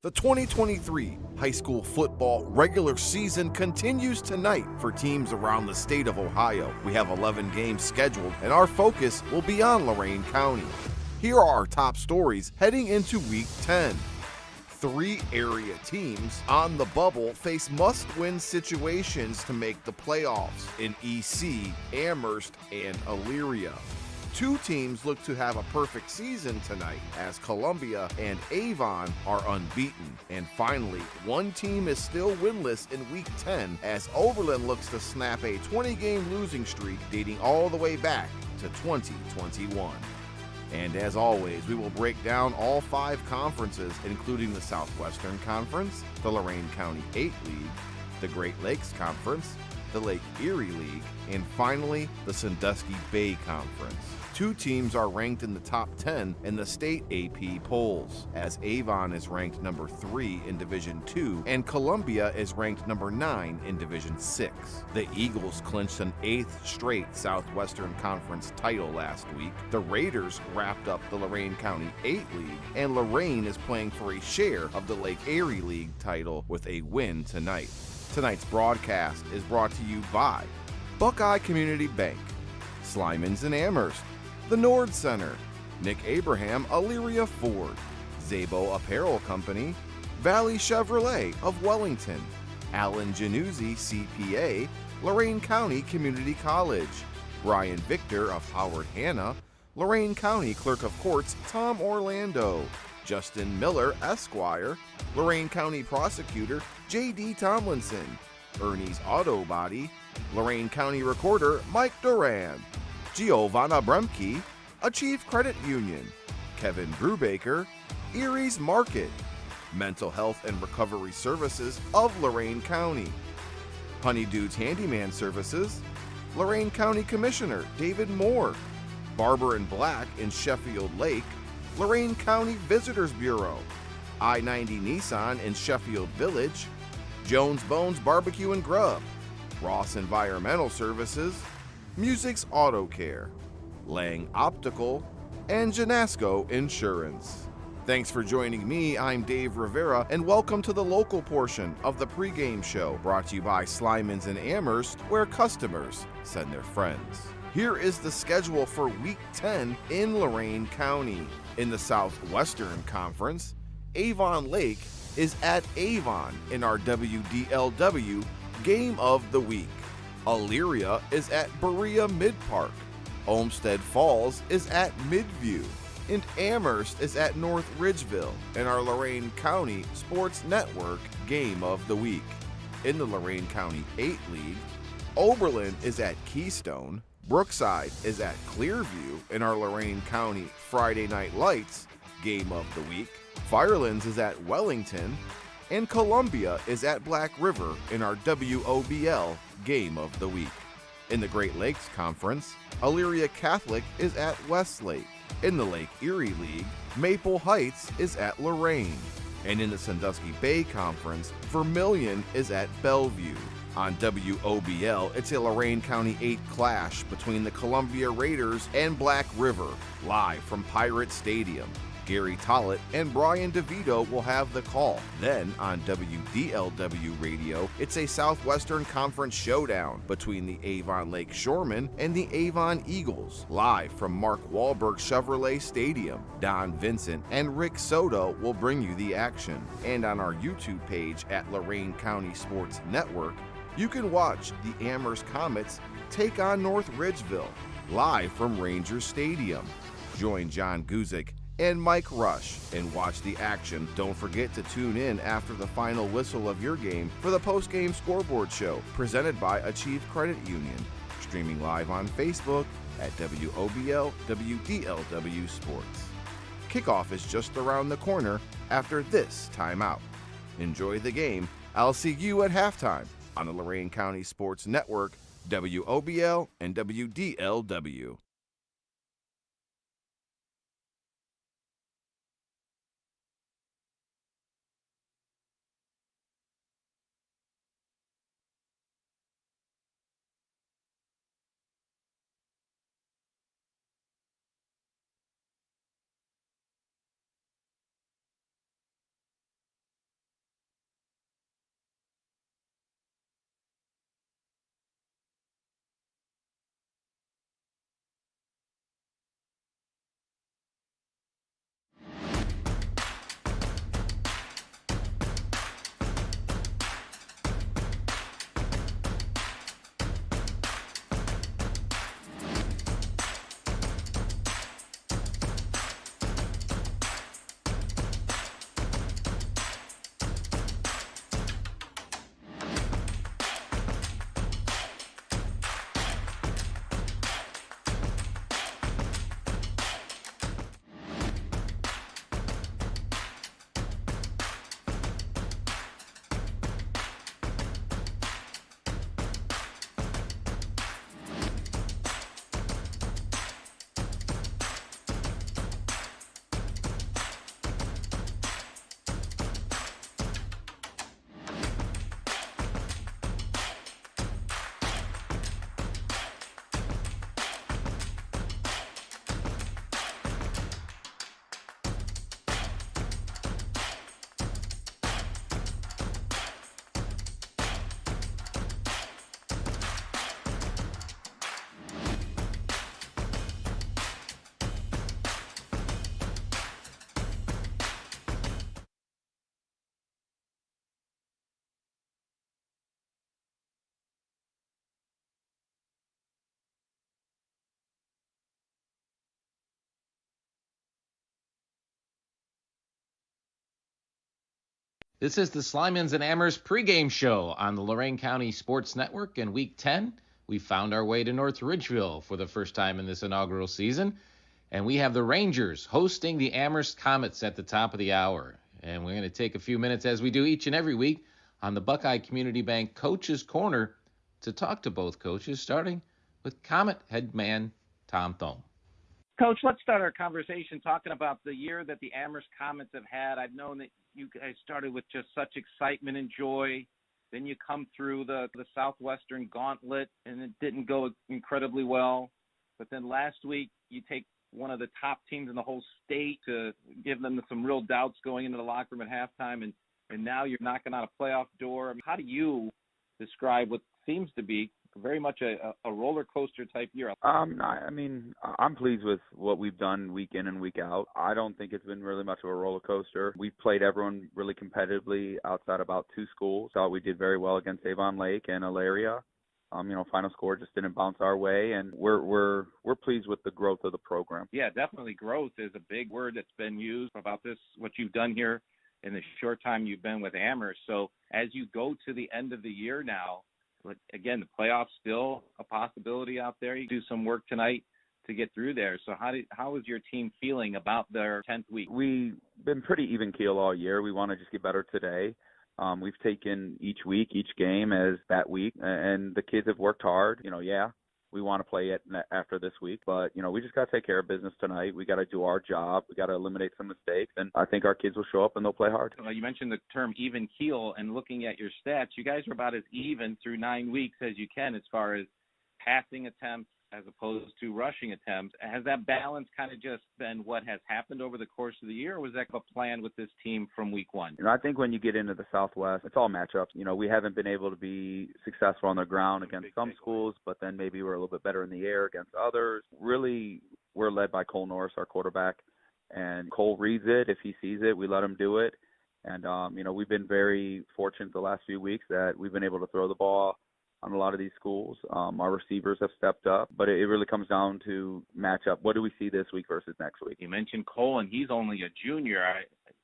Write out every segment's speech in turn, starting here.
The 2023 high school football regular season continues tonight for teams around the state of Ohio. We have 11 games scheduled, and our focus will be on Lorain County. Here are our top stories heading into Week 10. 3 area teams on the bubble face must-win situations to make the playoffs in EC, Amherst, and Elyria. 2 teams look to have a perfect season tonight as Columbia and Avon are unbeaten. And finally, 1 team is still winless in Week 10 as Oberlin looks to snap a 20-game losing streak dating all the way back to 2021. And as always, we will break down all 5 conferences, including the Southwestern Conference, the Lorain County 8 League, the Great Lakes Conference, the Lake Erie League, and finally, the Sandusky Bay Conference. 2 teams are ranked in the top 10 in the state AP polls, as Avon is ranked number 3 in Division 2 and Columbia is ranked number 9 in Division 6. The Eagles clinched an 8th straight Southwestern Conference title last week. The Raiders wrapped up the Lorain County 8 League, and Lorain is playing for a share of the Lake Erie League title with a win tonight. Tonight's broadcast is brought to you by Buckeye Community Bank, Slimans in Amherst, the Nord Center, Nick Abraham Elyria Ford, Zabo Apparel Company, Valley Chevrolet of Wellington, Alan Januzzi CPA, Lorain County Community College, Brian Victor of Howard Hanna, Lorain County Clerk of Courts Tom Orlando, Justin Miller Esquire, Lorain County Prosecutor J.D. Tomlinson, Ernie's Auto Body, Lorain County Recorder Mike Duran, Giovanna Bremke, Achieve Credit Union, Kevin Brubaker, Erie's Market, Mental Health and Recovery Services of Lorain County, Honeydude's Handyman Services, Lorain County Commissioner David Moore, Barber and Black in Sheffield Lake, Lorain County Visitors Bureau, I-90 Nissan in Sheffield Village, Jones Bones Barbecue and Grub, Ross Environmental Services, Music's Auto Care, Lang Optical, and Janasco Insurance. Thanks for joining me. I'm Dave Rivera, and welcome to the local portion of the pregame show brought to you by Slimans in Amherst, where customers send their friends. Here is the schedule for Week 10 in Lorain County. In the Southwestern Conference, Avon Lake is at Avon in our WDLW Game of the Week. Elyria is at Berea Mid-Park. Olmsted Falls is at Midview. And Amherst is at North Ridgeville in our Lorain County Sports Network Game of the Week. In the Lorain County 8 League, Oberlin is at Keystone. Brookside is at Clearview in our Lorain County Friday Night Lights Game of the Week. Firelands is at Wellington, and Columbia is at Black River in our WOBL Game of the Week. In the Great Lakes Conference, Elyria Catholic is at Westlake. In the Lake Erie League, Maple Heights is at Lorain. And in the Sandusky Bay Conference, Vermilion is at Bellevue. On WOBL, it's a Lorain County 8 clash between the Columbia Raiders and Black River, live from Pirate Stadium. Gary Tollett and Brian DeVito will have the call. Then on WDLW Radio, it's a Southwestern Conference showdown between the Avon Lake Shoremen and the Avon Eagles, live from Mark Wahlberg Chevrolet Stadium. Don Vincent and Rick Soto will bring you the action. And on our YouTube page at Lorain County Sports Network, you can watch the Amherst Comets take on North Ridgeville, live from Rangers Stadium. Join John Guzik and Mike Rush and watch the action. Don't forget to tune in after the final whistle of your game for the Postgame Scoreboard Show presented by Achieve Credit Union, streaming live on Facebook at WOBL WDLW Sports. Kickoff is just around the corner after this timeout. Enjoy the game. I'll see you at halftime on the Lorain County Sports Network, WOBL and WDLW. This is the Slimans and Amherst pregame show on the Lorain County Sports Network. In Week 10, we found our way to North Ridgeville for the first time in this inaugural season, and we have the Rangers hosting the Amherst Comets at the top of the hour. And we're going to take a few minutes, as we do each and every week, on the Buckeye Community Bank Coach's Corner to talk to both coaches, starting with Comet head man Tom Thome. Coach, let's start our conversation talking about the year that the Amherst Comets have had. I've known that you guys started with just such excitement and joy. Then you come through the Southwestern Gauntlet, and it didn't go incredibly well. But then last week, you take one of the top teams in the whole state to give them some real doubts going into the locker room at halftime, and now you're knocking on a playoff door. I mean, how do you describe what seems to be very much a roller coaster type year? I mean, I'm pleased with what we've done week in and week out. I don't think it's been really much of a roller coaster. We've played everyone really competitively outside about two schools. Thought we did very well against Avon Lake and Elaria. Final score just didn't bounce our way, and we're pleased with the growth of the program. Yeah, definitely growth is a big word that's been used about this, what you've done here in the short time you've been with Amherst. So as you go to the end of the year now, but again, the playoffs still a possibility out there. You do some work tonight to get through there. So how is your team feeling about their 10th week? We've been pretty even keel all year. We want to just get better today. We've taken each week, each game as that week, and the kids have worked hard. We want to play it after this week, but we just got to take care of business tonight. We got to do our job. We got to eliminate some mistakes, and I think our kids will show up and they'll play hard. You mentioned the term even keel, and looking at your stats, you guys are about as even through 9 weeks as you can as far as passing attempts as opposed to rushing attempts. Has that balance kind of just been what has happened over the course of the year, or was that a plan with this team from week one? I think when you get into the Southwest, it's all matchups. We haven't been able to be successful on the ground against some schools, but then maybe we're a little bit better in the air against others. Really, we're led by Cole Norris, our quarterback, and Cole reads it. If he sees it, we let him do it. And, we've been very fortunate the last few weeks that we've been able to throw the ball on a lot of these schools. Our receivers have stepped up, but it really comes down to matchup. What do we see this week versus next week? You mentioned Cole, and he's only a junior.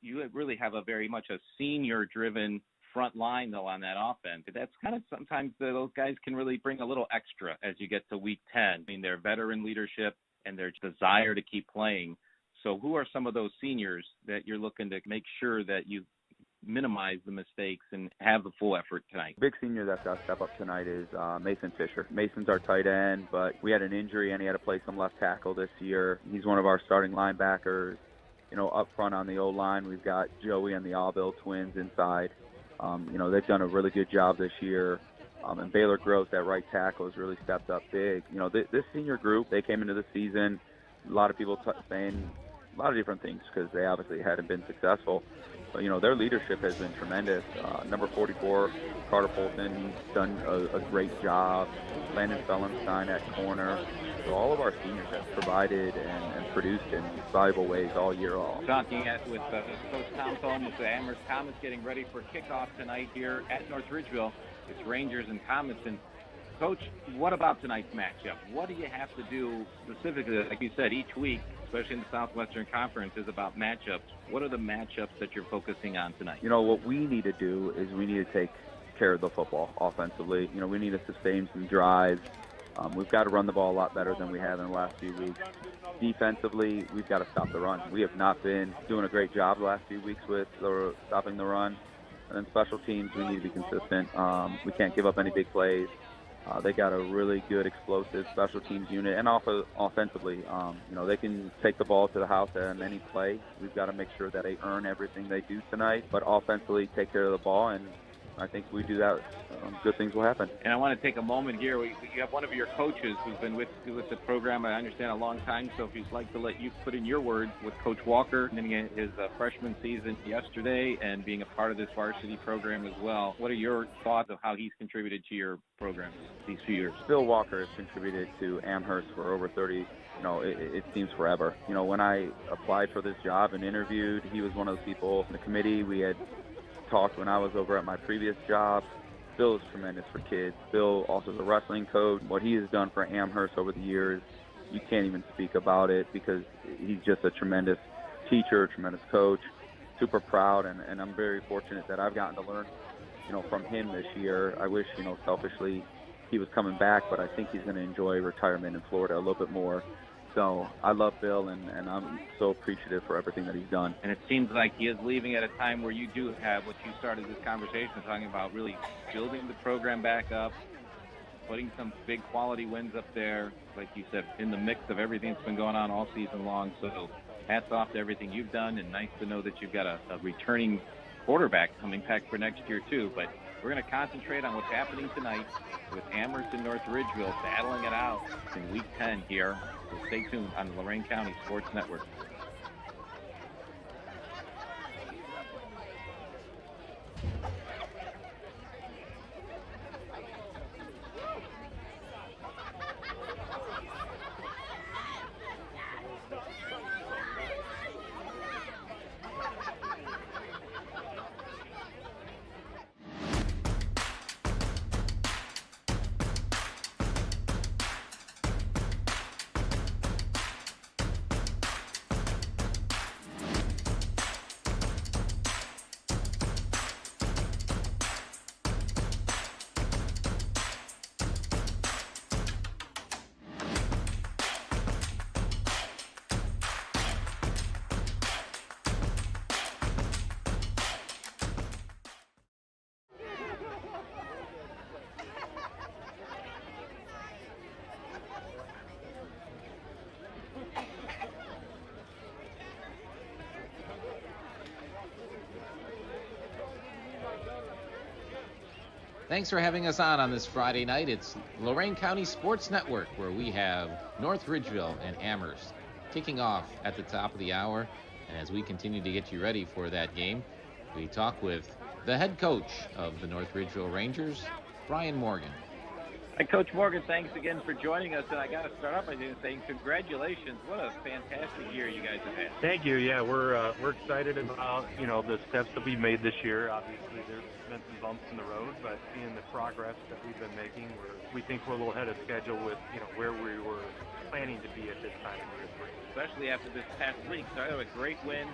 You really have a very much a senior-driven front line, though, on that offense. That's kind of sometimes those guys can really bring a little extra as you get to week 10. I mean, their veteran leadership and their desire to keep playing. So who are some of those seniors that you're looking to make sure that you minimize the mistakes and have the full effort tonight? Big senior that's got to step up tonight is Mason Fisher. Mason's our tight end, but we had an injury and he had to play some left tackle this year. He's one of our starting linebackers. Up front on the O-line, we've got Joey and the Allville twins inside. They've done a really good job this year. And Baylor Gross at right tackle has really stepped up big. This senior group, they came into the season, a lot of people saying a lot of different things because they obviously hadn't been successful. But, their leadership has been tremendous. Number 44, Carter Polson, he's done a great job. Landon Fellenstein at corner. So all of our seniors have provided and produced in valuable ways all year long. Talking with Coach Tom Thome with the Amherst Comets getting ready for kickoff tonight here at North Ridgeville. It's Rangers and Comets. And Coach, what about tonight's matchup? What do you have to do specifically, like you said, each week, especially in the Southwestern Conference, is about matchups. What are the matchups that you're focusing on tonight? What we need to do is we need to take care of the football offensively. We need to sustain some drives. We've got to run the ball a lot better than we have in the last few weeks. Defensively, we've got to stop the run. We have not been doing a great job the last few weeks with stopping the run. And then special teams, we need to be consistent. We can't give up any big plays. They got a really good explosive special teams unit, and offensively, they can take the ball to the house at any play. We've got to make sure that they earn everything they do tonight, but offensively take care of the ball, and I think if we do that, good things will happen. And I want to take a moment here. You have one of your coaches who's been with the program, I understand, a long time. So if you'd like to let you put in your words with Coach Walker, ending his freshman season yesterday and being a part of this varsity program as well. What are your thoughts of how he's contributed to your program these few years? Bill Walker has contributed to Amherst for over 30. It seems forever. When I applied for this job and interviewed, he was one of the people in the committee. We had talked when I was over at my previous job. Bill is tremendous for kids. Bill also is a wrestling coach. What he has done for Amherst over the years, you can't even speak about it because he's just a tremendous teacher, a tremendous coach, super proud, and I'm very fortunate that I've gotten to learn, from him this year. I wish, selfishly he was coming back, but I think he's going to enjoy retirement in Florida a little bit more. So I love Bill, and I'm so appreciative for everything that he's done. And it seems like he is leaving at a time where you do have what you started this conversation talking about, really building the program back up, putting some big quality wins up there, like you said, in the mix of everything that's been going on all season long. So hats off to everything you've done, and nice to know that you've got a returning quarterback coming back for next year too. But we're going to concentrate on what's happening tonight with Amherst and North Ridgeville battling it out in Week 10 here. So stay tuned on the Lorain County Sports Network. Thanks for having us on this Friday night. It's Lorain County Sports Network, where we have North Ridgeville and Amherst kicking off at the top of the hour. And as we continue to get you ready for that game, we talk with the head coach of the North Ridgeville Rangers, Brian Morgan. Hi, Coach Morgan. Thanks again for joining us. And I got to start off by saying congratulations. What a fantastic year you guys have had. Thank you. Yeah, we're excited about the steps that we made this year. Obviously, there's been some bumps in the road, but seeing the progress that we've been making, we think we're a little ahead of schedule with where we were planning to be at this time of year. Especially after this past week. So I had a great win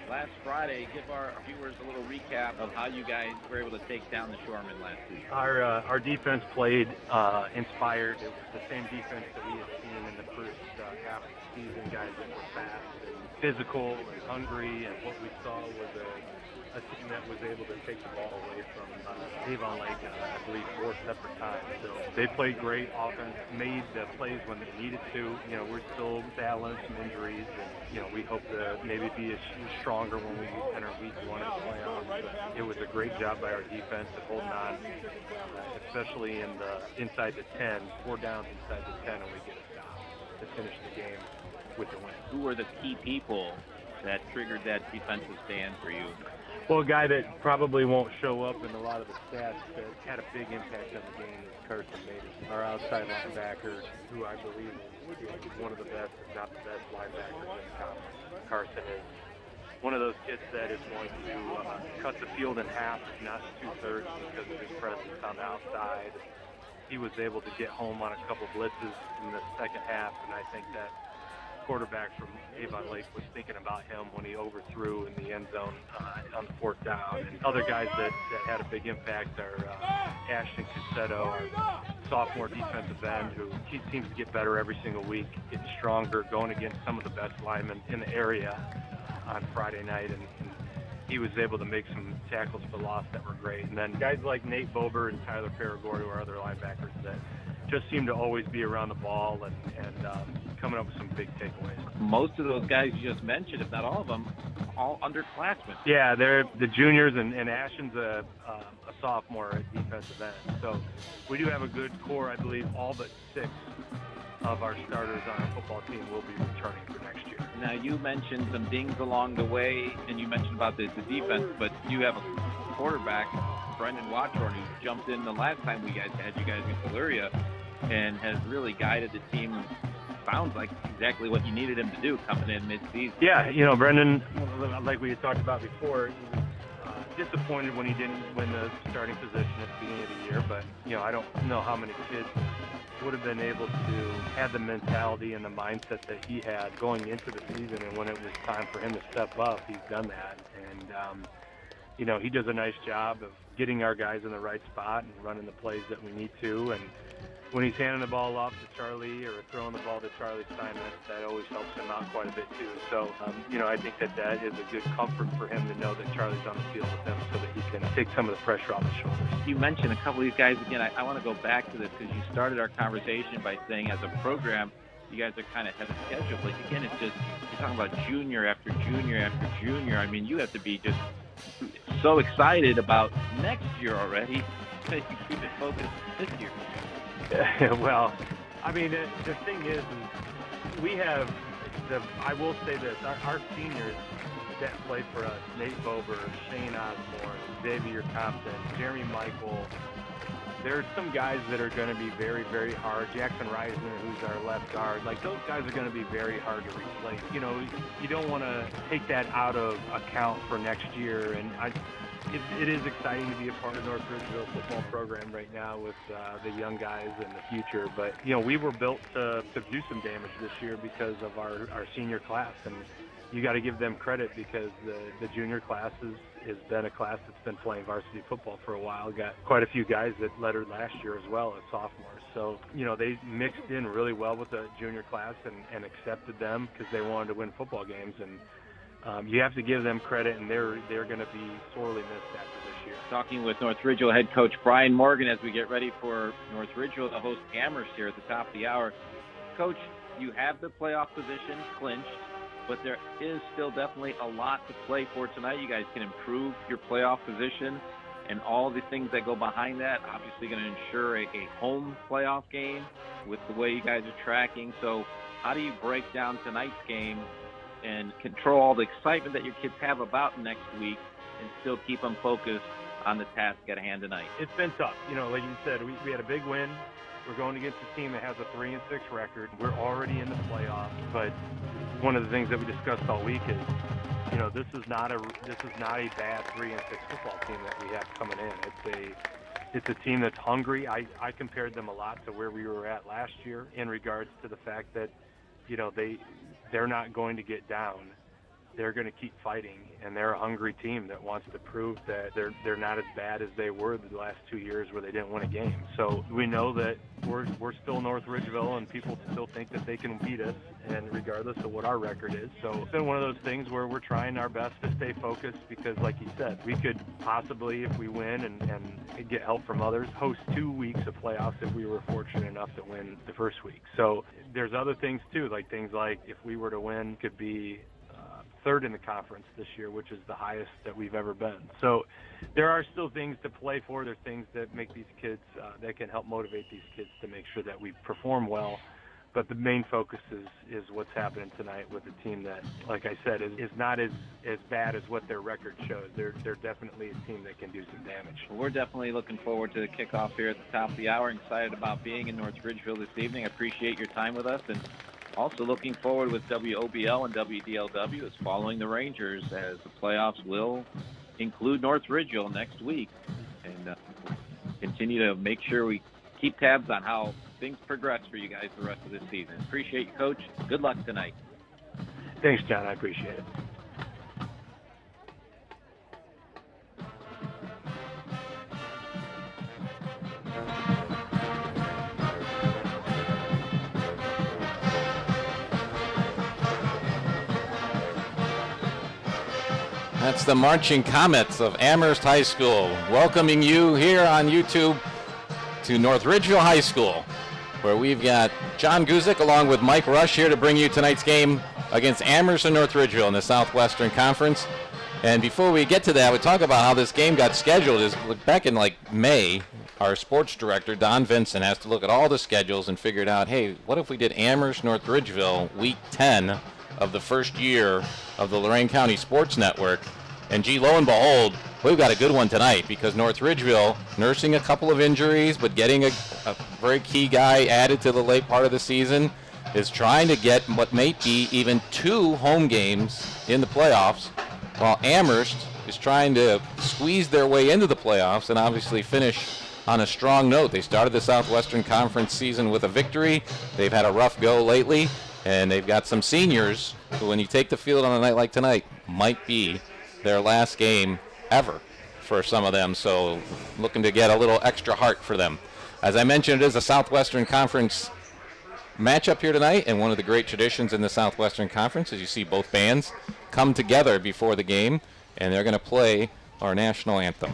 last Friday. Give our viewers a little recap of how you guys were able to take down the Shoremen last week. Our defense played inspired. It was the same defense that we had seen in the first half of the season. Guys that were fast and physical and hungry, and what we saw was a team that was able to take the ball away from Avon Lake, I believe, 4 separate times. So they played great offense, made the plays when they needed to. We're still battling some injuries, and we hope to maybe be stronger when we enter week 1 of the playoffs. But it was a great job by our defense of holding on, especially in the inside the 10, 4 downs inside the 10, and we get a stop to finish the game with the win. Who were the key people that triggered that defensive stand for you? Well, a guy that probably won't show up in a lot of the stats that had a big impact on the game is Carson Matus, our outside linebacker, who I believe is one of the best, if not the best linebackers in the conference. Carson is one of those kids that is going to cut the field in half, if not 2/3, because of his presence on the outside. He was able to get home on a couple blitzes in the second half, and I think that quarterback from Avon Lake was thinking about him when he overthrew in the end zone on the 4th down. And other guys that had a big impact are Ashton Cassetto, our sophomore defensive end, who seems to get better every single week, getting stronger, going against some of the best linemen in the area on Friday night. And he was able to make some tackles for loss that were great. And then guys like Nate Bober and Tyler Paragori were other linebackers that just seem to always be around the ball and coming up with some big takeaways. Most of those guys you just mentioned, if not all of them, all underclassmen. Yeah, they're the juniors, and Ashton's a sophomore at defensive end. So we do have a good core. I believe all but 6 of our starters on our football team will be returning for next year. Now, you mentioned some dings along the way, and you mentioned about the defense, but you have a quarterback, Brendan Watchorn, who jumped in the last time we had you guys in Valyria and has really guided the team. Sounds like exactly what you needed him to do coming in mid-season. Yeah, Brendan, like we had talked about before, he was disappointed when he didn't win the starting position at the beginning of the year, but, I don't know how many kids would have been able to have the mentality and the mindset that he had going into the season, and when it was time for him to step up, he's done that. And he does a nice job of getting our guys in the right spot and running the plays that we need to. And when he's handing the ball off to Charlie or throwing the ball to Charlie Stein, that always helps him out quite a bit too. So, I think that is a good comfort for him to know that Charlie's on the field with him so that he can take some of the pressure off his shoulders. You mentioned a couple of these guys again. I want to go back to this because you started our conversation by saying as a program, you guys are kind of ahead of schedule. But again, it's just, you're talking about junior after junior after junior. I mean, you have to be just so excited about next year already that you keep it focused this year. Well, I mean, the thing is we have I will say this, our seniors that play for us, Nate Bober, Shane Osborne, Xavier Thompson, Jeremy Michael, there's some guys that are going to be very, very hard. Jackson Reisner, who's our left guard, like those guys are going to be very hard to replace. You don't want to take that out of account for next year. And it is exciting to be a part of North Ridgeville football program right now with the young guys in the future. But, we were built to do some damage this year because of our senior class. And you got to give them credit because the junior class has been a class that's been playing varsity football for a while. Got quite a few guys that lettered last year as well as sophomores. So, they mixed in really well with the junior class and accepted them because they wanted to win football games. And you have to give them credit, and they're going to be sorely missed after this year. Talking with North Ridgeville head coach Brian Morgan as we get ready for North Ridgeville to host Amherst here at the top of the hour. Coach, you have the playoff position clinched, but there is still definitely a lot to play for tonight. You guys can improve your playoff position and all the things that go behind that. Obviously going to ensure a home playoff game with the way you guys are tracking. So how do you break down tonight's game and control all the excitement that your kids have about next week and still keep them focused on the task at hand tonight? It's been tough. Like you said, we had a big win. We're going against a team that has a 3-6 record. We're already in the playoffs, but one of the things that we discussed all week is, this is not a bad 3-6 football team that we have coming in. It's a team that's hungry. I compared them a lot to where we were at last year in regards to the fact that, they're not going to get down. They're going to keep fighting, and they're a hungry team that wants to prove that they're not as bad as they were the last 2 years where they didn't win a game. So we know that we're still North Ridgeville, and people still think that they can beat us, and regardless of what our record is. So it's been one of those things where we're trying our best to stay focused because, like you said, we could possibly, if we win and get help from others, host 2 weeks of playoffs if we were fortunate enough to win the first week. So there's other things too, like things like if we were to win, could be third in the conference this year, which is the highest that we've ever been. So there are still things to play for. There's things that make these kids, that can help motivate these kids to make sure that we perform well. But the main focus is what's happening tonight with a team that, like I said, is not as bad as what their record shows. They're definitely a team that can do some damage. Well, we're definitely looking forward to the kickoff here at the top of the hour. Excited about being in North Ridgeville this evening. I appreciate your time with us, and also looking forward with WOBL and WDLW is following the Rangers as the playoffs will include North Ridgeville next week, and continue to make sure we keep tabs on how things progress for you guys the rest of this season. Appreciate you, Coach. Good luck tonight. Thanks, John. I appreciate it. That's the Marching Comets of Amherst High School, welcoming you here on YouTube to North Ridgeville High School, where we've got John Guzik along with Mike Rush here to bring you tonight's game against Amherst and North Ridgeville in the Southwestern Conference. And before we get to that, we talk about how this game got scheduled. Is back in May, our sports director, Don Vincent, has to look at all the schedules and figured out, hey, what if we did Amherst, North Ridgeville, week 10 of the first year of the Lorain County Sports Network? And gee, lo and behold, we've got a good one tonight because North Ridgeville, nursing a couple of injuries, but getting a very key guy added to the late part of the season, is trying to get what may be even 2 home games in the playoffs, while Amherst is trying to squeeze their way into the playoffs and obviously finish on a strong note. They started the Southwestern Conference season with a victory. They've had a rough go lately, and they've got some seniors who, when you take the field on a night like tonight, might be their last game ever for some of them. So looking to get a little extra heart for them. As I mentioned, it is a Southwestern Conference matchup here tonight, and one of the great traditions in the Southwestern Conference is you see both bands come together before the game, and they're going to play our national anthem.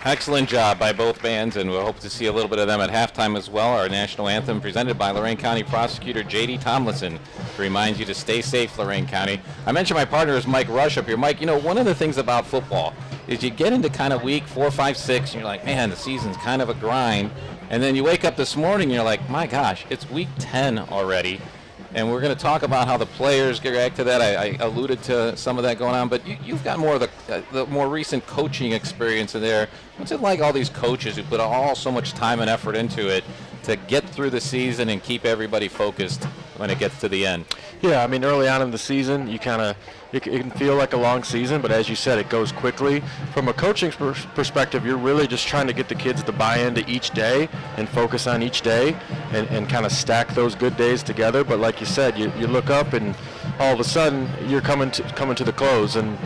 Excellent job by both bands, and we'll hope to see a little bit of them at halftime as well. Our national anthem presented by Lorain County Prosecutor J.D. Tomlinson reminds you to stay safe, Lorain County. I mentioned my partner is Mike Rush up here. Mike, you know, one of the things about football is you get into kind of week 4, 5, 6, and you're like, man, the season's kind of a grind. And then you wake up this morning and you're like, my gosh, it's week 10 already. And we're going to talk about how the players get back to that. I alluded to some of that going on, but you've got more of the more recent coaching experience in there. What's it like, all these coaches who put so much time and effort into it to get through the season and keep everybody focused when it gets to the end? Yeah, I mean, early on in the season, it can feel like a long season, but as you said, it goes quickly. From a coaching perspective, you're really just trying to get the kids to buy into each day and focus on each day and kind of stack those good days together. But like you said, you look up and all of a sudden you're coming to the close. And,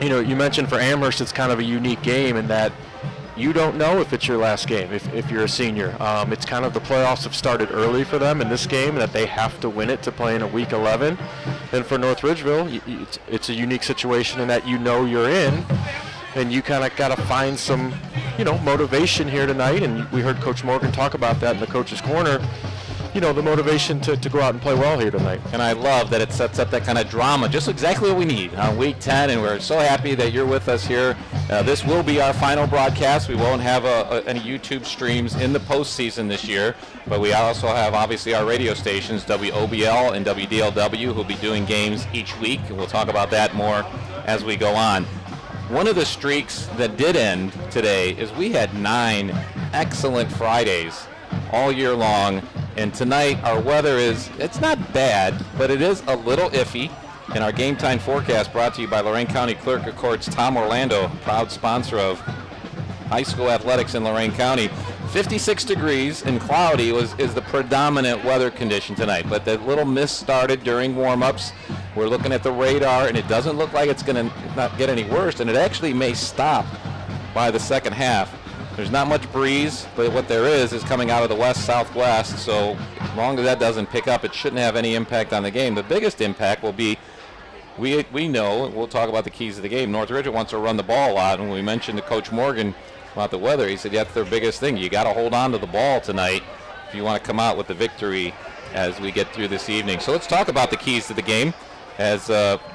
you know, you mentioned for Amherst it's kind of a unique game in that you don't know if it's your last game if you're a senior. It's kind of the playoffs have started early for them in this game, that they have to win it to play in a week 11. And for North Ridgeville, it's a unique situation in that you know you're in, and you kind of got to find some, you know, motivation here tonight. And we heard Coach Morgan talk about that in the coach's corner. You know, the motivation to go out and play well here tonight. And I love that it sets up that kind of drama, just exactly what we need on week 10, and we're so happy that you're with us here. This will be our final broadcast. We won't have any YouTube streams in the postseason this year, but we also have, obviously, our radio stations, WOBL and WDLW, who will be doing games each week, and we'll talk about that more as we go on. One of the streaks that did end today is we had 9 excellent Fridays all year long. And tonight, our weather it's not bad, but it is a little iffy. And our game time forecast brought to you by Lorain County Clerk of Courts Tom Orlando, proud sponsor of high school athletics in Lorain County. 56 degrees and cloudy is the predominant weather condition tonight. But the little mist started during warm-ups. We're looking at the radar, and it doesn't look like it's going to not get any worse. And it actually may stop by the second half. There's not much breeze, but what there is coming out of the west-southwest, so as long as that doesn't pick up, it shouldn't have any impact on the game. The biggest impact will be, we know, and we'll talk about the keys of the game, North Ridgeville wants to run the ball a lot, and when we mentioned to Coach Morgan about the weather, he said that's their biggest thing. You got to hold on to the ball tonight if you want to come out with the victory as we get through this evening. So let's talk about the keys to the game, as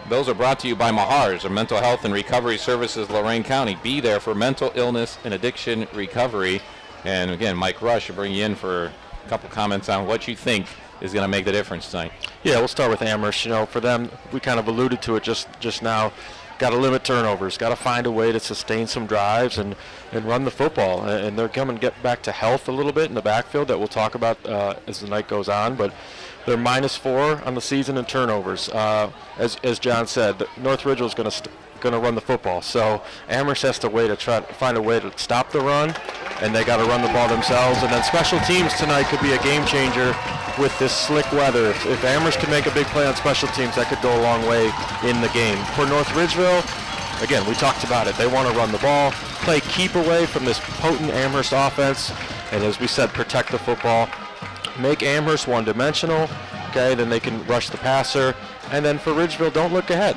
those are brought to you by Mahars, or Mental Health and Recovery Services, Lorain County. Be there for mental illness and addiction recovery. And again, Mike Rush will bring you in for a couple comments on what you think is going to make the difference tonight. Yeah, we'll start with Amherst. You know, for them, we kind of alluded to it just now. Got to limit turnovers. Got to find a way to sustain some drives and run the football. And they're coming to get back to health a little bit in the backfield that we'll talk about as the night goes on. But They're -4 on the season in turnovers. As John said, North Ridgeville is going to run the football. So Amherst has to try to find a way to stop the run, and they got to run the ball themselves. And then special teams tonight could be a game changer with this slick weather. If Amherst can make a big play on special teams, that could go a long way in the game. For North Ridgeville, again, we talked about it. They want to run the ball, play keep away from this potent Amherst offense, and as we said, protect the football. Make Amherst one-dimensional, okay, then they can rush the passer. And then for Ridgeville, don't look ahead.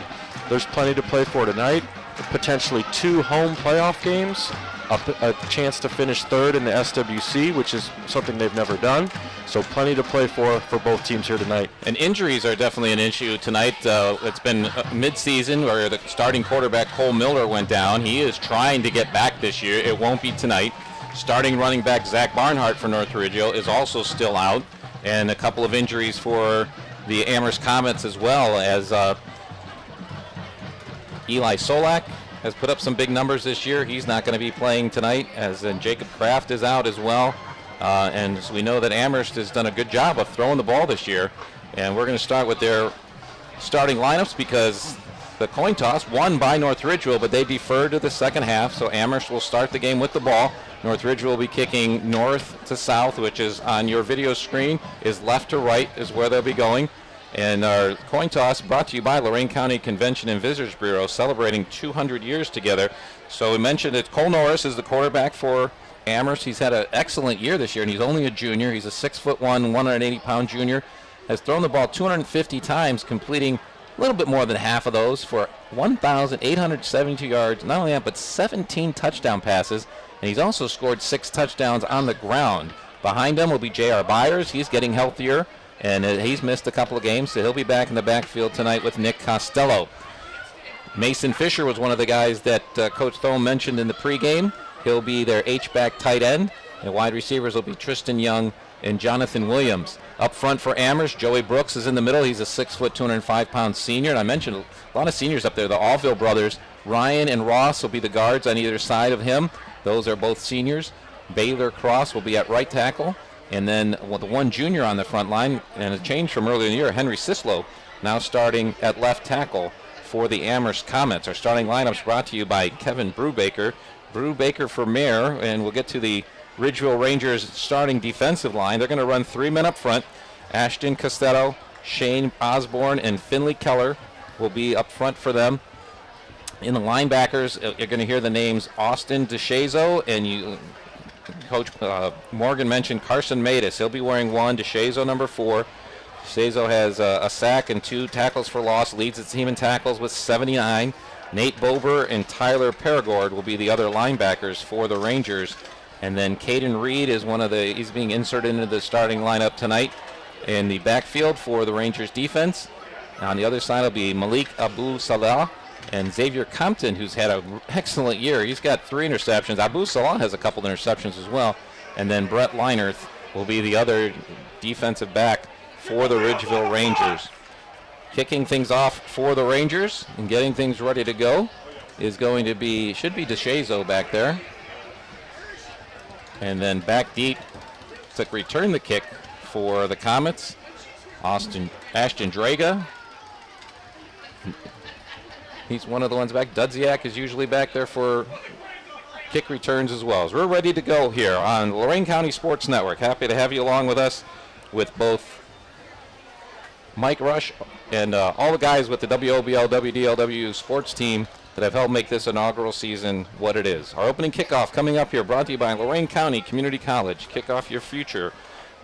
There's plenty to play for tonight, potentially 2 home playoff games, a chance to finish 3rd in the SWC, which is something they've never done. So plenty to play for both teams here tonight. And injuries are definitely an issue tonight. It's been mid-season where the starting quarterback Cole Miller went down. He is trying to get back this year. It won't be tonight. Starting running back Zach Barnhart for North Ridgeville is also still out. And a couple of injuries for the Amherst Comets as well, as Eli Solak has put up some big numbers this year. He's not going to be playing tonight, as Jacob Kraft is out as well. And so we know that Amherst has done a good job of throwing the ball this year. And we're going to start with their starting lineups because the coin toss won by North Ridgeville, but they deferred to the second half. So Amherst will start the game with the ball. North Ridgeville will be kicking north to south, which is on your video screen, is left to right is where they'll be going. And our coin toss brought to you by Lorain County Convention and Visitors Bureau, celebrating 200 years together. So we mentioned that Cole Norris is the quarterback for Amherst. He's had an excellent year this year, and he's only a junior. He's a 6'1", 180-pound junior. Has thrown the ball 250 times, completing a little bit more than half of those for 1,872 yards. Not only that, but 17 touchdown passes. And he's also scored 6 touchdowns on the ground. Behind him will be J.R. Byers. He's getting healthier, and he's missed a couple of games, so he'll be back in the backfield tonight with Nick Costello. Mason Fisher was one of the guys that Coach Thome mentioned in the pregame. He'll be their H-back tight end, and wide receivers will be Tristan Young and Jonathan Williams. Up front for Amherst, Joey Brooks is in the middle. He's a 6', 205-pound senior, and I mentioned a lot of seniors up there. The Allville brothers, Ryan and Ross, will be the guards on either side of him. Those are both seniors. Baylor Cross will be at right tackle. And then the one junior on the front line, and a change from earlier in the year, Henry Sislow, now starting at left tackle for the Amherst Comets. Our starting lineups brought to you by Kevin Brubaker. Brubaker for mayor, and we'll get to the Ridgeville Rangers starting defensive line. They're going to run 3 men up front. Ashton Costello, Shane Osborne, and Finley Keller will be up front for them. In the linebackers, you're going to hear the names Austin DeShazo, and Coach Morgan mentioned Carson Matus. He'll be wearing 1, DeShazo number 4. DeShazo has a sack and 2 tackles for loss, leads the team in tackles with 79. Nate Bober and Tyler Paragord will be the other linebackers for the Rangers. And then Caden Reed is he's being inserted into the starting lineup tonight in the backfield for the Rangers defense. On the other side will be Malik Abu Salah and Xavier Compton, who's had an excellent year. He's got 3 interceptions. Abu Salah has a couple interceptions as well. And then Brett Leinerth will be the other defensive back for the Ridgeville Rangers. Kicking things off for the Rangers and getting things ready to go should be DeShazo back there. And then back deep to return the kick for the Comets, Ashton Draga. He's one of the ones back. Dudziak is usually back there for kick returns as well. So we're ready to go here on Lorain County Sports Network. Happy to have you along with us with both Mike Rush and all the guys with the WOBL, WDLW sports team that have helped make this inaugural season what it is. Our opening kickoff coming up here, brought to you by Lorain County Community College. Kick off your future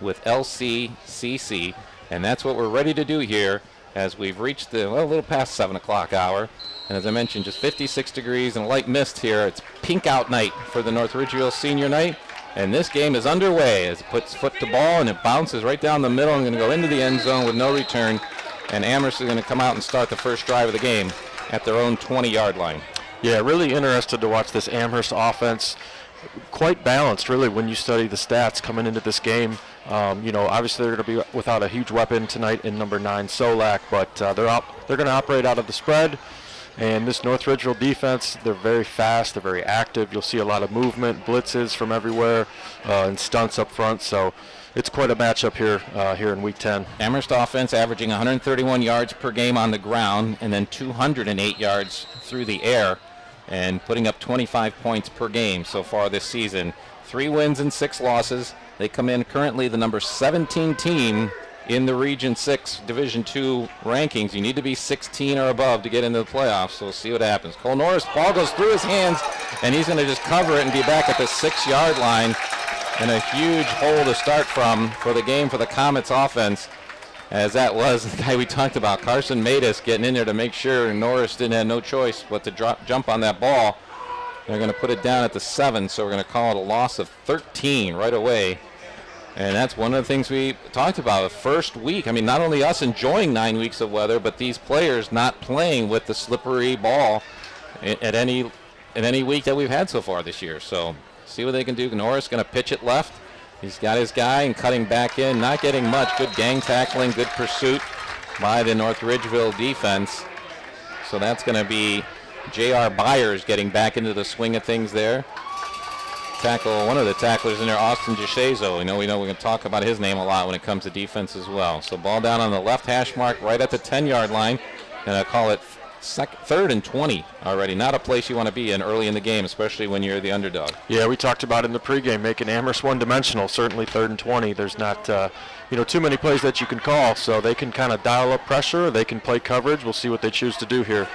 with LCCC, and that's what we're ready to do here as we've reached a little past 7 o'clock hour. And as I mentioned, just 56 degrees and a light mist here. It's pink out night for the North Ridgeville senior night. And this game is underway as it puts foot to ball and it bounces right down the middle and going to go into the end zone with no return. And Amherst is going to come out and start the first drive of the game at their own 20-yard line. Yeah, really interested to watch this Amherst offense. Quite balanced, really, when you study the stats coming into this game. Obviously they're going to be without a huge weapon tonight in number 9, Solak, but they're going to operate out of the spread. And this North Ridgeville defense, they're very fast, they're very active. You'll see a lot of movement, blitzes from everywhere, and stunts up front. So it's quite a matchup here in Week 10. Amherst offense averaging 131 yards per game on the ground and then 208 yards through the air, and putting up 25 points per game so far this season. 3 wins and 6 losses. They come in currently the number 17 team in the Region 6 Division 2 rankings. You need to be 16 or above to get into the playoffs, so we'll see what happens. Cole Norris, ball goes through his hands, and he's going to just cover it and be back at the 6-yard line. And a huge hole to start from for the game for the Comets offense, as that was the guy we talked about, Carson Matus, getting in there to make sure Norris didn't have no choice but to jump on that ball. They're going to put it down at the 7, so we're going to call it a loss of 13 right away. And that's one of the things we talked about the first week. I mean, not only us enjoying 9 weeks of weather, but these players not playing with the slippery ball at any week that we've had so far this year. So see what they can do. Norris going to pitch it left. He's got his guy and cutting back in, not getting much. Good gang tackling, good pursuit by the North Ridgeville defense. So that's going to be J.R. Byers getting back into the swing of things there. Tackle one of the tacklers in there, Austin Gishezo. We know we're going to talk about his name a lot when it comes to defense as well. So ball down on the left hash mark right at the 10-yard line, and I call it 3rd and 20 already. Not a place you want to be in early in the game, especially when you're the underdog. Yeah, we talked about in the pregame making Amherst one-dimensional. Certainly 3rd and 20. There's not too many plays that you can call, so they can kind of dial up pressure. They can play coverage. We'll see what they choose to do here.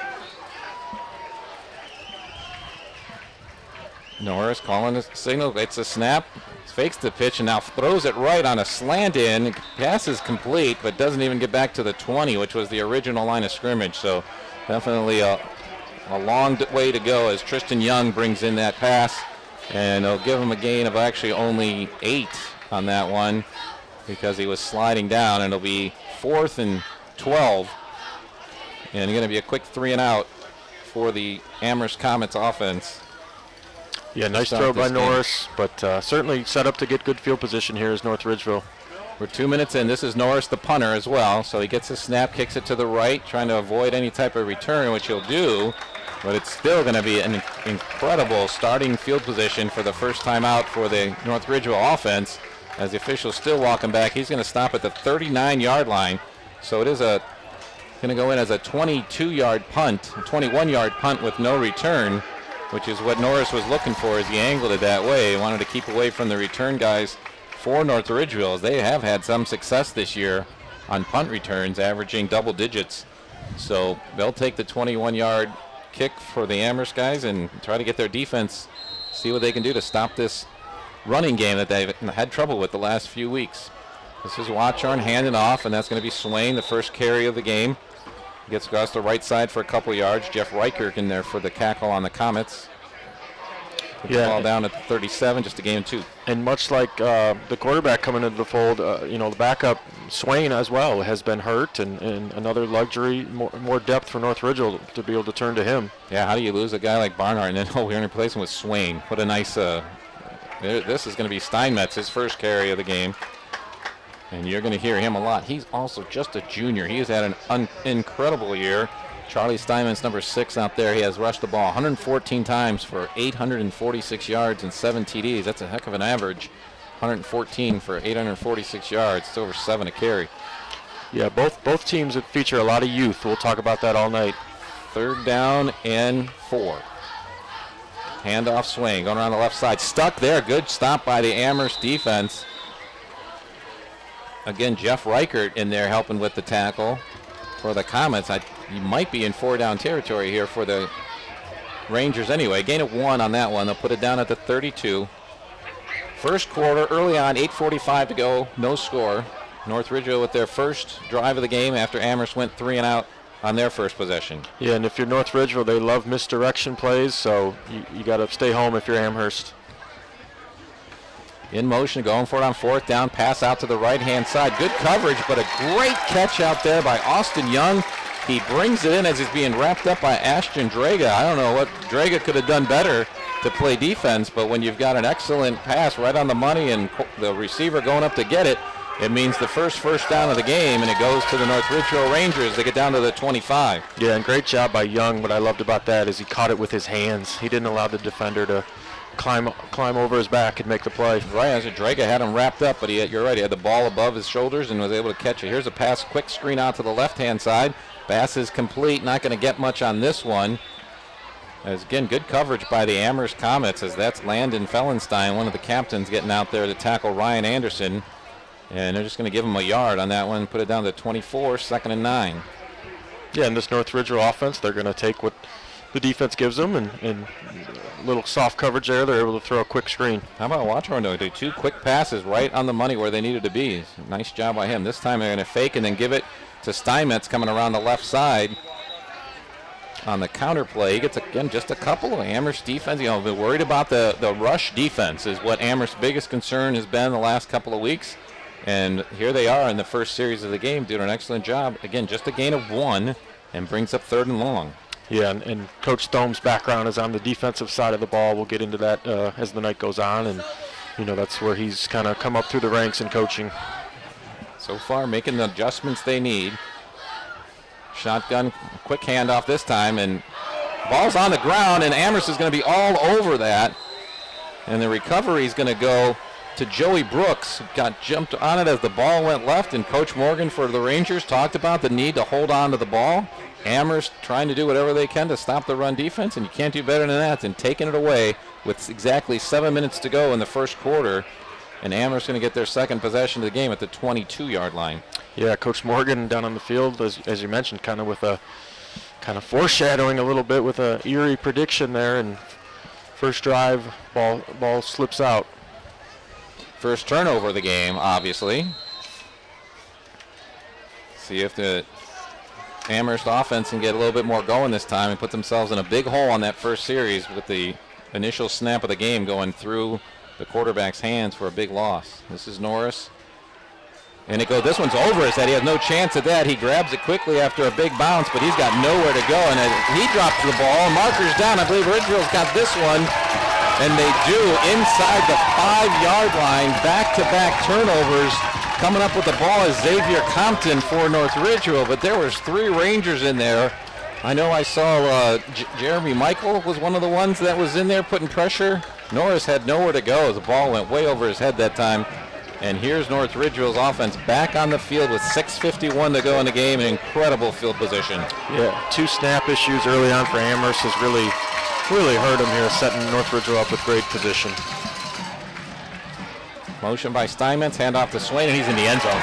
Norris calling a signal. It's a snap. Fakes the pitch and now throws it right on a slant in. Pass is complete, but doesn't even get back to the 20, which was the original line of scrimmage. So definitely a long way to go as Tristan Young brings in that pass. And they'll give him a gain of actually only 8 on that one because he was sliding down. And it'll be 4th and 12. And going to be a quick 3 and out for the Amherst Comets offense. Yeah, nice throw by Norris, but certainly set up to get good field position here is North Ridgeville. We're 2 minutes in. This is Norris, the punter, as well. So he gets his snap, kicks it to the right, trying to avoid any type of return, which he'll do. But it's still going to be an incredible starting field position for the first time out for the North Ridgeville offense. As the official's still walking back, he's going to stop at the 39-yard line. So it is going to go in as a 22-yard punt, a 21-yard punt with no return, which is what Norris was looking for as he angled it that way. He wanted to keep away from the return guys for North Ridgeville. They have had some success this year on punt returns, averaging double digits. So they'll take the 21-yard kick for the Amherst guys and try to get their defense, see what they can do to stop this running game that they've had trouble with the last few weeks. This is Watchorn handing off, and that's going to be Swain, the first carry of the game. Gets across the right side for a couple yards. Jeff Reichert in there for the tackle on the Comets. Puts the ball down at the 37, just a gain of 2. And much like the quarterback coming into the fold, the backup, Swain as well, has been hurt, and another luxury, more depth for North Ridgeville to be able to turn to him. Yeah, how do you lose a guy like Barnhart and then, we're going to replace him with Swain? What a nice, this is going to be Steinmetz, his first carry of the game. And you're going to hear him a lot. He's also just a junior. He has had an incredible year. Charlie Steinmetz, number 6 out there. He has rushed the ball 114 times for 846 yards and 7 TDs. That's a heck of an average. 114 for 846 yards. It's over 7 a carry. Yeah, both teams that feature a lot of youth. We'll talk about that all night. 3rd down and 4. Handoff swing going around the left side. Stuck there. Good stop by the Amherst defense. Again, Jeff Reichert in there helping with the tackle for the Comets. He might be in 4-down territory here for the Rangers anyway. Gain of 1 on that one. They'll put it down at the 32. First quarter, early on, 8:45 to go, no score. North Ridgeville with their first drive of the game after Amherst went 3 and out on their first possession. Yeah, and if you're North Ridgeville, they love misdirection plays, so you got to stay home if you're Amherst. In motion, going for it on 4th down, pass out to the right-hand side. Good coverage, but a great catch out there by Austin Young. He brings it in as he's being wrapped up by Ashton Draga. I don't know what Draga could have done better to play defense, but when you've got an excellent pass right on the money and the receiver going up to get it, it means the first down of the game, and it goes to the North Ridgeville Rangers. They get down to the 25. Yeah, and great job by Young. What I loved about that is he caught it with his hands. He didn't allow the defender to climb over his back and make the play. Right, as Drake had him wrapped up, but you're right, he had the ball above his shoulders and was able to catch it. Here's a pass, quick screen out to the left-hand side. Pass is complete, not going to get much on this one. As again, good coverage by the Amherst Comets, as that's Landon Fellenstein, one of the captains, getting out there to tackle Ryan Anderson. And they're just going to give him a yard on that one, put it down to 24, 2nd and 9. Yeah, in this North Ridgeville offense, they're going to take what the defense gives them, and a little soft coverage there. They're able to throw a quick screen. How about Watchorn do 2 quick passes right on the money where they needed to be. Nice job by him. This time they're going to fake and then give it to Steinmetz coming around the left side. On the counter play, he gets, again, just a couple of Amherst defense. You know, they're worried about the rush defense is what Amherst's biggest concern has been the last couple of weeks. And here they are in the first series of the game doing an excellent job. Again, just a gain of 1 and brings up 3rd and long. Yeah, and Coach Thome's background is on the defensive side of the ball. We'll get into that as the night goes on. And, you know, that's where he's kind of come up through the ranks in coaching. So far, making the adjustments they need. Shotgun, quick handoff this time, and ball's on the ground, and Amherst is going to be all over that. And the recovery is going to go to Joey Brooks. Got jumped on it as the ball went left, and Coach Morgan for the Rangers talked about the need to hold on to the ball. Amherst trying to do whatever they can to stop the run defense, and you can't do better than that than taking it away with exactly 7 minutes to go in the first quarter. And Amherst going to get their second possession of the game at the 22-yard line. Yeah, Coach Morgan down on the field, as you mentioned, kind of with a kind of foreshadowing a little bit with a eerie prediction there. And first drive, ball slips out. First turnover of the game, obviously. See if the Amherst offense can get a little bit more going this time and put themselves in a big hole on that first series with the initial snap of the game going through the quarterback's hands for a big loss. This is Norris. And this one's over his head. He has no chance at that. He grabs it quickly after a big bounce, but he's got nowhere to go. And he drops the ball. Marker's down. I believe Ridgeville's got this one. And they do inside the 5-yard line. Back-to-back turnovers. Coming up with the ball is Xavier Compton for North Ridgeville, but there was 3 Rangers in there. I know I saw Jeremy Michael was one of the ones that was in there putting pressure. Norris had nowhere to go as the ball went way over his head that time. And here's North Ridgeville's offense back on the field with 6:51 to go in the game. An incredible field position. Yeah, 2 snap issues early on for Amherst has really hurt him here, setting North Ridgeville up with great position. Motion by Steinmetz, handoff to Swain, and he's in the end zone.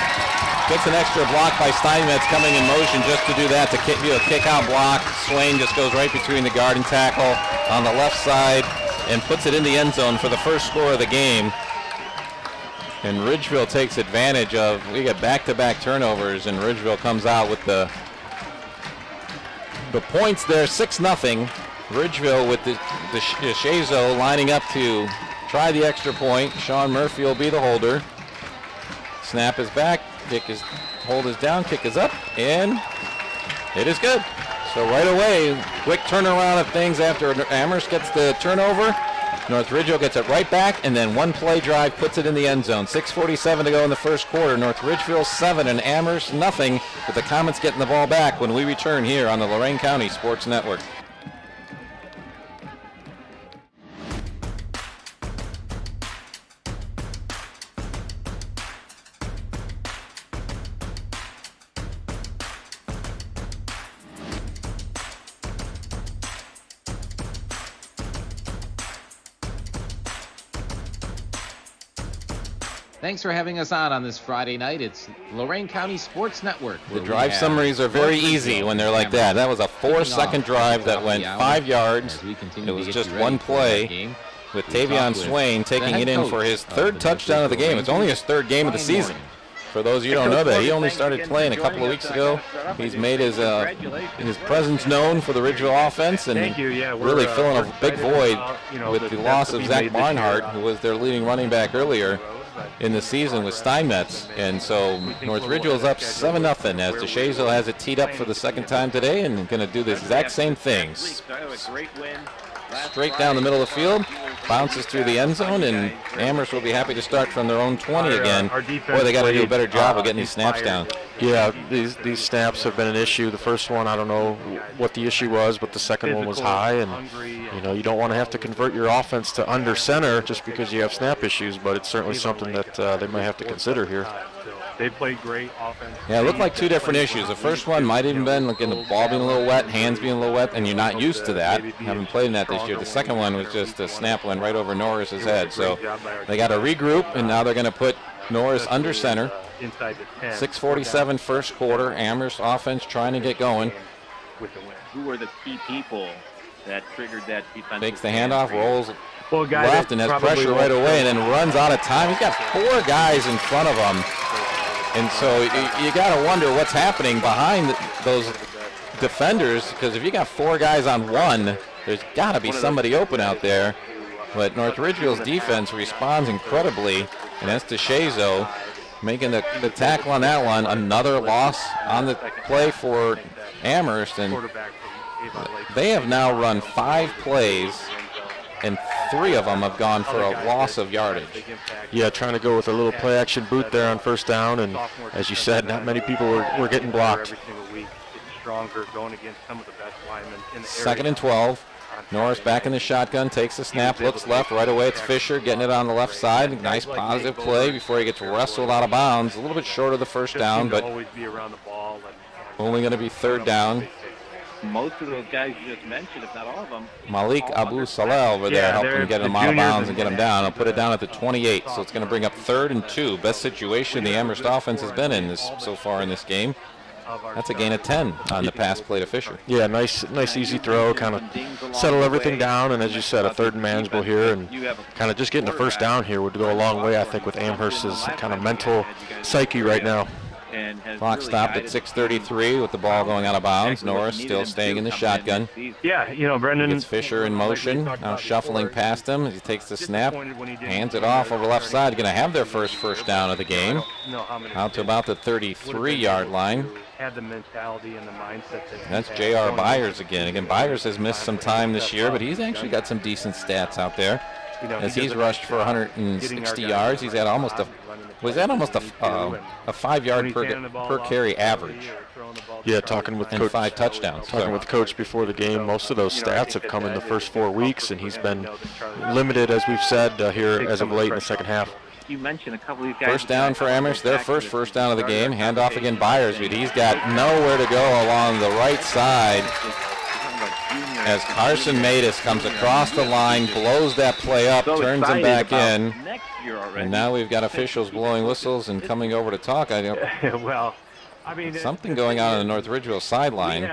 Gets an extra block by Steinmetz coming in motion just to do that, to do a kick-out block. Swain just goes right between the guard and tackle on the left side and puts it in the end zone for the first score of the game. And Ridgeville takes advantage of, we get back-to-back turnovers, and Ridgeville comes out with the points there, 6-0. Ridgeville with the Shazo lining up to try the extra point. Sean Murphy will be the holder. Snap is back, hold is down, kick is up, and it is good. So right away, quick turnaround of things after Amherst gets the turnover. North Ridgeville gets it right back, and then one play drive puts it in the end zone. 6:47 to go in the first quarter. North Ridgeville 7 and Amherst nothing, with the Comets getting the ball back when we return here on the Lorain County Sports Network. Thanks for having us on this Friday night. It's Lorain County Sports Network. The drive summaries are very easy when they're like that. That was a 4-second drive that went 5 yards. It was just one play with Tavion Swain taking it in for his 3rd touchdown of the game. It's only his 3rd game of the season. For those of you who don't know that, he only started playing a couple of weeks ago. He's made his presence known for the Ridgeville offense and really filling a big void with the loss of Zach Barnhart, who was their leading running back earlier in the season with Steinmetz. And so North Ridgeville is up 7-0 as DeShazo has it teed up for the 2nd time today and going to do the exact same things. Straight down the middle of the field. bounces through the end zone, and Amherst will be happy to start from their own 20 again. Boy, they got to do a better job of getting these snaps down. Yeah, these snaps have been an issue. The first one, I don't know what the issue was, but the second one was high, and you don't want to have to convert your offense to under center just because you have snap issues, but it's certainly something that they might have to consider here. They played great offense. Yeah, it looked like two different issues. The first one might even been like in the ball being a little wet, hands being a little wet, and you're not used to that. Haven't played in that this year. The second one was just a snap went right over Norris's head. So they got to regroup, and now they're going to put Norris under center. 6:47 first quarter. Amherst offense trying to get going. Who were the key people that triggered that defense? Takes the handoff, rolls left, and has pressure right away, and then runs out of time. He's got 4 guys in front of him. And so you got to wonder what's happening behind those defenders, because if you got 4 guys on one, there's got to be somebody open out there. But North Ridgeville's defense responds incredibly, and that's DeShazo making the tackle on that one. Another loss on the play for Amherst, and they have now run 5 plays, and 3 of them have gone for a loss of yardage. Yeah, trying to go with a little play-action boot there on first down, and as you said, not many people were getting blocked. Second and 12. Norris back in the shotgun, takes the snap, looks left, right away it's Fisher getting it on the left side. Nice positive play before he gets wrestled out of bounds. A little bit short of the first down, but only going to be third down. Most of those guys you just mentioned, if not all of them. Malik Abu Saleh over there helping get him out of bounds and get him down. I'll put it down at the 28, so it's going to bring up 3rd and 2. Best situation the Amherst offense has been in so far in this game. That's a gain of 10 on the pass play to Fisher. Yeah, nice easy throw, kind of settle everything down, and as you said, a 3rd and manageable here, and kind of just getting a first down here would go a long way, I think, with Amherst's kind of mental psyche right now. Clock stopped at 6:33 with the ball going out of bounds. Norris still staying in the shotgun. Yeah, Brendan. Gets Fisher in motion, now shuffling past him as he takes the snap, hands it off over the left side. Going to have their first down of the game. Out to about the 33-yard line. That's J.R. Byers again. Again, Byers has missed some time this year, but he's actually got some decent stats out there. As he's rushed for 160 yards, he's at almost a 5-yard per carry average. Yeah, talking with and Coach, 5 touchdowns. Talking with Coach before the game, most of those stats have come in the first 4 weeks, and he's been limited, as we've said, here as of late in the second half. You mentioned a couple of these guys. First down for Amherst, their first down of the game. Handoff again, Byers, but he's got nowhere to go along the right side as Carson Matus comes across the line, blows that play up, turns him back in. And now we've got officials blowing whistles and coming over to talk. Something going on the North Ridgeville sideline.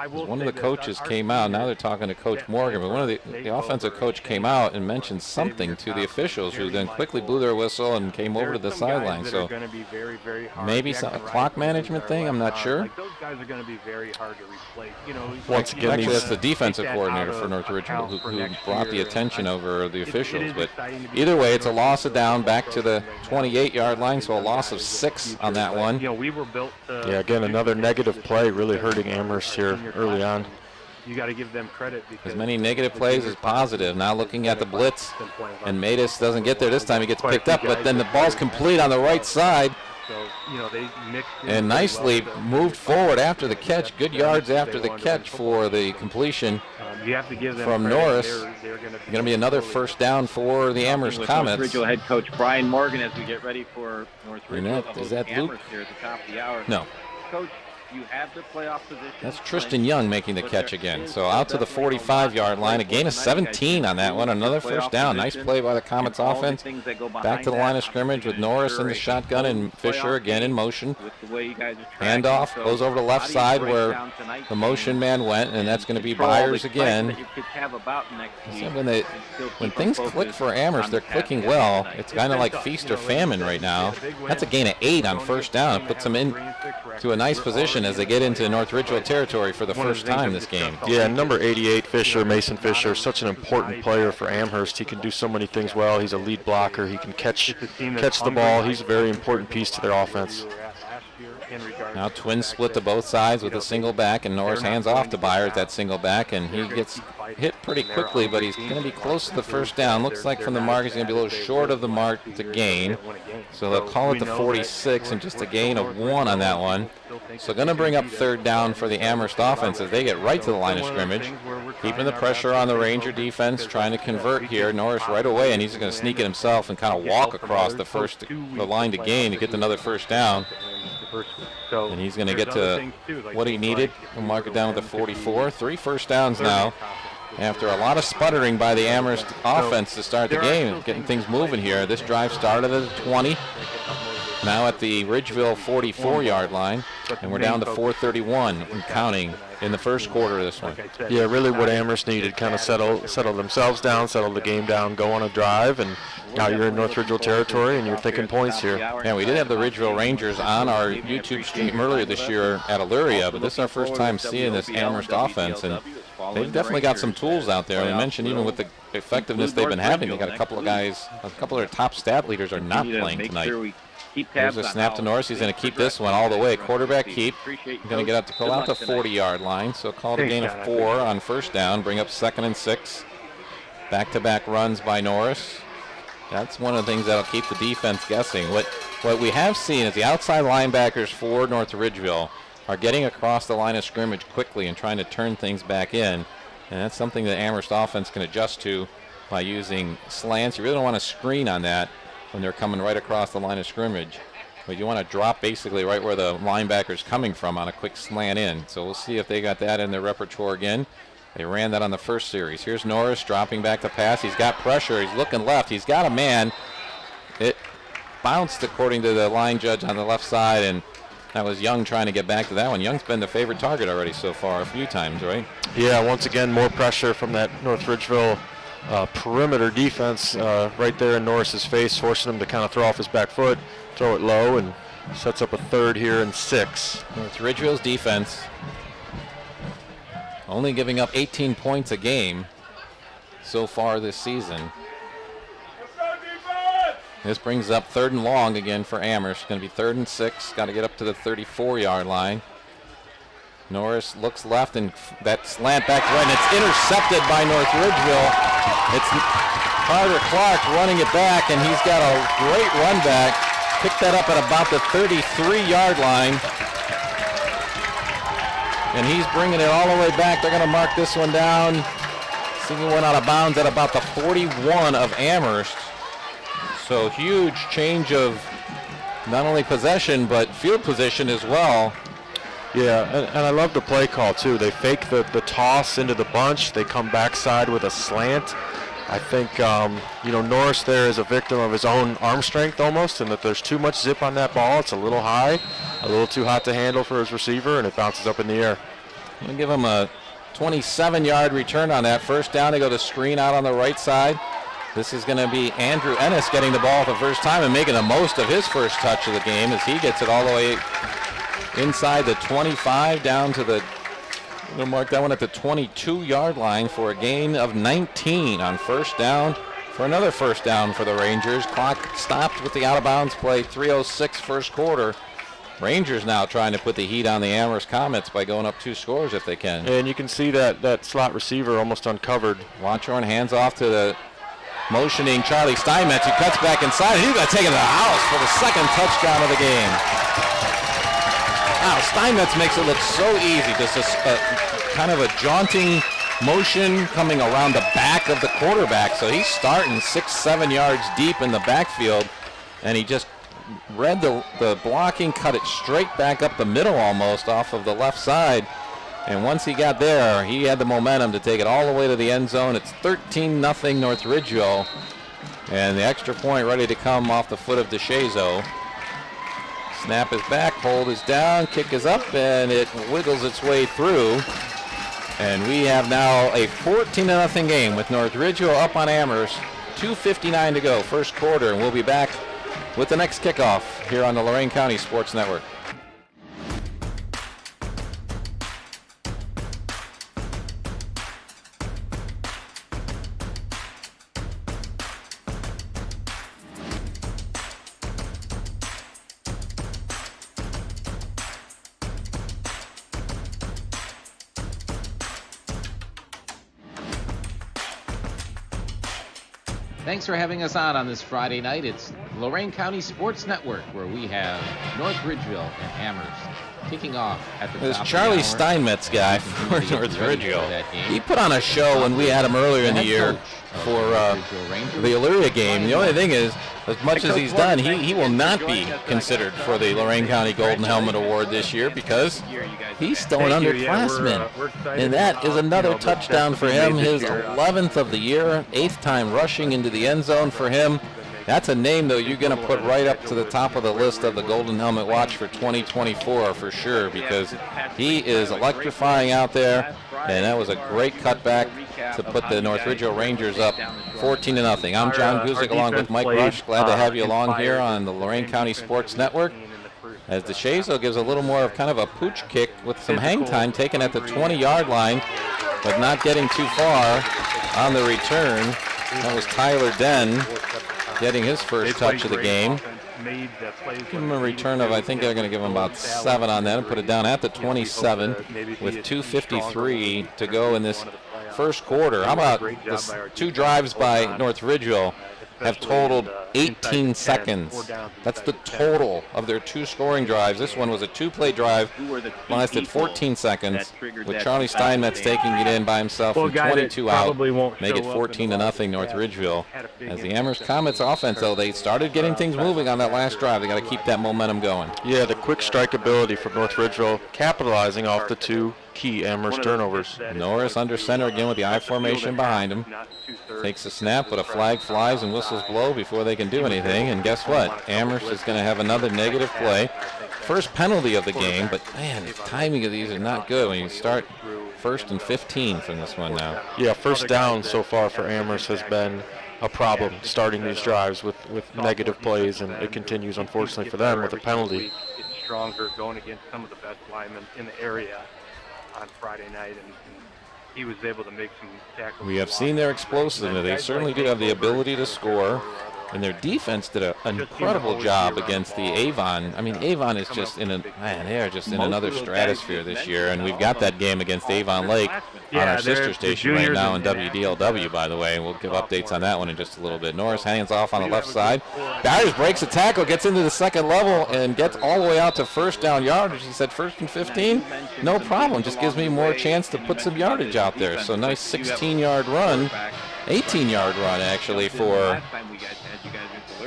One of the coaches came out. Now they're talking to Coach Morgan, but one of the offensive coach came out and mentioned something to the officials, who then quickly blew their whistle and came over to the sideline. So maybe a clock management thing. I'm not sure. Once again, actually, that's the defensive coordinator for North Ridgeville who brought the attention over the officials. But either way, it's a loss of down back to the 28-yard line, so a loss of 6 on that one. Yeah, again, another negative play really hurting Amherst here early on. You got to give them credit. As many negative plays as positive. Now looking at the blitz, and Matus doesn't get there this time. He gets picked up, but then the ball's complete on the right side. And nicely moved forward after the catch. Good yards after the catch for the completion from Norris. Going to be another first down for the Amherst Comets. Ridgeville head coach Brian Morgan as we get ready for North Ridgeville. Is that Luke? Here at the top of the hour. No. Coach, you have the playoff position. That's Tristan Young making the catch again. So out to the 45-yard line. A gain of 17 on that one. Another first down. Nice play by the Comets offense. Back to the line of scrimmage with Norris in the shotgun and Fisher again in motion. Handoff goes over to the left side where the motion man went, and that's going to be Byers again. When things click for Amherst, they're clicking well. It's kind of like feast or famine right now. That's a gain of 8 on first down. It puts them in to a nice position as they get into North Ridgeville territory for the first time this game. Yeah, number 88, Fisher, Mason Fisher, such an important player for Amherst. He can do so many things well. He's a lead blocker. He can catch the ball. He's a very important piece to their offense. Now twins split to both sides with a single back, and Norris hands off to Byers that single back, and he gets hit pretty quickly, but he's going to be close to the first down. Looks like from the mark he's going to be a little short of the mark to gain. So they'll call it the 46 and just a gain of 1 on that one. So going to bring up third down for the Amherst offense as they get right to the line of scrimmage. Keeping the pressure on the Ranger defense, trying to convert here. Norris right away, and he's going to sneak it himself and kind of walk across the line to gain to get another first down. And he's going to get to what he needed. We'll mark it down with the 44. 3 first downs now after a lot of sputtering by the Amherst offense to start the game and getting things moving here. This drive started at the 20. Now at the Ridgeville 44-yard line, and we're down to 4:31 and counting in the first quarter of this one. Yeah, really what Amherst needed, kind of settle themselves down, settle the game down, go on a drive, and now you're in North Ridgeville territory and you're thinking points here. Yeah, we did have the Ridgeville Rangers on our YouTube stream earlier this year at Illyria, but this is our first time seeing this Amherst offense, and they've definitely got some tools out there. We mentioned even with the effectiveness they've been having, they got a couple of guys, a couple of their top stat leaders are not playing tonight. There's a snap to Norris. He's going to keep this one all the way. Quarterback keep. He's going to get up to pull out the 40-yard line. So call it a gain of 4 on first down. Bring up 2nd and 6. Back-to-back runs by Norris. That's one of the things that'll keep the defense guessing. What we have seen is the outside linebackers for North Ridgeville are getting across the line of scrimmage quickly and trying to turn things back in. And that's something that Amherst offense can adjust to by using slants. You really don't want to screen on that when they're coming right across the line of scrimmage. But you want to drop basically right where the linebacker's coming from on a quick slant in. So we'll see if they got that in their repertoire again. They ran that on the first series. Here's Norris dropping back to pass. He's got pressure. He's looking left. He's got a man. It bounced according to the line judge on the left side, and that was Young trying to get back to that one. Young's been the favorite target already so far a few times, right? Yeah, once again, more pressure from that North Ridgeville perimeter defense right there in Norris's face, forcing him to kind of throw off his back foot, throw it low, and sets up a 3rd here and 6. North Ridgeville's defense only giving up 18 points a game so far this season. This brings up 3rd and long again for Amherst. Going to be 3rd and 6. Got to get up to the 34-yard line. Norris looks left, and that slant back right, and it's intercepted by North Ridgeville. It's Carter Clark running it back, and he's got a great run back. Picked that up at about the 33-yard line. And he's bringing it all the way back. They're going to mark this one down. See, he went out of bounds at about the 41 of Amherst. So huge change of not only possession, but field position as well. Yeah, and I love the play call, too. They fake the toss into the bunch. They come backside with a slant. I think, Norris there is a victim of his own arm strength almost, and that there's too much zip on that ball. It's a little high, a little too hot to handle for his receiver, and it bounces up in the air. I'm going to give him a 27-yard return on that. First down, they go to screen out on the right side. This is going to be Andrew Ennis getting the ball for the first time and making the most of his first touch of the game as he gets it all the way inside the 25 down to the, we'll mark that one at the 22-yard line for a gain of 19 on first down for another first down for the Rangers. Clock stopped with the out-of-bounds play, 3:06 first quarter. Rangers now trying to put the heat on the Amherst Comets by going up 2 scores if they can. And you can see that slot receiver almost uncovered. Watchorn hands off to the motioning Charlie Steinmetz, who cuts back inside. He's going to take it to the house for the 2nd touchdown of the game. Wow, Steinmetz makes it look so easy. Just a kind of a jaunting motion coming around the back of the quarterback. So he's starting 6-7 yards deep in the backfield, and he just read the blocking, cut it straight back up the middle almost off of the left side. And once he got there, he had the momentum to take it all the way to the end zone. It's 13-0 North Ridgeville, and the extra point ready to come off the foot of DeShazo. Snap is back, hold is down, kick is up, and it wiggles its way through. And we have now a 14-0 game with North Ridgeville up on Amherst. 2:59 to go, first quarter, and we'll be back with the next kickoff here on the Lorain County Sports Network. Thanks for having us on this Friday night. It's Lorain County Sports Network, where we have North Ridgeville and Amherst kicking off at the There's top Charlie of the hour. Steinmetz guy for North Ridgeville. He put on a show when we had him earlier in the year for the Elyria game. The only thing is, as much as he's done, he will not be considered for the Lorain County Golden Helmet Award this year because he's still an underclassman. And that is another touchdown for him, his 11th of the year, 8th time rushing into the end zone for him. That's a name, though, you're going to put right up to the top of the list of the Golden Helmet Watch for 2024 for sure, because he is electrifying out there, and that was a great cutback to put the North Ridgeville Rangers up 14-0. I'm John Guzik along with Mike Rush. Glad to have you along here on the Lorain County Sports Network. As DeShazo gives a little more of kind of a pooch kick with some hang time taken at the 20-yard line, but not getting too far on the return. That was Tyler Den getting his first touch of the game. Give him a return of, I think they're going to give him about 7 on that and put it down at the 27 with 2:53 to go in this first quarter. How about this 2 drives by North Ridgeville have totaled 18 seconds. That's the total of their 2 scoring drives. This one was a 2-play drive, lasted 14 seconds, with Charlie Steinmetz taking it in by himself from 22 out, make it 14-0 North Ridgeville. As the Amherst Comets offense, though, they started getting things moving on that last drive. They got to keep that momentum going. Yeah, the quick strike ability from North Ridgeville, capitalizing off the 2 key Amherst turnovers. Norris under center again with the I formation behind him. Takes a snap, but a flag flies and whistles blow before they can do anything. And guess what? Amherst is going to have another negative play. First penalty of the game, but man, the timing of these is not good when you start 1st and 15 from this one now. Yeah, first down so far for Amherst has been a problem starting these drives with negative plays, and it continues, unfortunately, for them with a penalty. Getting stronger, going against some of the best linemen in the area on Friday night, and he was able to make some tackles. We have seen their explosiveness. They certainly do have the ability to score, and their defense did an incredible job against the Avon. I mean, Avon is just they are just in another stratosphere this year, and we've got that game against Avon Lake on our sister station right now in WDLW, by the way. We'll give updates on that one in just a little bit. Norris hands off on the left side. Byers breaks a tackle, gets into the second level, and gets all the way out to first down yardage. He said 1st and 15, no problem. Just gives me more chance to put some yardage out there. So nice 16-yard run, 18-yard run actually for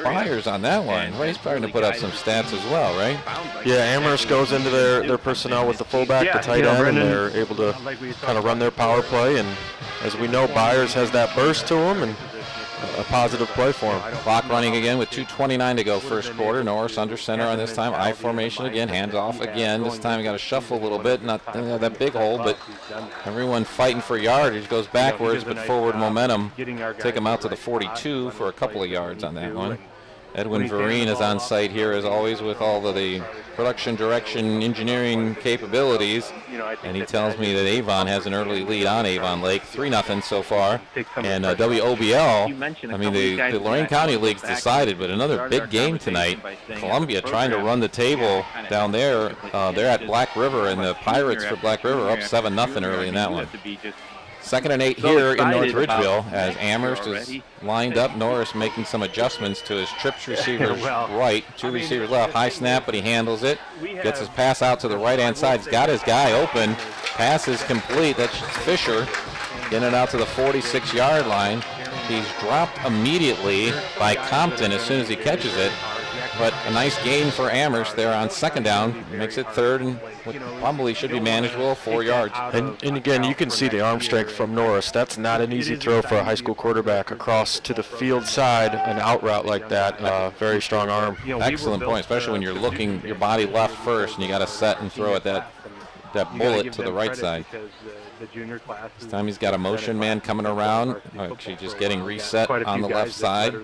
Byers on that one. Well, he's starting to put up some stats as well, right? Yeah, Amherst goes into their personnel with the fullback, the tight end, and they're able to kind of run their power play. And as we know, Byers has that burst to him and a positive play for him. Clock running again with 2:29 to go first quarter. Norris under center on this time. I formation again, hands off again. This time we got to shuffle a little bit. Not that big hole, but everyone fighting for yardage. Goes backwards, but forward momentum. Take him out to the 42 for a couple of yards on that one. Edwin Vereen is on site here as always with all of the production, direction, engineering capabilities. And he tells me that Avon has an early lead on Avon Lake, 3-0 so far. And WOBL, I mean, the Lorain County League's decided, but another big game tonight. Columbia trying to run the table down there. They're at Black River, and the Pirates for Black River up 7-0 early in that one. 2nd and 8 here in North Ridgeville as Amherst is lined up. Norris making some adjustments to his trips receivers right. 2 receivers left. High snap, but he handles it. Gets his pass out to the right-hand side. He's got his guy open. Pass is complete. That's Fisher getting it out to the 46-yard line. He's dropped immediately by Compton as soon as he catches it. But a nice gain for Amherst there on 2nd down. Makes it 3rd and what probably should be manageable, 4 yards. And again, you can see the arm strength from Norris. That's not an easy throw for a high school quarterback across to the field side, an out route like that. Very strong arm. Excellent point, especially when you're looking your body left first and you got to set and throw at that bullet to the right side. This time he's got a motion man coming around, actually just getting reset on the left side.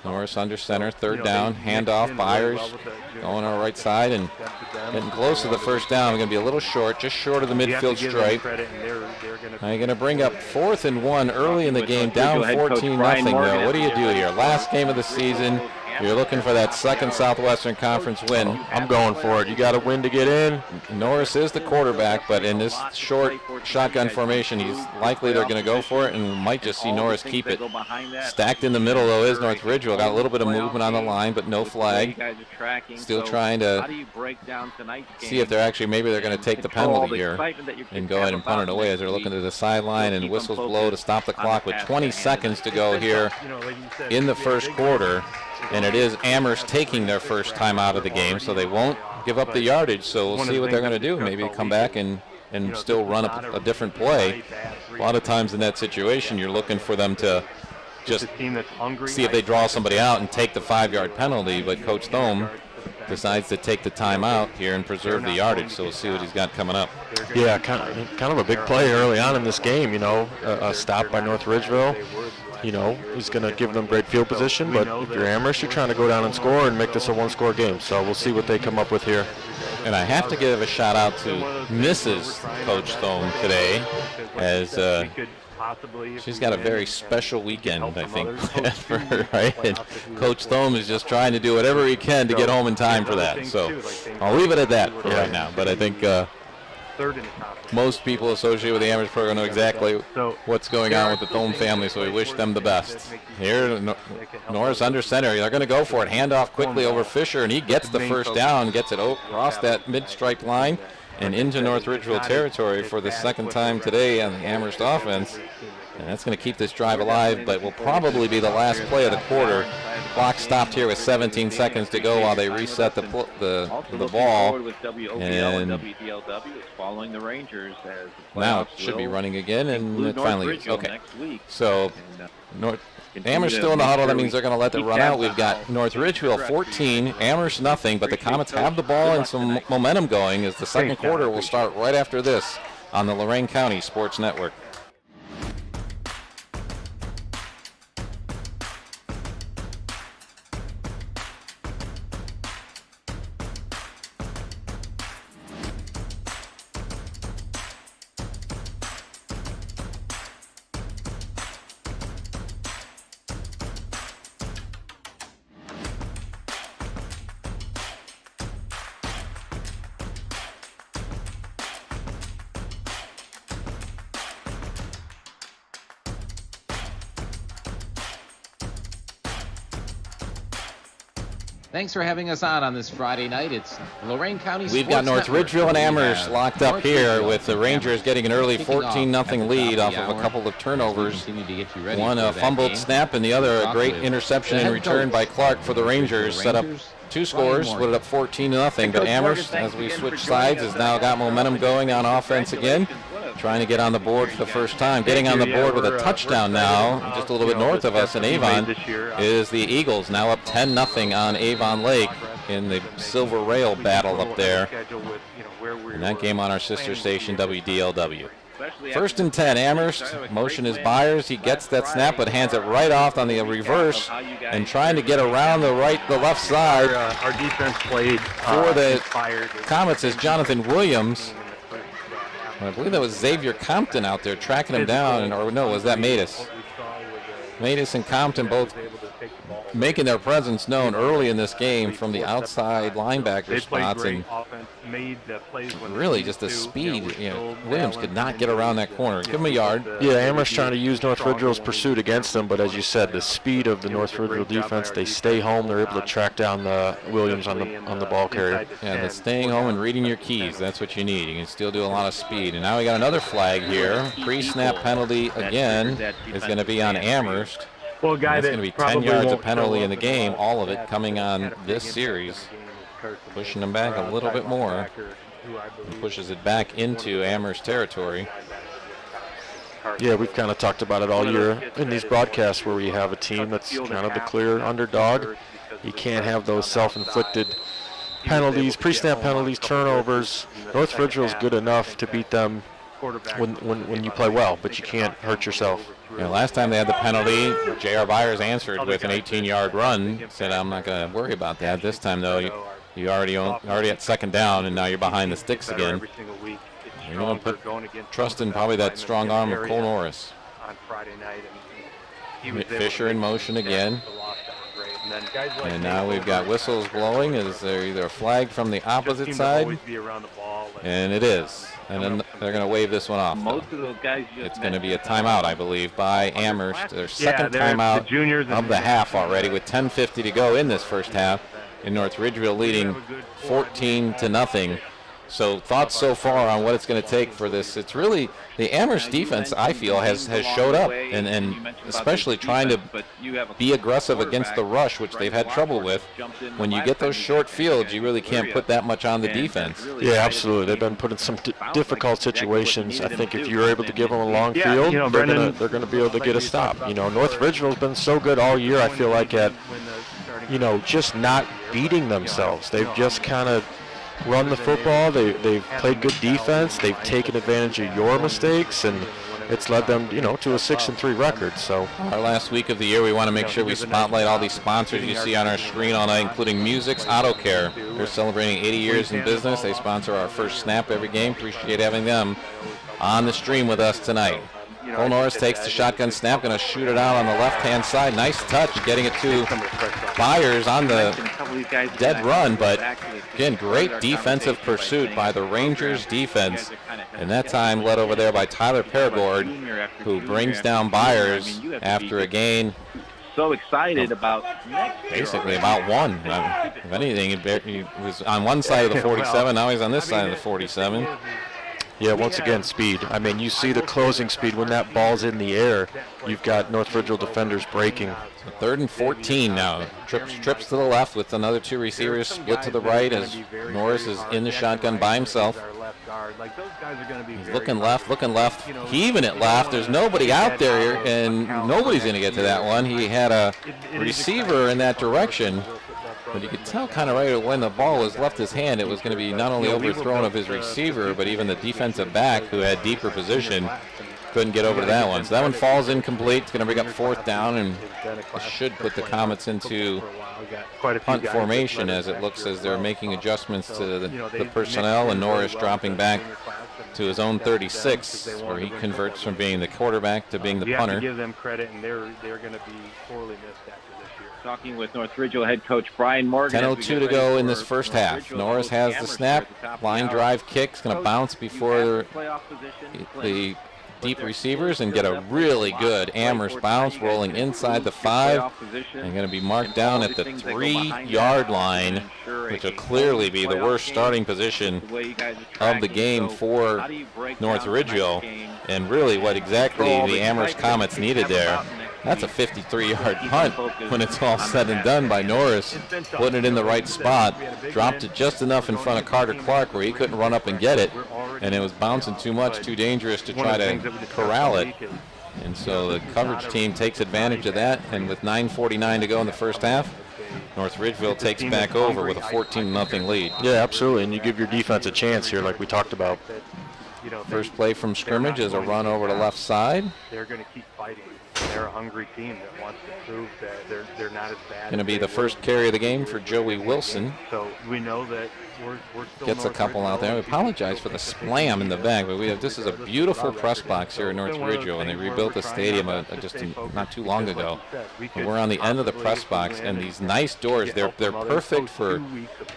Norris under center, 3rd down, handoff, Byers going on the right side and getting close to the first down. We're going to be a little short, just short of the midfield stripe. Now you're going to bring up 4th and 1 early in the game, down 14-0 though. What do you do here? Last game of the season. You're looking for that second Southwestern Conference win. I'm going for it. You got to win to get in. Norris is the quarterback, but in this short shotgun formation, he's likely they're going to go for it, and we might just see Norris keep it. Stacked in the middle, though, is North Ridgeville. Got a little bit of movement on the line, but no flag. Still trying to see if they're actually, maybe they're going to take the penalty here and go ahead and punt it away as they're looking to the sideline, and whistles blow to stop the clock with 20 seconds to go here in the first quarter. And it is Amherst taking their first time out of the game, so they won't give up the yardage. So we'll see what they're going to do. Maybe come back and still run a different play. A lot of times in that situation, you're looking for them to just see if they draw somebody out and take the 5-yard penalty. But Coach Thome decides to take the timeout here and preserve the yardage. So we'll see what he's got coming up. Yeah, kind of a big play early on in this game. A stop by North Ridgeville. He's going to give them great field position, but if you're Amherst, you're trying to go down and score and make this a one-score game. So we'll see what they come up with here. And I have to give a shout-out to Mrs. Coach Thome today, as she's got a very special weekend, I think, for her, right? And Coach Thome is just trying to do whatever he can to get home in time for that. So I'll leave it at that for right now. But I think most people associated with the Amherst program know exactly what's going on with the Thome family, so we wish them the best. Here, Norris under center. They're going to go for it. Handoff quickly over Fisher, and he gets the first down, gets it across that mid-stripe line and into North Ridgeville territory for the second time today on the Amherst offense. And that's going to keep this drive alive, but will probably be the last play of the quarter. Clock stopped here with 17 seconds to go while they reset the ball. And following the Rangers as now it should be running again, and it finally is. Okay. So Amherst still in the huddle. That means they're going to let it run out. We've got North Ridgeville 14, Amherst nothing, but the Comets have the ball and some momentum going as the second quarter will start right after this on the Lorain County Sports Network. Thanks for having us on this Friday night. It's Lorain County Sports We've got North Network. Ridgeville and Amherst locked up here with the Rangers getting an early 14-0 lead off of a couple of turnovers. One a fumbled snap and the other a great interception in return by Clark for the Rangers. Set up two scores, split it up 14-0. But Amherst, as we switch sides, has now got momentum going on offense again. Trying to get on the board for the first time. Getting on the board with a touchdown now, just a little bit north of us in Avon, is the Eagles, now up 10-0 on Avon Lake in the Silver Rail battle up there. And that game on our sister station, WDLW. First and 10, Amherst. Motion is Byers. He gets that snap, but hands it right off on the reverse and trying to get around the left side. Our defense played for the Comets is Jonathan Williams. I believe that was Xavier Compton out there tracking him down, or no, was that Matus? Matus and Compton both making their presence known early in this game from the outside linebacker spots, and really just the speed. Williams could not get around that corner. Give him a yard. Yeah, Amherst trying to use North Ridgeville's pursuit against them, but as you said, the speed of the North Ridgeville defense, they stay home. They're able to track down the Williams on the ball carrier. Yeah, that's staying home and reading your keys. That's what you need. You can still do a lot of speed. And now we got another flag here. Pre-snap penalty again is going to be on Amherst. Well, that's going to be 10 yards of penalty in the game, all of it coming on this series. Pushing them back a little bit more. Pushes it back into Amherst territory. Yeah, we've kind of talked about it all year in these broadcasts where we have a team that's kind of the clear underdog. You can't have those self-inflicted penalties, pre-snap penalties, turnovers. North Ridgeville is good enough to beat them when you play well, but you can't hurt yourself. Last time they had the penalty, J.R. Byers answered with an 18-yard run. Said, I'm not going to worry about that. This time, though, you already at second down, and now you're behind the sticks again. You're going to put trust in probably that strong arm of Cole Norris. Fisher in motion again. And then guys like and now we've got whistles blowing. Is there either a flag from the opposite side? Be around the ball and it is. And then they're going to wave this one off. Most of those guys it's going to be a timeout, I believe, by Amherst. Their second timeout of the half already with 10:50 to go in this first half. In North Ridgeville leading 14-0. So thoughts so far on what it's going to take for this. It's really the Amherst defense, I feel, has showed up, and especially trying to be aggressive against the rush, which they've had trouble with. When you get those short fields, you really can't put that much on the defense. Yeah, absolutely. They've been put in some difficult situations. I think if you're able to give them a long field, they're going to be able to get a stop. North Ridgeville's been so good all year, I feel like, at just not beating themselves. They've just kind of run the football. They've played good defense. They've taken advantage of your mistakes, and it's led them, to a 6-3 record. So our last week of the year, we want to make sure we spotlight all these sponsors you see on our screen all night, including Music's Auto Care. They're celebrating 80 years in business. They sponsor our first snap every game. Appreciate having them on the stream with us tonight. Cole Norris takes the shotgun snap, going to shoot it out on the left-hand side. Nice touch, getting it to Byers on the dead run, but again, great defensive pursuit by the Rangers defense, and that time led over there by Tyler Perigord, who brings down Byers after a gain. So excited about basically about one. If anything, he was on one side of the 47, now he's on this side of the 47. Yeah, once again, speed. I mean, you see the closing speed when that ball's in the air. You've got North Ridgeville defenders breaking. So 3rd and 14 now. Trips to the left with another two receivers split to the right as Norris is in the shotgun by himself. He's looking left. Heaving it left. There's nobody out there, and nobody's going to get to that one. He had a receiver in that direction. But you could tell kind of right when the ball was left his hand, it was going to be not only overthrown of his receiver, but even the defensive back, who had deeper position, couldn't get over to that one. So that one falls incomplete. It's going to bring up 4th down, and it should put the Comets into punt formation, as it looks as they're making adjustments to the personnel, and Norris dropping back to his own 36, where he converts from being the quarterback to being the punter. You have to give them credit, and they're going to be sorely missed after this year. Talking with North Ridgeville head coach Brian Morgan. 10:02 to go in this first half. Norris has the snap. Line drive kick. It's going to bounce before the deep receivers and get a really good Amherst bounce, rolling inside the 5 and going to be marked down at the 3-yard line, which will clearly be the worst starting position of the game for North Ridgeville, and really what exactly the Amherst Comets needed there. That's a 53-yard punt when it's all said and done by Norris, putting it in the right spot, dropped it just enough in front of Carter Clark where he couldn't run up and get it, and it was bouncing too much, too dangerous to try to corral it. And so the coverage team takes advantage of that, and with 9:49 to go in the first half, North Ridgeville takes back over with a 14-0 lead. Yeah, absolutely, and you give your defense a chance here like we talked about. First play from scrimmage is a run over to left side. They're going to keep fighting. They're a hungry team that wants to prove that they're not as bad. Going to be the first carry of the game for Joey Wilson. So we know that we're still gets a couple out there. We apologize for the splam in the back, but this is a beautiful press box here in North Ridgeville, and they rebuilt the stadium not too long ago. And we're on the end of the press box, and these nice doors, they're perfect for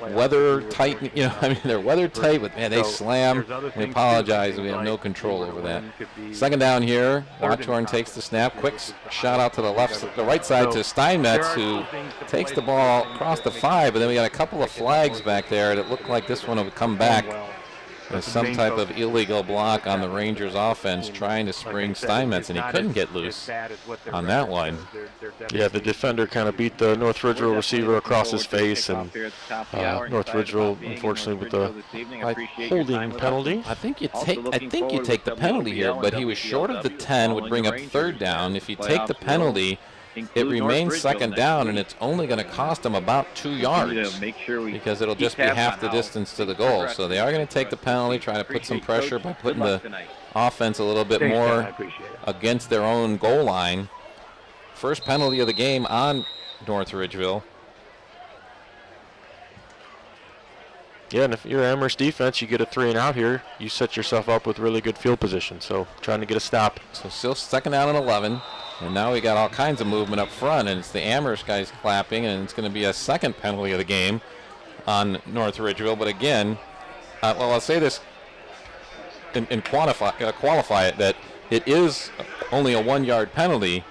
weather tight. They're weather tight, but man, they slam. We apologize. We have no control over that. Second down here. Watchorn takes the snap. Quick shot out to the right side to Steinmetz, who takes the ball across the 5, but then we got a couple of flags back there that looked like this one would come back as some type of illegal block on the Rangers offense trying to spring Steinmetz, and he couldn't get loose on that one. Yeah, the defender kind of beat the North Ridgeville receiver across his face, and North Ridgeville, unfortunately, with the holding penalty. I think you take the penalty here, but he was short of the 10, would bring up 3rd down. If you take the penalty, it remains second down, and it's only going to cost them about 2 yards because it'll just be half the distance to the goal. So they are going to take the penalty, try to put some pressure by putting the offense a little bit more against their own goal line. First penalty of the game on North Ridgeville. Yeah, and if you're Amherst defense, you get a 3-and-out here, you set yourself up with really good field position. So trying to get a stop. So still second down and 11. And now we got all kinds of movement up front, and it's the Amherst guys clapping, and it's going to be a second penalty of the game on North Ridgeville. But again, I'll say this and qualify it, that it is only a 1-yard penalty,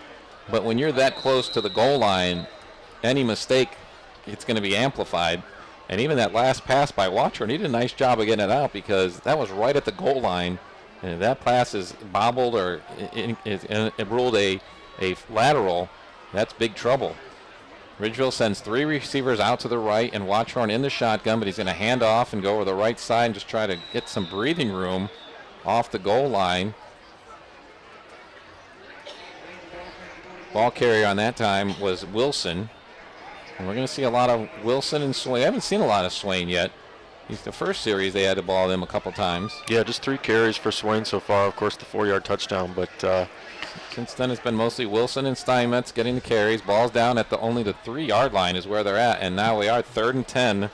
but when you're that close to the goal line, any mistake, it's going to be amplified. And even that last pass by Watchorn, he did a nice job of getting it out because that was right at the goal line. And if that pass is bobbled or it ruled a lateral, that's big trouble. Ridgeville sends 3 receivers out to the right and Watchorn in the shotgun, but he's going to hand off and go over the right side and just try to get some breathing room off the goal line. Ball carrier on that time was Wilson. And we're going to see a lot of Wilson and Swain. I haven't seen a lot of Swain yet. The first series they had to ball them a couple times. Yeah, just 3 carries for Swain so far. Of course, the 4-yard touchdown, but since then it's been mostly Wilson and Steinmetz getting the carries. Ball's down at only the 3-yard line is where they're at, and now we are 3rd and 10.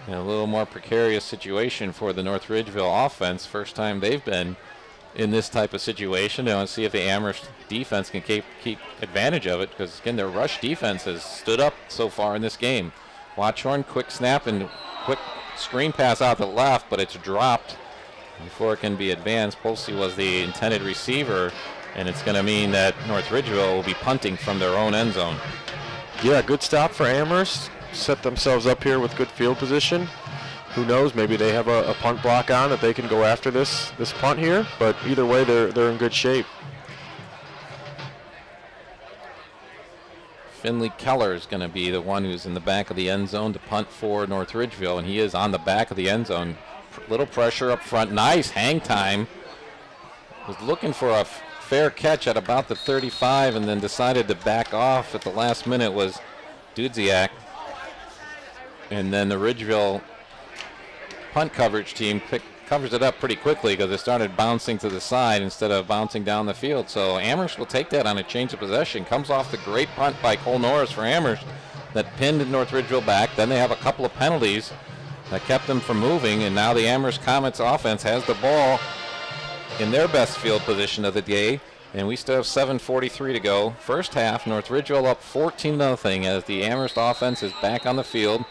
In a little more precarious situation for the North Ridgeville offense. First time they've been in this type of situation. They want to see if the Amherst defense can keep advantage of it because, again, their rush defense has stood up so far in this game. Watchorn, quick snap and quick screen pass out the left, but it's dropped before it can be advanced. Posey was the intended receiver, and it's going to mean that North Ridgeville will be punting from their own end zone. Yeah, good stop for Amherst. Set themselves up here with good field position. Who knows, maybe they have a punt block on that they can go after this punt here, but either way they're in good shape. Finley Keller is going to be the one who's in the back of the end zone to punt for North Ridgeville, and he is on the back of the end zone. Little pressure up front. Nice hang time. Was looking for a fair catch at about the 35 and then decided to back off at the last minute was Dudziak. And then the Ridgeville punt coverage team covers it up pretty quickly because it started bouncing to the side instead of bouncing down the field. So Amherst will take that on a change of possession. Comes off the great punt by Cole Norris for Amherst that pinned North Ridgeville back. Then they have a couple of penalties that kept them from moving, and now the Amherst Comets offense has the ball in their best field position of the day, and we still have 7:43 to go. First half, North Ridgeville up 14-0 as the Amherst offense is back on the field.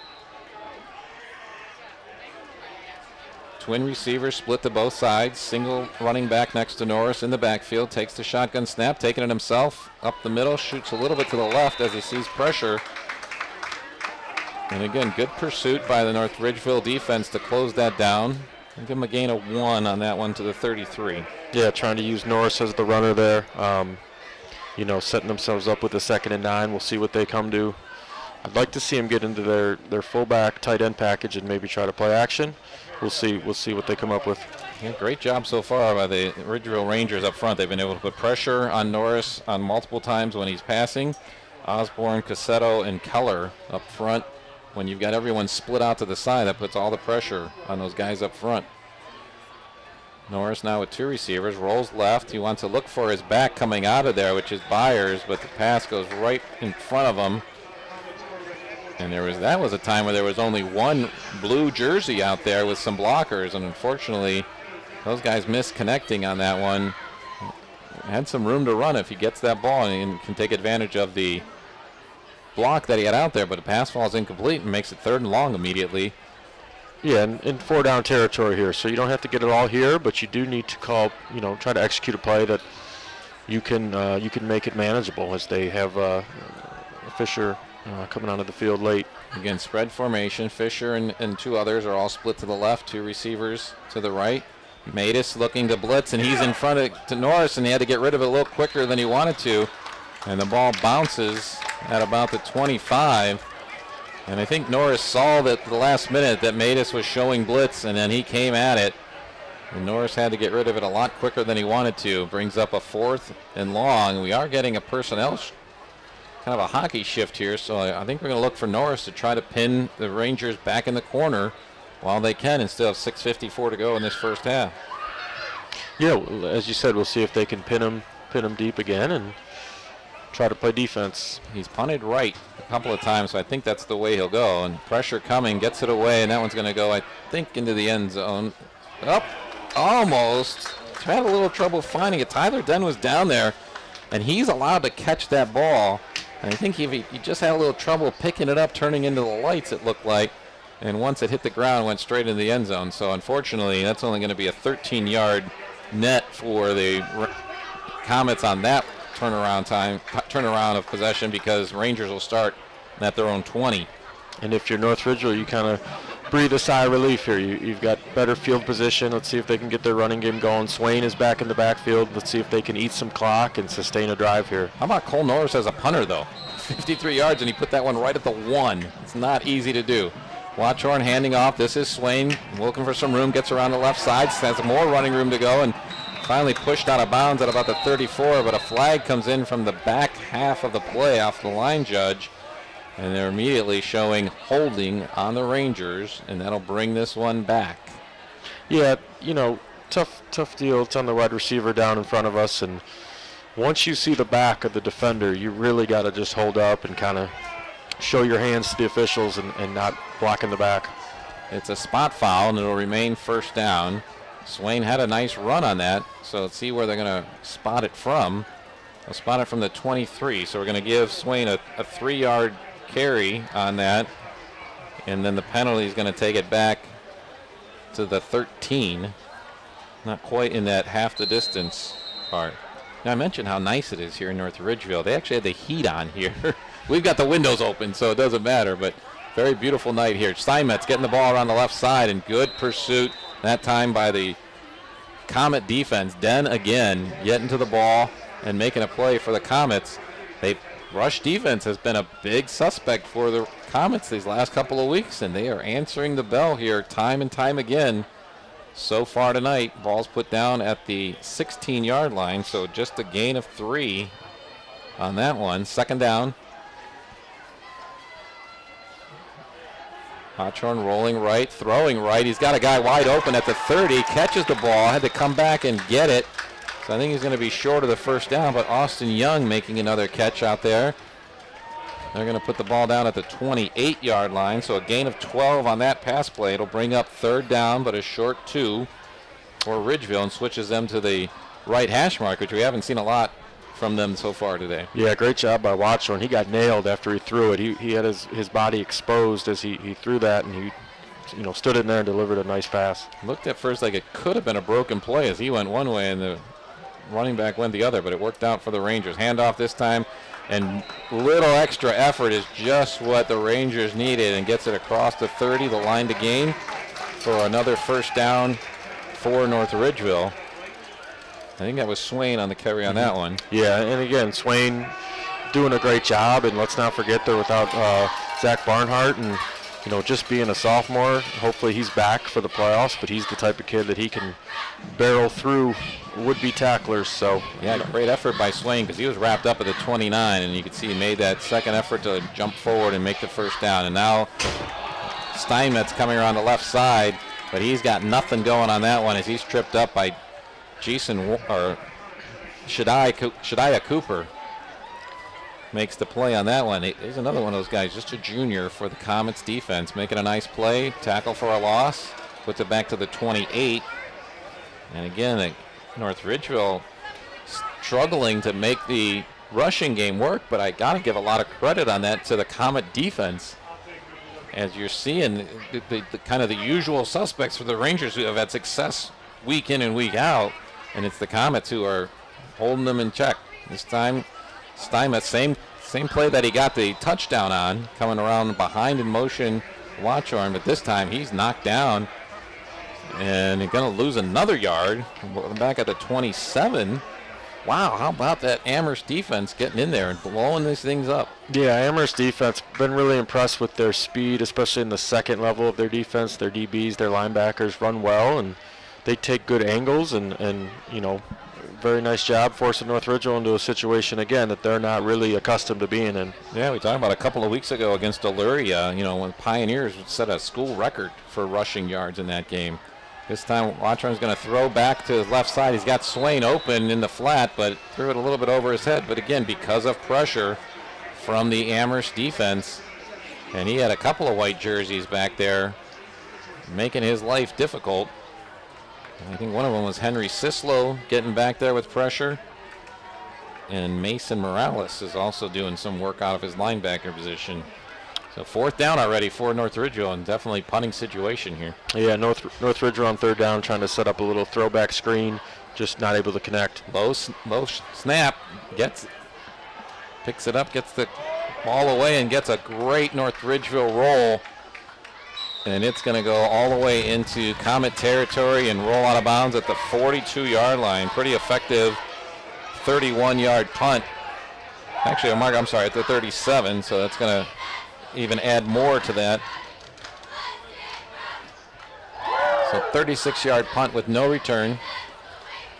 Twin receivers split to both sides. Single running back next to Norris in the backfield. Takes the shotgun snap, taking it himself. Up the middle, shoots a little bit to the left as he sees pressure. And again, good pursuit by the North Ridgeville defense to close that down. And give them a gain of 1 on that one to the 33. Yeah, trying to use Norris as the runner there. Setting themselves up with a 2nd and 9. We'll see what they come to. I'd like to see them get into their fullback tight end package and maybe try to play action. We'll see what they come up with. Yeah, great job so far by the Ridgeville Rangers up front. They've been able to put pressure on Norris on multiple times when he's passing. Osborne, Cassetto, and Keller up front. When you've got everyone split out to the side, that puts all the pressure on those guys up front. Norris now with 2 receivers, rolls left. He wants to look for his back coming out of there, which is Byers, but the pass goes right in front of him. And that was a time where there was only one blue jersey out there with some blockers, and unfortunately, those guys missed connecting on that one. Had some room to run if he gets that ball and can take advantage of the block that he had out there, but the pass falls incomplete and makes it 3rd and long immediately. Yeah, in 4-down territory here, so you don't have to get it all here, but you do need to try to execute a play that you can make it manageable, as they have Fisher coming onto the field late. Again, spread formation. Fisher and 2 others are all split to the left, 2 receivers to the right. Matus looking to blitz, and he's in front to Norris, and he had to get rid of it a little quicker than he wanted to. And the ball bounces at about the 25. And I think Norris saw that the last minute that Matus was showing blitz, and then he came at it. And Norris had to get rid of it a lot quicker than he wanted to. Brings up a 4th and long. We are getting a personnel kind of a hockey shift here, so I think we're going to look for Norris to try to pin the Rangers back in the corner while they can, and still have 6:54 to go in this first half. Yeah, as you said, we'll see if they can pin him deep again and try to play defense. He's punted right a couple of times, so I think that's the way he'll go. And pressure coming, gets it away, and that one's going to go, I think, into the end zone. Up, almost. Had a little trouble finding it. Tyler Dunn was down there and he's allowed to catch that ball. And I think he just had a little trouble picking it up, turning into the lights, it looked like. And once it hit the ground, it went straight into the end zone. So unfortunately, that's only going to be a 13-yard net for the Comets on that turnaround of possession, because Rangers will start at their own 20. And if you're North Ridgeville, you kind of breathe a sigh of relief here. You've got better field position. Let's see if they can get their running game going. Swain is back in the backfield. Let's see if they can eat some clock and sustain a drive here. How about Cole Norris as a punter, though? 53 yards, and he put that one right at the 1. It's not easy to do. Watchorn handing off. This is Swain looking for some room, gets around the left side, has more running room to go, and finally pushed out of bounds at about the 34, but a flag comes in from the back half of the play off the line judge, and they're immediately showing holding on the Rangers, and that'll bring this one back. Yeah, tough deal. It's on the wide receiver down in front of us, and once you see the back of the defender, you really got to just hold up and kind of show your hands to the officials and not block in the back. It's a spot foul, and it'll remain first down. Swain had a nice run on that, so let's see where they're going to spot it from. They'll spot it from the 23, so we're going to give Swain a 3-yard carry on that, and then the penalty is going to take it back to the 13. Not quite in that half the distance part. Now, I mentioned how nice it is here in North Ridgeville. They actually had the heat on here. We've got the windows open, so it doesn't matter, but very beautiful night here. Steinmetz getting the ball around the left side, and good pursuit that time by the Comet defense. Den again getting to the ball and making a play for the Comets. Rush defense has been a big suspect for the Comets these last couple of weeks, and they are answering the bell here time and time again. So far tonight, ball's put down at the 16-yard line, so just a gain of 3 on that one. Second down. Hotchorn rolling right, throwing right. He's got a guy wide open at the 30, catches the ball, had to come back and get it. So I think he's going to be short of the first down, but Austin Young making another catch out there. They're going to put the ball down at the 28-yard line, so a gain of 12 on that pass play. It'll bring up third down, but a short 2 for Ridgeville, and switches them to the right hash mark, which we haven't seen a lot from them so far today. Yeah, great job by Watchorn. He got nailed after he threw it. He had his body exposed as he threw that, and he stood in there and delivered a nice pass. Looked at first like it could have been a broken play as he went one way and the running back went the other, but it worked out for the Rangers. Handoff this time, and little extra effort is just what the Rangers needed, and gets it across the 30, the line to gain for another first down for North Ridgeville. I think that was Swain on the carry on that one. Yeah, and again, Swain doing a great job, and let's not forget they're without Zach Barnhart, and just being a sophomore, hopefully he's back for the playoffs, but he's the type of kid that he can barrel through would-be tacklers. So yeah, great effort by Swain, because he was wrapped up at the 29, and you could see he made that second effort to jump forward and make the first down. And now Steinmetz coming around the left side, but he's got nothing going on that one as he's tripped up by Shadiah Cooper. Makes the play on that one. There's another one of those guys, just a junior for the Comets defense, making a nice play. Tackle for a loss. Puts it back to the 28. And again, North Ridgeville struggling to make the rushing game work, but I got to give a lot of credit on that to the Comet defense. As you're seeing, the kind of the usual suspects for the Rangers who have had success week in and week out, and it's the Comets who are holding them in check. This time, Steinmetz, same play that he got the touchdown on, coming around behind in motion Watchorn, but this time he's knocked down, and he's going to lose another yard. We're back at the 27. Wow, how about that Amherst defense getting in there and blowing these things up? Yeah, Amherst defense, been really impressed with their speed, especially in the second level of their defense. Their DBs, their linebackers run well, and they take good angles, and very nice job forcing North Ridgeville into a situation, again, that they're not really accustomed to being in. Yeah, we talked about a couple of weeks ago against Illyria, when Pioneers set a school record for rushing yards in that game. This time, Watchorn's going to throw back to his left side. He's got Swain open in the flat, but threw it a little bit over his head. But again, because of pressure from the Amherst defense, and he had a couple of white jerseys back there, making his life difficult. I think one of them was Henry Sislow getting back there with pressure. and Mason Morales is also doing some work out of his linebacker position. So 4th down already for North Ridgeville, and definitely punting situation here. Yeah, North Ridgeville on 3rd down, trying to set up a little throwback screen, just not able to connect. Low snap, picks it up, gets the ball away, and gets a great North Ridgeville roll. And it's going to go all the way into Comet territory and roll out of bounds at the 42-yard line. Pretty effective 31-yard punt. Actually, at the 37, so that's going to even add more to that. So 36-yard punt with no return.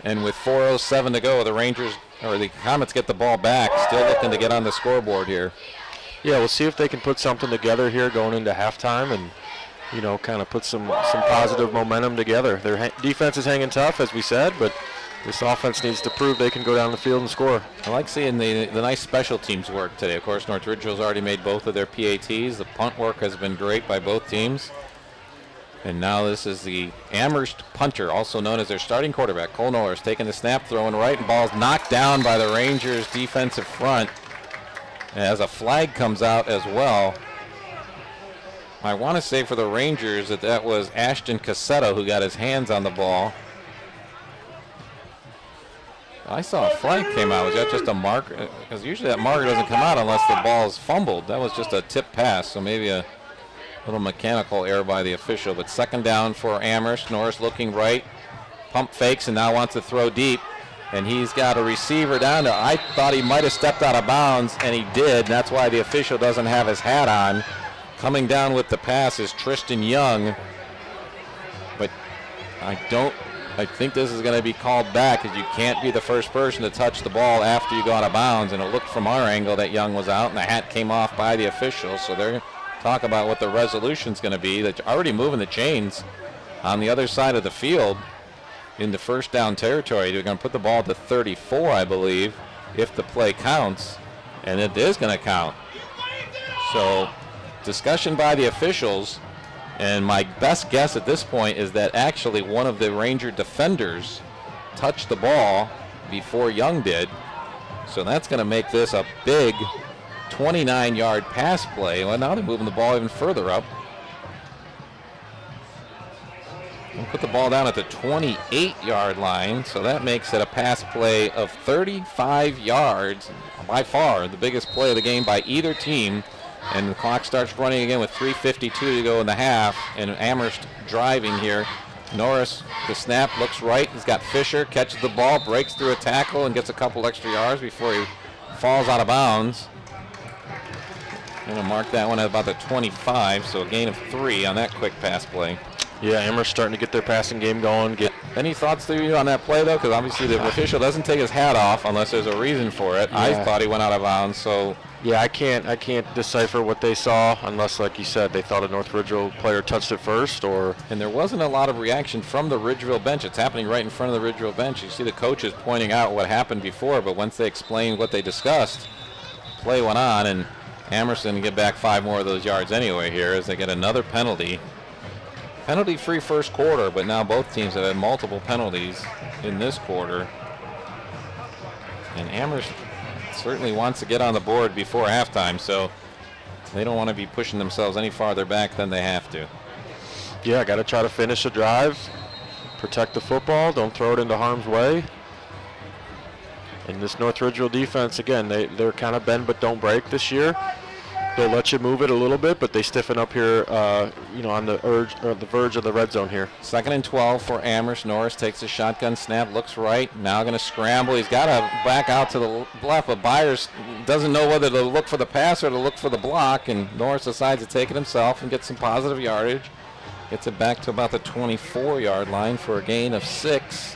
And with 4:07 to go, the Comets get the ball back, still looking to get on the scoreboard here. Yeah, we'll see if they can put something together here going into halftime and kind of put some positive momentum together. Their defense is hanging tough, as we said, but this offense needs to prove they can go down the field and score. I like seeing the nice special teams work today. Of course, North Ridgeville's already made both of their PATs. The punt work has been great by both teams. And now this is the Amherst punter, also known as their starting quarterback. Cole Norris taking the snap, throwing right, and ball's knocked down by the Rangers' defensive front. As a flag comes out as well. I want to say for the Rangers that was Ashton Cassetto who got his hands on the ball. I saw a flag came out. Was that just a marker? Because usually that marker doesn't come out unless the ball is fumbled. That was just a tip pass, so maybe a little mechanical error by the official. But 2nd down for Amherst. Norris looking right. Pump fakes and now wants to throw deep. And he's got a receiver down there. I thought he might have stepped out of bounds, and he did. And that's why the official doesn't have his hat on. Coming down with the pass is Tristan Young. But I think this is going to be called back, because you can't be the first person to touch the ball after you go out of bounds. And it looked from our angle that Young was out, and the hat came off by the official. So they're talk about what the resolution's going to be. They're already moving the chains on the other side of the field in the 1st down territory. They're going to put the ball to 34, I believe, if the play counts, and it is going to count. So discussion by the officials, and my best guess at this point is that actually one of the Ranger defenders touched the ball before Young did. So that's going to make this a big 29-yard pass play. Well, now they're moving the ball even further up. We'll put the ball down at the 28-yard line, so that makes it a pass play of 35 yards. By far the biggest play of the game by either team. And the clock starts running again with 3:52 to go in the half, and Amherst driving here. Norris, the snap, looks right. He's got Fisher, catches the ball, breaks through a tackle, and gets a couple extra yards before he falls out of bounds. I'm going to mark that one at about the 25, so a gain of 3 on that quick pass play. Yeah, Amherst starting to get their passing game going. Any thoughts to you on that play, though? Because obviously the official doesn't take his hat off unless there's a reason for it. Yeah. I thought he went out of bounds, so... Yeah, I can't decipher what they saw unless, like you said, they thought a North Ridgeville player touched it first, or... And there wasn't a lot of reaction from the Ridgeville bench. It's happening right in front of the Ridgeville bench. You see the coaches pointing out what happened before, but once they explained what they discussed, play went on, and Amherst going to get back 5 more of those yards anyway here as they get another penalty. Penalty-free first quarter, but now both teams have had multiple penalties in this quarter. And Amherst certainly wants to get on the board before halftime, so they don't want to be pushing themselves any farther back than they have to. Yeah, got to try to finish the drive, protect the football, don't throw it into harm's way. And this North Ridgeville defense, again, they're kind of bend but don't break this year. They'll let you move it a little bit, but they stiffen up here, on the verge of the red zone here. 2nd and 12 for Amherst. Norris takes a shotgun snap, looks right, now going to scramble. He's got to back out to the left, but Byers doesn't know whether to look for the pass or to look for the block, and Norris decides to take it himself and get some positive yardage. Gets it back to about the 24-yard line for a gain of 6.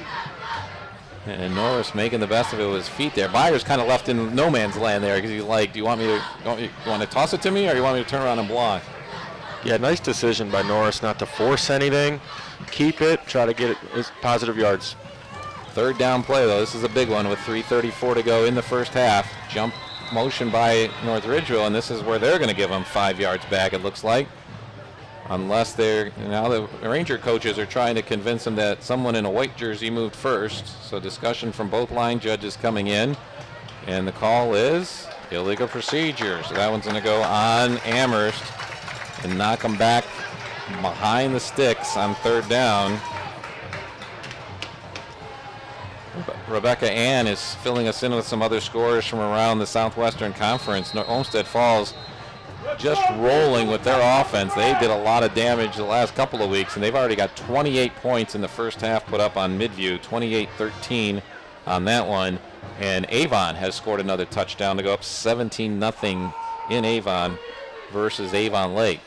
And Norris making the best of it with his feet there. Byers kind of left in no man's land there because he's like, do you want to toss it to me, or you want me to turn around and block? Yeah, nice decision by Norris not to force anything. Keep it, try to get it as positive yards. 3rd down play, though. This is a big one with 3:34 to go in the first half. Jump motion by North Ridgeville, and this is where they're going to give them 5 yards back, it looks like. Unless the Ranger coaches are trying to convince them that someone in a white jersey moved first. So discussion from both line judges coming in. And the call is illegal procedure. So that one's going to go on Amherst and knock them back behind the sticks on 3rd down. Rebecca Ann is filling us in with some other scores from around the Southwestern Conference. Olmsted Falls just rolling with their offense. They did a lot of damage the last couple of weeks, and they've already got 28 points in the first half put up on Midview, 28-13 on that one. And Avon has scored another touchdown to go up 17-0 in Avon versus Avon Lake.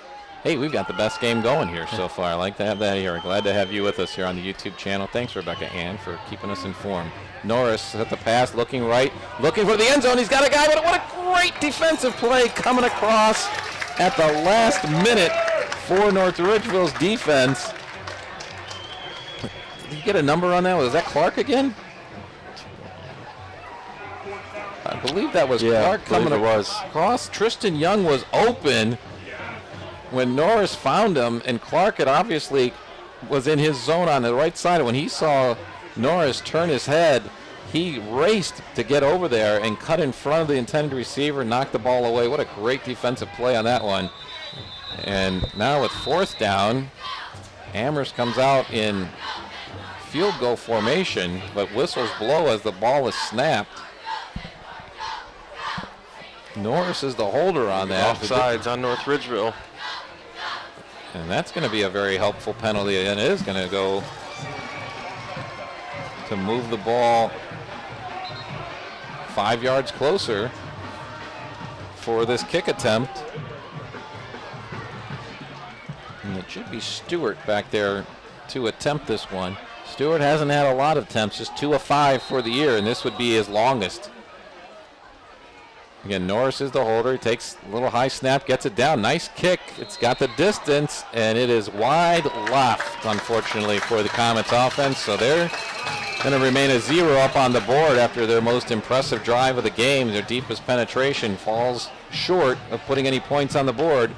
Hey, we've got the best game going here so far. I like to have that here. Glad to have you with us here on the YouTube channel. Thanks, Rebecca Ann, for keeping us informed. Norris at the pass, looking right, looking for the end zone. He's got a guy. What a great defensive play coming across at the last minute for North Ridgeville's defense. Did you get a number on that? Was that Clark again? I believe that was Clark coming across. Tristan Young was open when Norris found him, and Clark had obviously was in his zone on the right side. When he saw Norris turn his head, he raced to get over there and cut in front of the intended receiver, knocked the ball away. What a great defensive play on that one. And now with 4th down, Amherst comes out in field goal formation, but whistles blow as the ball is snapped. Norris is the holder on that. Offsides on North Ridgeville. And that's going to be a very helpful penalty, and it is going to go to move the ball 5 yards closer for this kick attempt. And it should be Stewart back there to attempt this one. Stewart hasn't had a lot of attempts, just 2 of 5 for the year, and this would be his longest. Again, Norris is the holder. He takes a little high snap, gets it down. Nice kick. It's got the distance, and it is wide left, unfortunately, for the Comets offense. So they're going to remain a 0 up on the board after their most impressive drive of the game. Their deepest penetration falls short of putting any points on the board.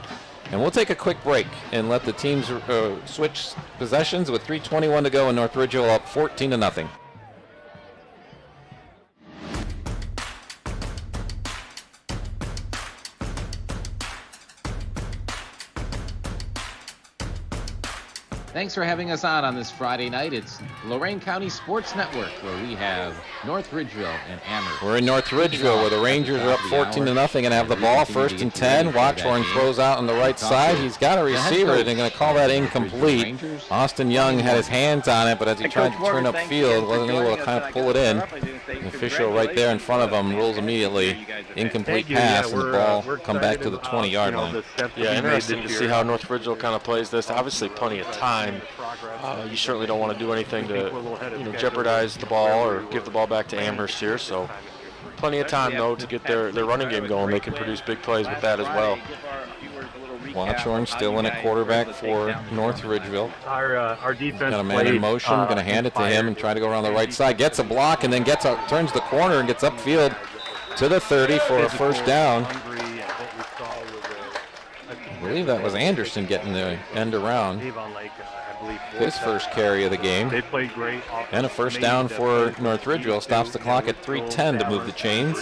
And we'll take a quick break and let the teams switch possessions with 3:21 to go, and North Ridgeville up 14-0. Thanks for having us on this Friday night. It's Lorain County Sports Network, where we have North Ridgeville and Amherst. We're in North Ridgeville, where the Rangers are up 14-0 and have the ball 1st and 10. Watchorn throws out on the right side. He's got a receiver, and they're going to call that incomplete. Austin Young had his hands on it, but as he tried to turn upfield, wasn't able to kind of pull it in. The official right there in front of him rules immediately. Incomplete pass, and the ball come back to the 20-yard line. Yeah, interesting to see how North Ridgeville kind of plays this. Obviously, plenty of time. You certainly don't want to do anything to jeopardize the ball or give the ball back to Amherst here. So plenty of time, though, to get their running game going. They can produce big plays with that as well. Watchorn still in at quarterback for North Ridgeville. Our defense got a man in motion, going to hand it to him and try to go around the right side. Gets a block and then turns the corner and gets upfield to the 30 for a 1st down. I believe that was Anderson getting the end around. His first carry of the game. They played great. And a 1st down for North Ridgeville. Stops the clock at 3:10 to move the chains.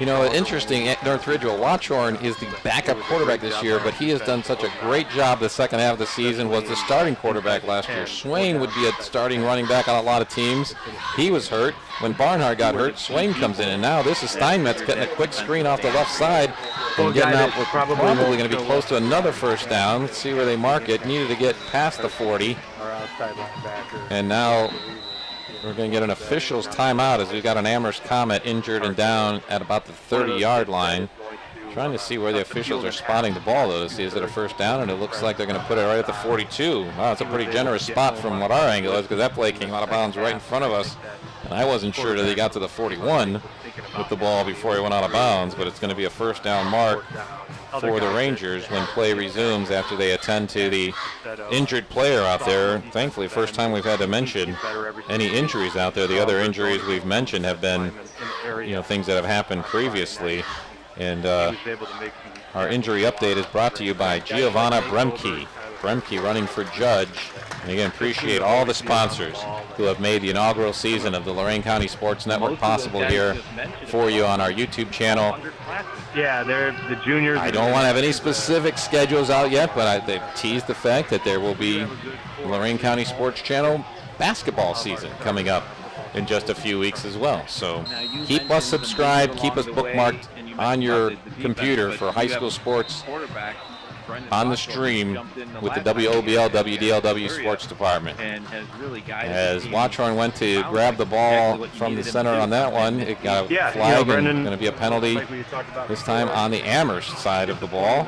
You know, interesting, North Ridgeville, Watchorn is the backup quarterback this year, but he has done such a great job the second half of the season. Was the starting quarterback last year. Swain would be a starting running back on a lot of teams. He was hurt. When Barnhart got hurt, Swain comes in, and now this is Steinmetz getting a quick screen off the left side and getting out. We're probably going to be close to another 1st down. Let's see where they mark it. Needed to get past the 40. And now we're going to get an official's timeout as we've got an Amherst Comet injured and down at about the 30-yard line. Trying to see where the officials are spotting the ball, though, to see is it a 1st down, and it looks like they're going to put it right at the 42. Wow, it's a pretty generous spot from what our angle is, because that play came out of bounds right in front of us. And I wasn't sure that he got to the 41 with the ball before he went out of bounds, but it's going to be a 1st down mark for the Rangers when play resumes after they attend to the injured player out there. Thankfully, first time we've had to mention any injuries out there. The other injuries we've mentioned have been, things that have happened previously. And our injury update is brought to you by Giovanna Bremke. Bremke running for judge. And again, appreciate all the sponsors. who have made the inaugural season of the Lorain County Sports Network possible here for you on our YouTube channel. Yeah, they're the juniors. I don't want to have any specific schedules out yet, but they've teased the fact that there will be Lorain County Sports Channel basketball season coming up in just a few weeks as well. So keep us subscribed, keep us bookmarked on your computer for high school sports on the stream with the WOBL WDLW Sports Department. As Watchorn went to grab the ball from the center on that one, it got a flag and going to be a penalty this time on the Amherst side of the ball.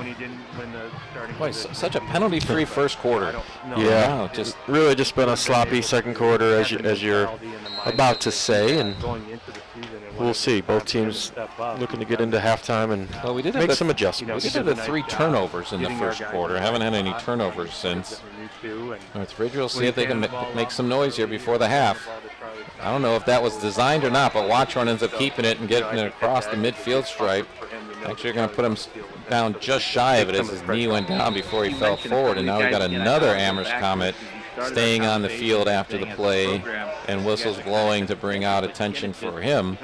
Boy, such a penalty-free first quarter. Yeah, just really just been a sloppy second quarter, as you're about to say, and we'll see. Both teams looking to get into halftime and make some adjustments. We did the 3 turnovers in the first quarter. Haven't had any turnovers since. North Ridgeville will see if they can make some noise here before the half. I don't know if that was designed or not, but Watchorn ends up keeping it and getting it across the midfield stripe. Actually, going to put him down just shy of it as his knee went down before he fell forward. And now we've got another Amherst Comet staying on the field after the play, and whistles blowing to bring out attention for him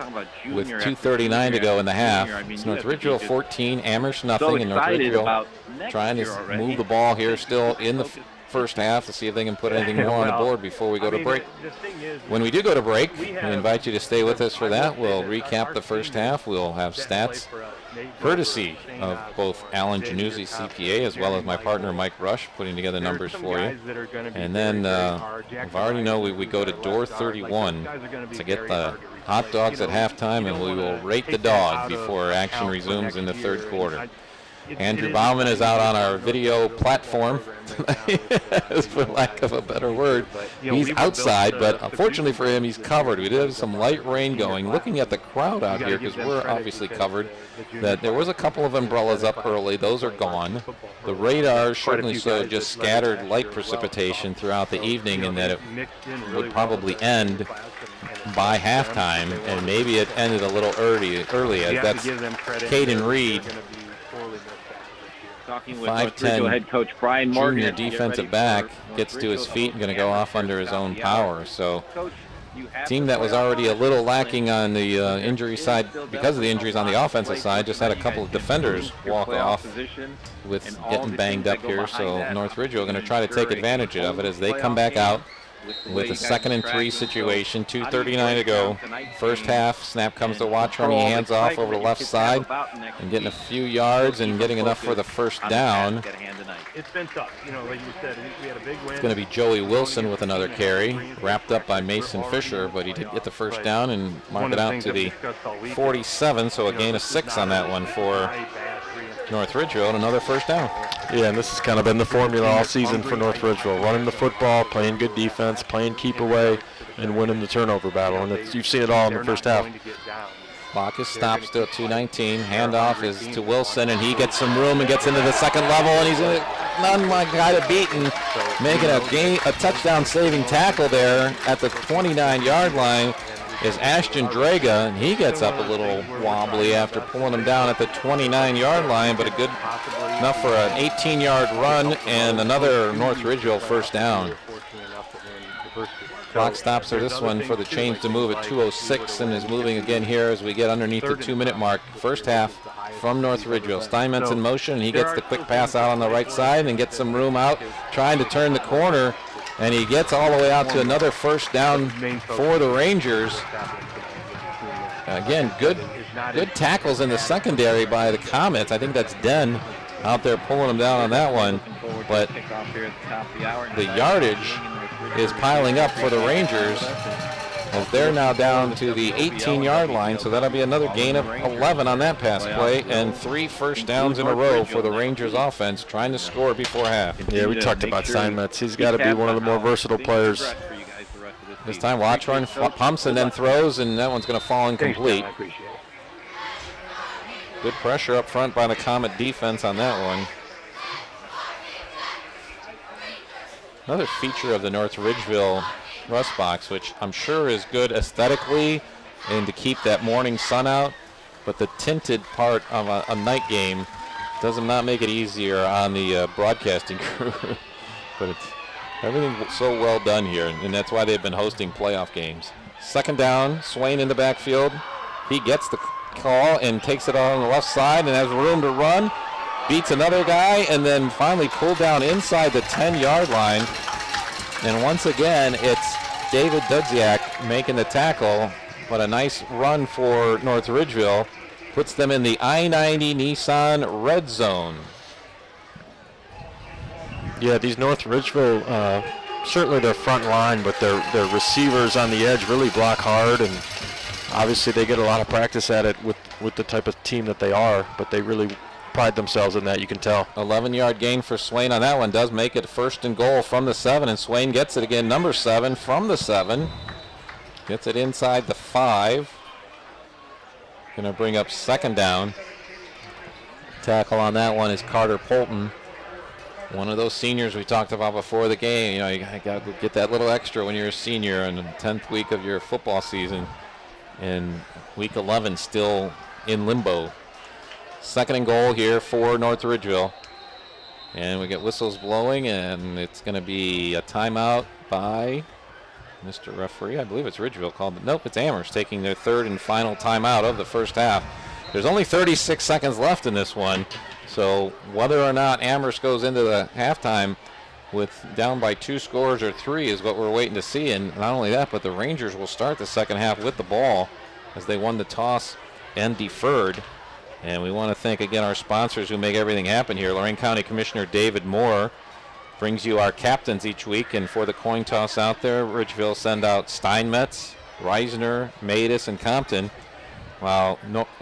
with 2:39 to go in the half. It's North Ridgeville 14, Amherst nothing, and North Ridgeville trying to move the ball here still in the first half to see if they can put anything more on the board before we go to break. When we do go to break, we invite you to stay with us for that. We'll recap the first half. We'll have stats courtesy of both Alan Januzzi, CPA, as well as my partner Mike Rush, putting together numbers for you. And then I've already know we go to door 31 to get the hot dogs at halftime, and we will rate the dog before action resumes in the third quarter. Andrew Bauman is out on our video platform, for lack of a better word. He's outside, but unfortunately for him, he's covered. We did have some light rain going. Looking at the crowd out here, because we're obviously covered, that there was a couple of umbrellas up early. Those are gone. The radar certainly just scattered light precipitation throughout the evening, and that it would probably end by halftime, and maybe it ended a little early as that's Caden Reed, 5'10", head coach Brian Morgan, junior defensive back, gets to his feet and going to go off under his own power. So team that was already a little lacking on the injury side because of the injuries on the offensive side just had a couple of defenders walk off with getting banged up here. So North Ridgeville going to try to take advantage of it as they come back out with a 2nd and 3 situation, 2:39 to go. First half, snap comes to Watchorn. He hands off over the left side and getting a few yards and getting enough for the first down. It's been tough. Like you said, we had a big win. It's going to be Joey Wilson with another carry, wrapped up by Mason Fisher, but he did get the first down and mark it out to the 47, so a gain of 6 on that one for North Ridgeville, and another first down. Yeah, and this has kind of been the formula all season for North Ridgeville, running the football, playing good defense, playing keep away, and winning the turnover battle. And you've seen it all in the first half. Clock is stopped still at 2:19. Handoff is to Wilson, and he gets some room and gets into the second level, and he's none like guy to beat and making a touchdown saving tackle there at the 29-yard line is Ashton Draga, and he gets up a little wobbly after pulling him down at the 29-yard line, but a good enough for an 18-yard run and another North Ridgeville first down. Clock stops for this one for the change to move at 2:06 and is moving again here as we get underneath the 2-minute mark. First half from North Ridgeville. Steinmetz in motion, and he gets the quick pass out on the right side and gets some room out, trying to turn the corner, and he gets all the way out to another first down for the Rangers. Again, good tackles in the secondary by the Comets. I think that's Den out there pulling them down on that one, but the yardage is piling up for the Rangers as they're now down to the 18-yard line, so that'll be another gain of 11 on that pass play, and 3 first downs in a row for the Rangers offense, trying to score before half. Yeah, we talked about Steinmetz. He's got to be one of the more versatile players. This time Watchorn pumps and then throws, and that one's going to fall incomplete. Good pressure up front by the Comet defense on that one. Another feature of the North Ridgeville Rust Box, which I'm sure is good aesthetically and to keep that morning sun out, but the tinted part of a night game does not make it easier on the broadcasting crew. But Everything so well done here, and that's why they've been hosting playoff games. Second down, Swain in the backfield. He gets the call and takes it on the left side and has room to run. Beats another guy and then finally pulled down inside the 10-yard line. And once again, it's David Dudziak making the tackle, but a nice run for North Ridgeville puts them in the I-90 Nissan red zone. Yeah, these North Ridgeville, certainly their front line, but their receivers on the edge really block hard, and obviously they get a lot of practice at it with the type of team that they are, but they really pride themselves in that, you can tell. 11-yard gain for Swain on that one. Does make it first and goal from the 7, and Swain gets it again, number 7 from the 7. Gets it inside the 5. Going to bring up second down. Tackle on that one is Carter Polton. One of those seniors we talked about before the game. You know, you got to get that little extra when you're a senior in the 10th week of your football season. And week 11 still in limbo. Second and goal here for North Ridgeville. And we get whistles blowing, and it's going to be a timeout by Mr. Referee. I believe it's Ridgeville called it. Nope, it's Amherst taking their third and final timeout of the first half. There's only 36 seconds left in this one. So whether or not Amherst goes into the halftime with down by 2 scores or 3 is what we're waiting to see. And not only that, but the Rangers will start the second half with the ball as they won the toss and deferred. And we want to thank again our sponsors who make everything happen here. Lorain County Commissioner David Moore brings you our captains each week. And for the coin toss out there, Ridgeville send out Steinmetz, Reisner, Matus, and Compton. While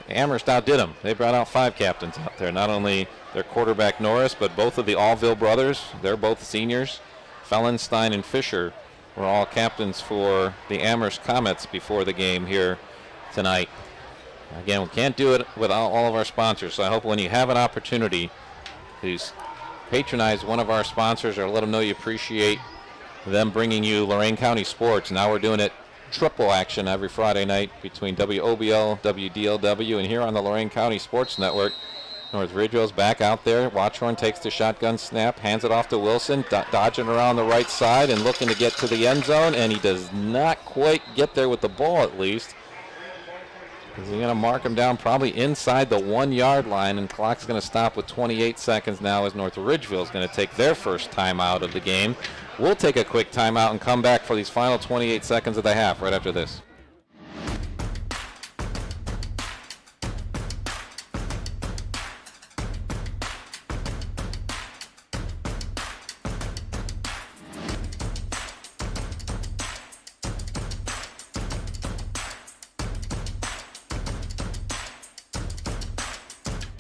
Amherst outdid them. They brought out 5 captains out there. Not only their quarterback Norris, but both of the Allville brothers. They're both seniors. Fellenstein and Fisher were all captains for the Amherst Comets before the game here tonight. Again, we can't do it without all of our sponsors, so I hope when you have an opportunity to patronize one of our sponsors or let them know you appreciate them bringing you Lorain County sports. Now we're doing it triple action every Friday night between WOBL, WDLW, and here on the Lorain County Sports Network. North Ridgeville's back out there. Watchhorn takes the shotgun snap, hands it off to Wilson, dodging around the right side and looking to get to the end zone, and he does not quite get there with the ball at least. He's going to mark him down probably inside the 1-yard line, and clock's going to stop with 28 seconds now as North Ridgeville is going to take their first timeout of the game. We'll take a quick timeout and come back for these final 28 seconds of the half right after this.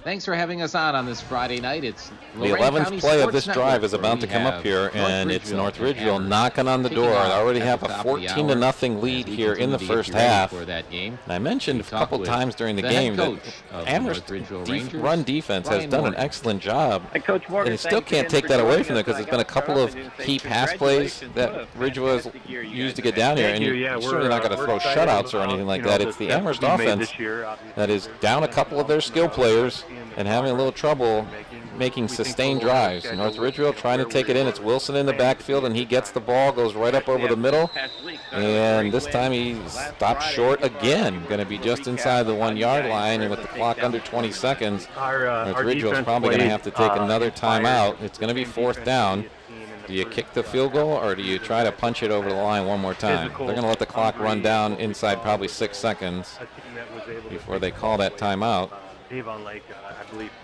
Thanks for having us on this Friday night. It's the 11th play of this drive is about to come up here, and it's North Ridgeville knocking on the door. I already have a 14-0 lead here in the first half. And I mentioned a couple times during the game that Amherst run defense has done an excellent job, and it still can't take that away from them because there's been a couple of key pass plays that Ridgeville has used to get down here, and you're certainly not going to throw shutouts or anything like that. It's the Amherst offense that is down a couple of their skill players and having a little trouble making sustained drives. North Ridgeville trying to take it in. It's Wilson in the backfield, and he gets the ball, goes right up over the middle, and this time he stops short again. Going to be just inside the 1-yard line, and with the clock under 20 seconds, North Ridgeville's probably going to have to take another timeout. It's going to be 4th down. Do you kick the field goal, or do you try to punch it over the line one more time? They're going to let the clock run down inside probably 6 seconds before they call that timeout.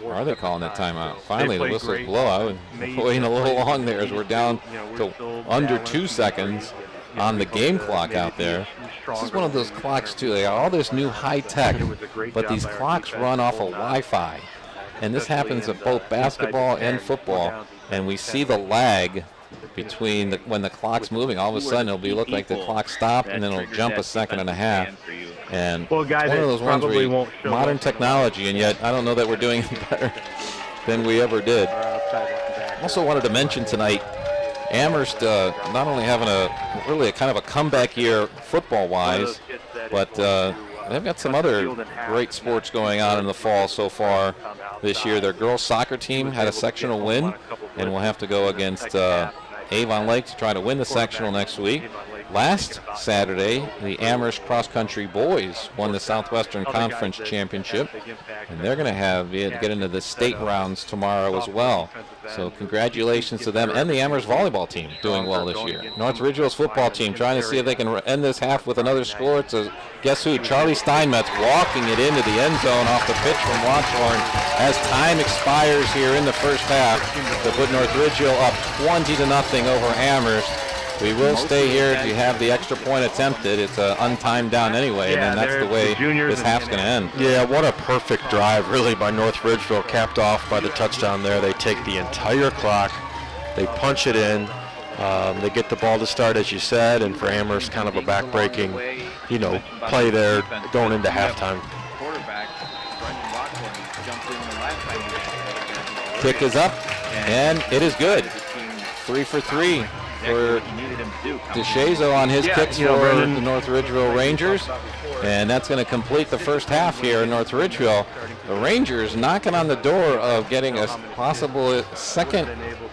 Or are they calling that timeout? Finally, the whistles blow. I was waiting a little long there as we're down to under 2 seconds on the game clock out there. This is one of those clocks, too. They got all this new high tech, but these clocks run off of Wi-Fi. And this happens in both basketball and football. And we see the lag between when the clock's moving. All of a sudden, it'll look like the clock stopped, and then it'll jump a second and a half. And one of those ones where modern technology, and yet I don't know that we're doing better than we ever did. Also wanted to mention tonight, Amherst not only having a kind of a comeback year football-wise, but they've got some other great sports going on in the fall so far this year. Their girls soccer team had a sectional win, and will have to go against Avon Lake to try to win the sectional next week. Last Saturday, the Amherst Cross Country boys won the Southwestern Conference Championship, and they're going to get into the state rounds tomorrow as well. So congratulations to them and the Amherst volleyball team doing well this year. North Ridgeville's football team trying to see if they can end this half with another score. It's guess who? Charlie Steinmetz walking it into the end zone off the pitch from Watchorn as time expires here in the first half to put North Ridgeville up 20-0 over Amherst. We will stay here if you have the extra point attempted. It's an untimed down anyway, and then that's the way this half's going to end. Yeah, what a perfect drive, really, by North Ridgeville, capped off by the touchdown there. They take the entire clock, they punch it in, they get the ball to start, as you said, and for Amherst, kind of a back-breaking, play there going into halftime. Kick is up, and it is good. 3 for 3. For DeShazo on his kicks for the North Ridgeville Rangers, and that's going to complete the first half here in North Ridgeville. The Rangers knocking on the door of getting a possible second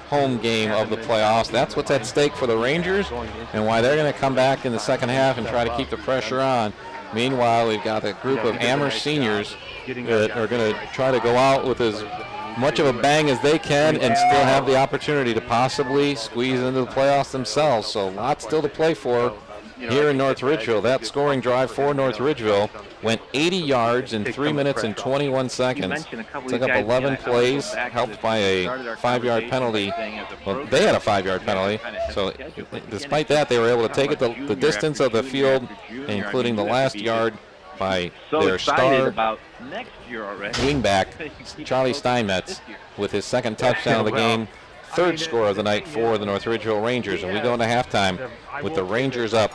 home game of the playoffs. That's what's at stake for the Rangers, and why they're going to come back in the second half and try to keep the pressure on. Meanwhile, we've got a group of Amherst seniors that are going to try to go out with as much of a bang as they can and still have the opportunity to possibly squeeze into the playoffs themselves. So lots still to play for here in North Ridgeville. That scoring drive for North Ridgeville went 80 yards in 3 minutes and 21 seconds. Took up 11 plays, helped by a 5-yard penalty. Well, they had a 5-yard penalty. So despite that, they were able to take it the distance of the field, including the last yard, by their star wingback, Charlie Steinmetz, with his second touchdown of the game, third score of the night for the North Ridgeville Rangers. And we go into halftime with the Rangers up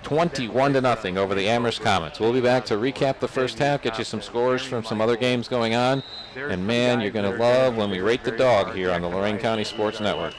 21-0 over the Amherst Comets. We'll be back to recap the first half, get you some scores from some other games going on. And man, you're going to love when we rate the dog here on the Lorain County Sports Network.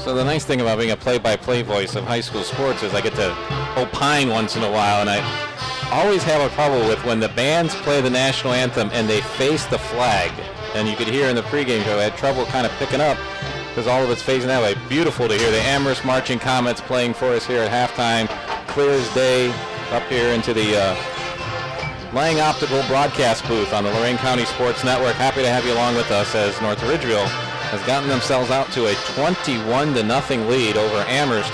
So the nice thing about being a play-by-play voice of high school sports is I get to opine once in a while, and I always have a trouble with when the bands play the national anthem and they face the flag. And you could hear in the pregame show, I had trouble kind of picking up because all of it's facing that way. Beautiful to hear the Amherst Marching Comets playing for us here at halftime. Clear as day up here into the Lang Optical broadcast booth on the Lorain County Sports Network. Happy to have you along with us as North Ridgeville has gotten themselves out to a 21-0 lead over Amherst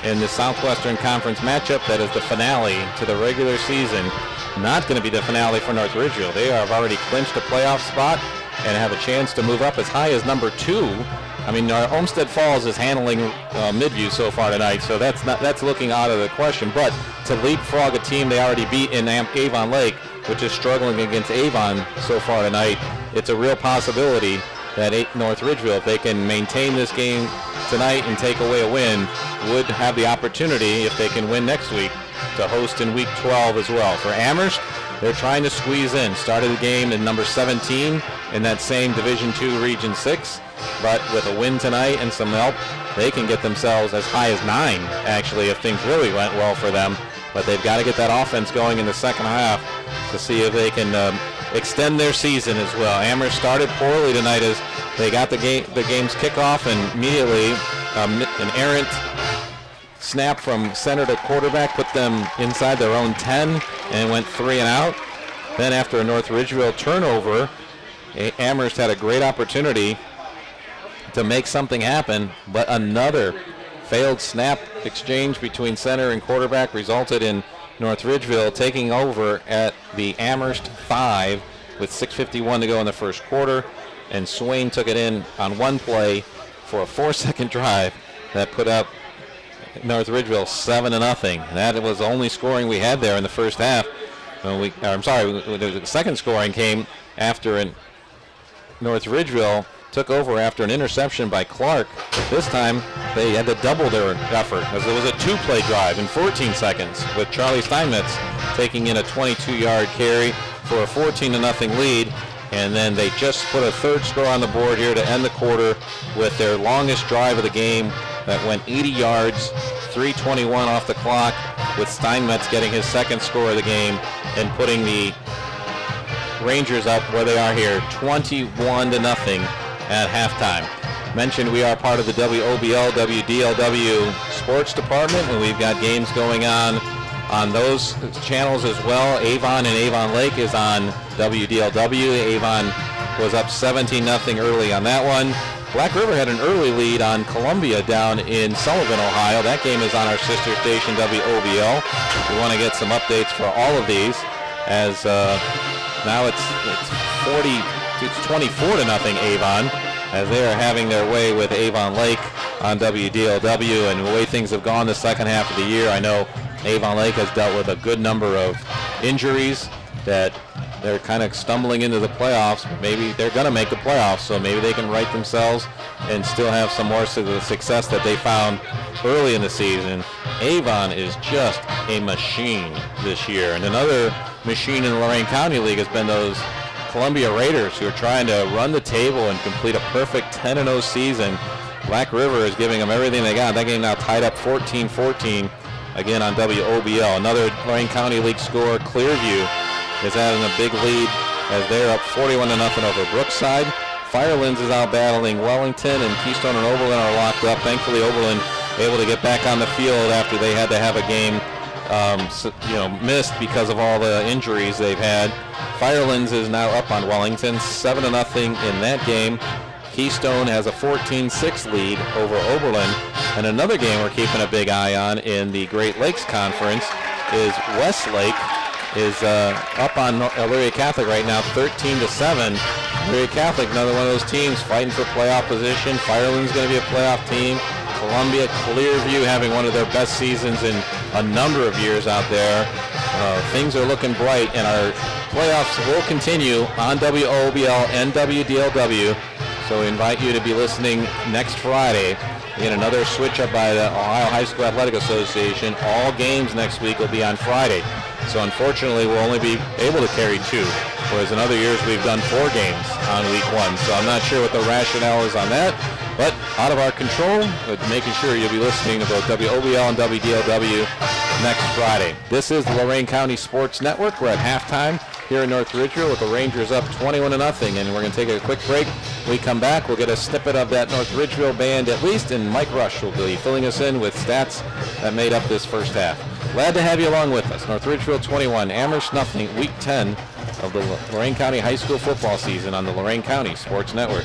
in the Southwestern Conference matchup that is the finale to the regular season. Not going to be the finale for North Ridgeville. They have already clinched a playoff spot and have a chance to move up as high as number 2. I mean, Olmsted Falls is handling Midview so far tonight, so that's looking out of the question. But to leapfrog a team they already beat in Avon Lake, which is struggling against Avon so far tonight, it's a real possibility that North Ridgeville, if they can maintain this game tonight and take away a win, would have the opportunity, if they can win next week, to host in Week 12 as well. For Amherst, they're trying to squeeze in. Started the game in number 17 in that same Division II Region 6, but with a win tonight and some help, they can get themselves as high as 9, actually, if things really went well for them. But they've got to get that offense going in the second half to see if they can extend their season as well. Amherst started poorly tonight as they got the game's kickoff, and immediately an errant snap from center to quarterback put them inside their own 10 and went 3 and out. Then after a North Ridgeville turnover, Amherst had a great opportunity to make something happen, but another failed snap exchange between center and quarterback resulted in North Ridgeville taking over at the Amherst 5 with 6:51 to go in the first quarter, and Swain took it in on one play for a 4-second drive that put up North Ridgeville 7-0. That was the only scoring we had there in the first half. The second scoring came after North Ridgeville took over after an interception by Clark. This time they had to double their effort as it was a 2-play drive in 14 seconds with Charlie Steinmetz taking in a 22-yard carry for a 14-0 lead. And then they just put a third score on the board here to end the quarter with their longest drive of the game that went 80 yards, 3:21 off the clock, with Steinmetz getting his second score of the game and putting the Rangers up where they are here, 21-0 at halftime. Mentioned we are part of the WOBL, WDLW sports department, and we've got games going on those channels as well. Avon and Avon Lake is on WDLW. Avon was up 17-0 early on that one. Black River had an early lead on Columbia down in Sullivan, Ohio. That game is on our sister station, WOBL. We want to get some updates for all of these, as now it's 24-0 Avon, as they are having their way with Avon Lake on WDLW. And the way things have gone the second half of the year, I know Avon Lake has dealt with a good number of injuries that they're kind of stumbling into the playoffs. Maybe they're going to make the playoffs, so maybe they can right themselves and still have some more of the success that they found early in the season. Avon is just a machine this year. And another machine in the Lorain County League has been those Columbia Raiders, who are trying to run the table and complete a perfect 10-0 season. Black River is giving them everything they got. That game now tied up 14-14 again on WOBL. Another Lorain County League score, Clearview, is having a big lead as they're up 41-0 over Brookside. Firelands is out battling Wellington, and Keystone and Oberlin are locked up. Thankfully, Oberlin able to get back on the field after they had to have a game missed because of all the injuries they've had. Firelands is now up on Wellington, 7-0 in that game. Keystone has a 14-6 lead over Oberlin. And another game we're keeping a big eye on in the Great Lakes Conference is Westlake is up on Elyria Catholic right now, 13-7. Area Catholic, another one of those teams fighting for playoff position. Fireland's going to be a playoff team. Columbia, Clearview having one of their best seasons in a number of years out there. Things are looking bright, and our playoffs will continue on WOBL and WDLW. So we invite you to be listening next Friday. Again, another switch up by the Ohio High School Athletic Association. All games next week will be on Friday. So unfortunately, we'll only be able to carry 2, whereas in other years we've done 4 games on week 1. So I'm not sure what the rationale is on that, but out of our control, but making sure you'll be listening to both WOBL and WDLW next Friday. This is the Lorain County Sports Network. We're at halftime here in North Ridgeville with the Rangers up 21-0, and we're going to take a quick break. When we come back, we'll get a snippet of that North Ridgeville band at least, and Mike Rush will be filling us in with stats that made up this first half. Glad to have you along with us. North Ridgeville 21, Amherst nothing, week 10 of the Lorain County High School football season on the Lorain County Sports Network.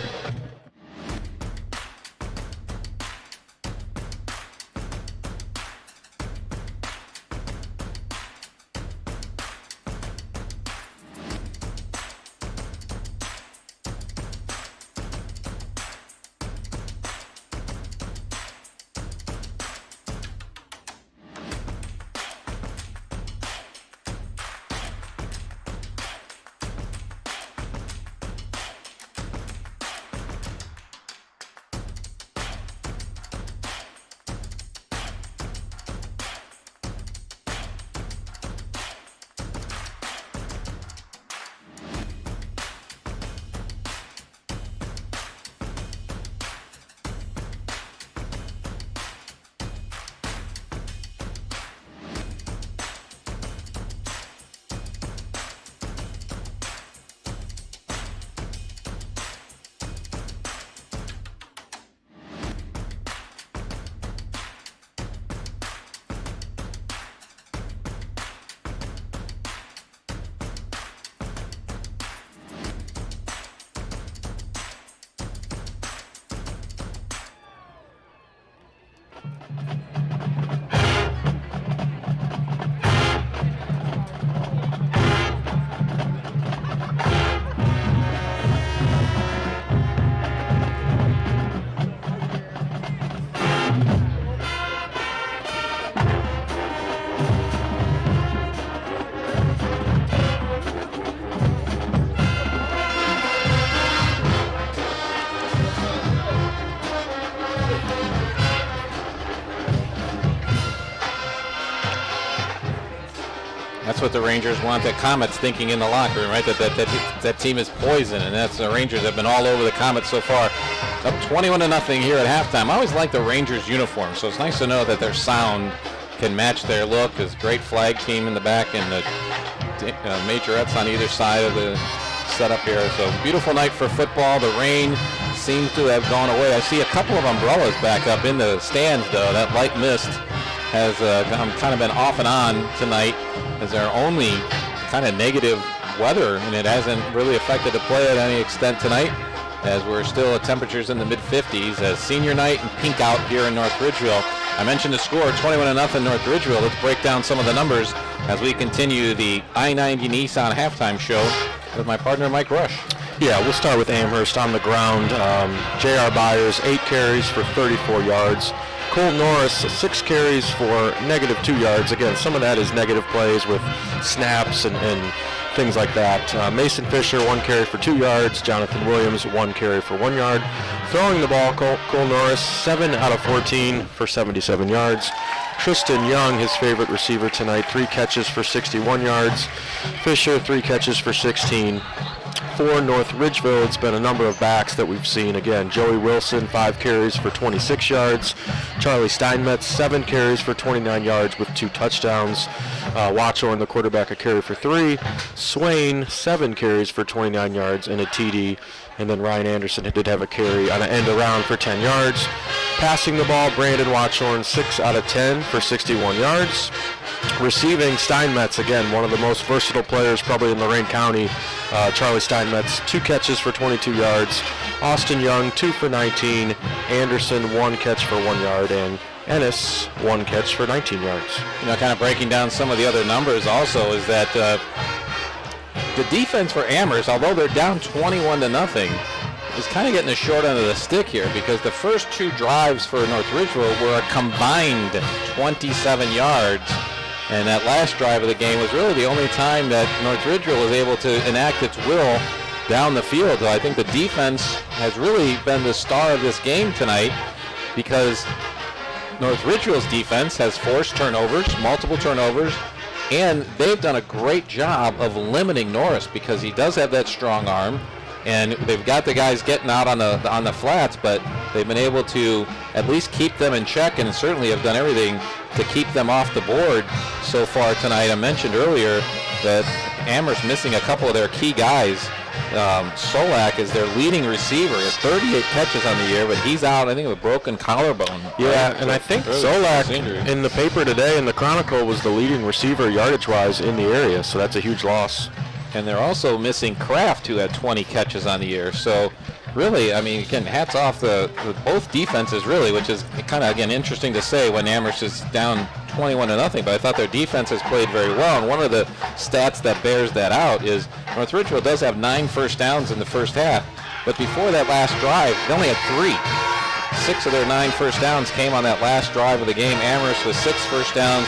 That's what the Rangers want. That Comets thinking in the locker room, right? That team is poison, and that's the Rangers have been all over the Comets so far. Up 21-0 here at halftime. I always like the Rangers uniform, so it's nice to know that their sound can match their look. This great flag team in the back and the majorettes on either side of the setup here. So beautiful night for football. The rain seems to have gone away. I see a couple of umbrellas back up in the stands, though. That light mist has kind of been off and on tonight, as they're only kind of negative weather, and it hasn't really affected the play at any extent tonight, as we're still at temperatures in the mid-50s as senior night and pink out here in North Ridgeville. I mentioned the score, 21-0 North Ridgeville. Let's break down some of the numbers as we continue the I-90 Nissan halftime show with my partner Mike Rush. Yeah, we'll start with Amherst on the ground. J.R. Byers, 8 carries for 34 yards. Cole Norris, 6 carries for -2 yards. Again, some of that is negative plays with snaps and things like that. Mason Fisher, 1 carry for 2 yards. Jonathan Williams, 1 carry for 1 yard. Throwing the ball, Cole Norris, 7 out of 14 for 77 yards. Tristan Young, his favorite receiver tonight, 3 catches for 61 yards. Fisher, 3 catches for 16. For North Ridgeville, it's been a number of backs that we've seen. Again, Joey Wilson, 5 carries for 26 yards. Charlie Steinmetz, 7 carries for 29 yards with 2 touchdowns. Watchorn, the quarterback, a carry for 3. Swain, 7 carries for 29 yards and a TD. And then Ryan Anderson did have a carry on an end around for 10 yards. Passing the ball, Brandon Watchorn, 6 out of 10 for 61 yards. Receiving, Steinmetz, again, one of the most versatile players probably in Lorain County. Charlie Steinmetz, 2 catches for 22 yards. Austin Young, 2 for 19. Anderson, 1 catch for 1 yard. And Ennis, 1 catch for 19 yards. You know, kind of breaking down some of the other numbers also is that the defense for Amherst, although they're down 21-0, is kind of getting the short end of the stick here, because the first 2 drives for North Ridgeville were a combined 27 yards. And that last drive of the game was really the only time that North Ridgeville was able to enact its will down the field. So I think the defense has really been the star of this game tonight, because North Ridgeville's defense has forced turnovers, multiple turnovers, and they've done a great job of limiting Norris, because he does have that strong arm, and they've got the guys getting out on the flats, but they've been able to at least keep them in check, and certainly have done everything to keep them off the board so far tonight. I mentioned earlier that Amherst missing a couple of their key guys. Solak is their leading receiver. He has 38 catches on the year, but he's out, I think, with a broken collarbone. Yeah, right? and I think Solak in the paper today in the Chronicle was the leading receiver yardage-wise in the area, so that's a huge loss. And they're also missing Kraft, who had 20 catches on the year. So really, I mean, again, hats off to both defenses, really, which is kind of, again, interesting to say when Amherst is down 21-0, but I thought their defense has played very well. And one of the stats that bears that out is North Ridgeville does have 9 first downs in the first half, but before that last drive, they only had 3. 6 of their 9 first downs came on that last drive of the game. Amherst with 6 first downs,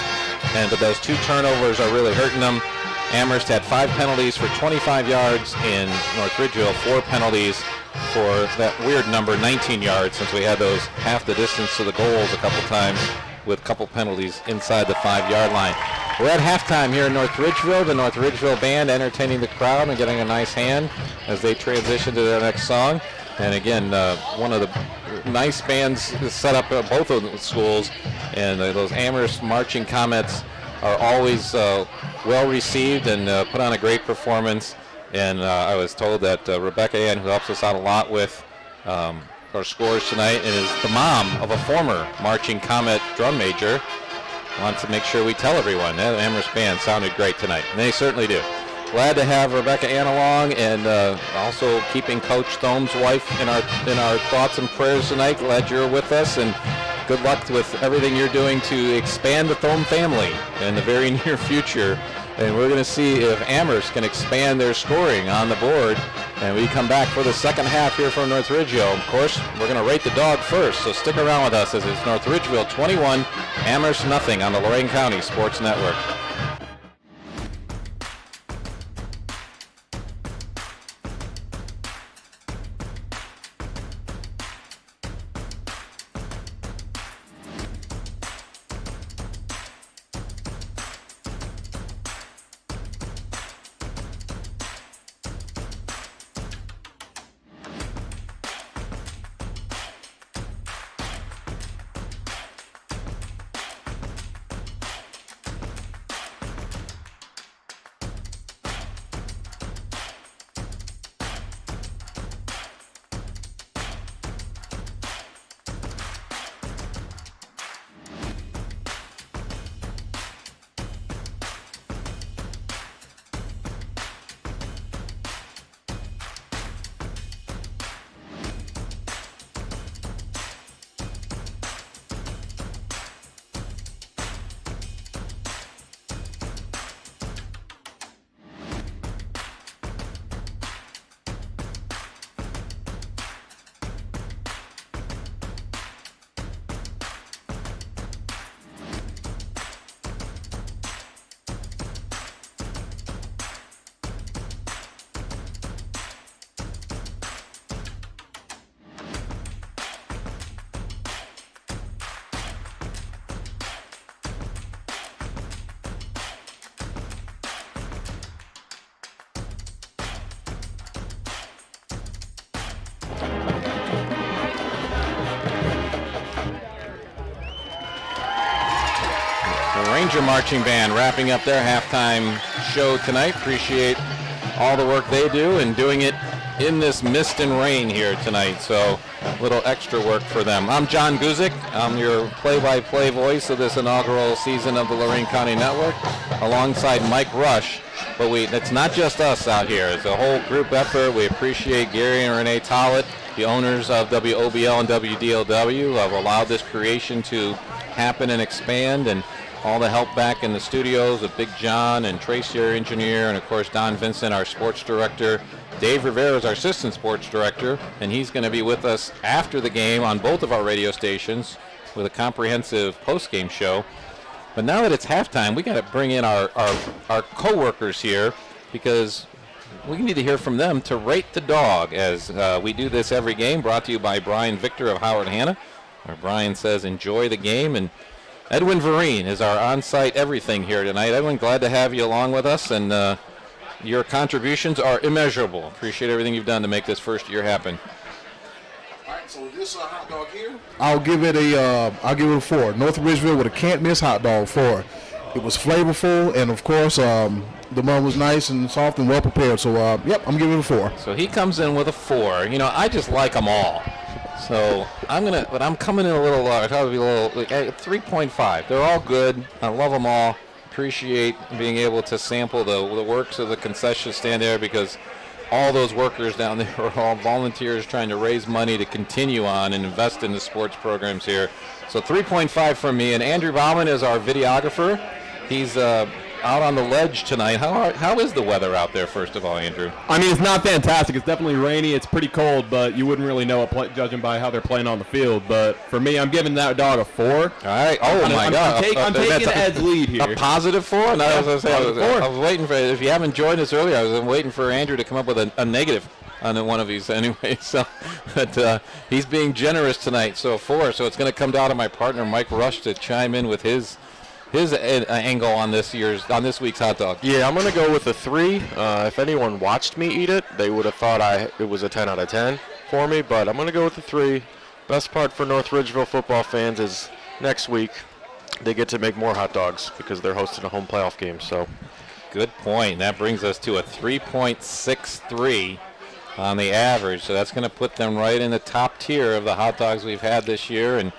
but those 2 turnovers are really hurting them. Amherst had 5 penalties for 25 yards in North Ridgeville, 4 penalties for that weird number, 19 yards, since we had those half the distance to the goals a couple times with a couple penalties inside the 5-yard line. We're at halftime here in North Ridgeville. The North Ridgeville band entertaining the crowd and getting a nice hand as they transition to their next song. And again, one of the nice bands set up at both of the schools, and those Amherst marching Comets are always well received and put on a great performance. And I was told that Rebecca Ann, who helps us out a lot with our scores tonight, and is the mom of a former marching Comet drum major, wants to make sure we tell everyone that Amherst band sounded great tonight, and they certainly do. Glad to have Rebecca Ann along, and also keeping Coach Thome's wife in our thoughts and prayers tonight. Glad you're with us, and good luck with everything you're doing to expand the Thome family in the very near future. And we're going to see if Amherst can expand their scoring on the board. And we come back for the second half here from North Ridgeville. Of course, we're going to rate the dog first, so stick around with us as it's North Ridgeville 21, Amherst nothing on the Lorain County Sports Network. Ranger Marching Band wrapping up their halftime show tonight. Appreciate all the work they do and doing it in this mist and rain here tonight. So a little extra work for them. I'm John Guzik. I'm your play-by-play voice of this inaugural season of the Lorain County Network, alongside Mike Rush. But it's not just us out here. It's a whole group effort. We appreciate Gary and Renee Tollett, the owners of WOBL and WDLW, who have allowed this creation to happen and expand. And all the help back in the studios with Big John and Tracy, our engineer, and of course Don Vincent, our sports director. Dave Rivera is our assistant sports director, and he's going to be with us after the game on both of our radio stations with a comprehensive post-game show. But now that it's halftime, we got to bring in our co-workers here, because we need to hear from them to rate the dog, as we do this every game, brought to you by Brian Victor of Howard Hanna, where Brian says enjoy the game. And Edwin Vereen is our on-site everything here tonight. Edwin, glad to have you along with us, and your contributions are immeasurable. Appreciate everything you've done to make this first year happen. All right, so this hot dog here, I'll give it a 4. North Ridgeville with a can't miss hot dog 4. It was flavorful, and of course, the bun was nice and soft and well prepared. So, yep, I'm giving it a 4. So he comes in with a 4. You know, I just like them all. So I'm coming in a little lower. Probably a little, like 3.5. They're all good. I love them all. Appreciate being able to sample the works of the concession stand there, because all those workers down there are all volunteers trying to raise money to continue on and invest in the sports programs here. So 3.5 from me. And Andrew Bauman is our videographer. He's out on the ledge tonight. How is the weather out there, first of all, Andrew? I mean, it's not fantastic. It's definitely rainy. It's pretty cold, but you wouldn't really know it judging by how they're playing on the field. But for me, I'm giving that dog a 4. All right. Oh, my God. I'm taking Ed's lead here. A positive 4? No, yeah, I was waiting for, if you haven't joined us earlier, I was waiting for Andrew to come up with a negative on one of these anyway. So, but he's being generous tonight. So a 4. So it's going to come down to my partner, Mike Rush, to chime in with his angle on this week's hot dog. Yeah, I'm going to go with a 3. If anyone watched me eat it, they would have thought it was a 10 out of 10 for me, but I'm going to go with a 3. Best part for North Ridgeville football fans is next week they get to make more hot dogs because they're hosting a home playoff game. So, good point. That brings us to a 3.63 on the average. So that's going to put them right in the top tier of the hot dogs we've had this year, and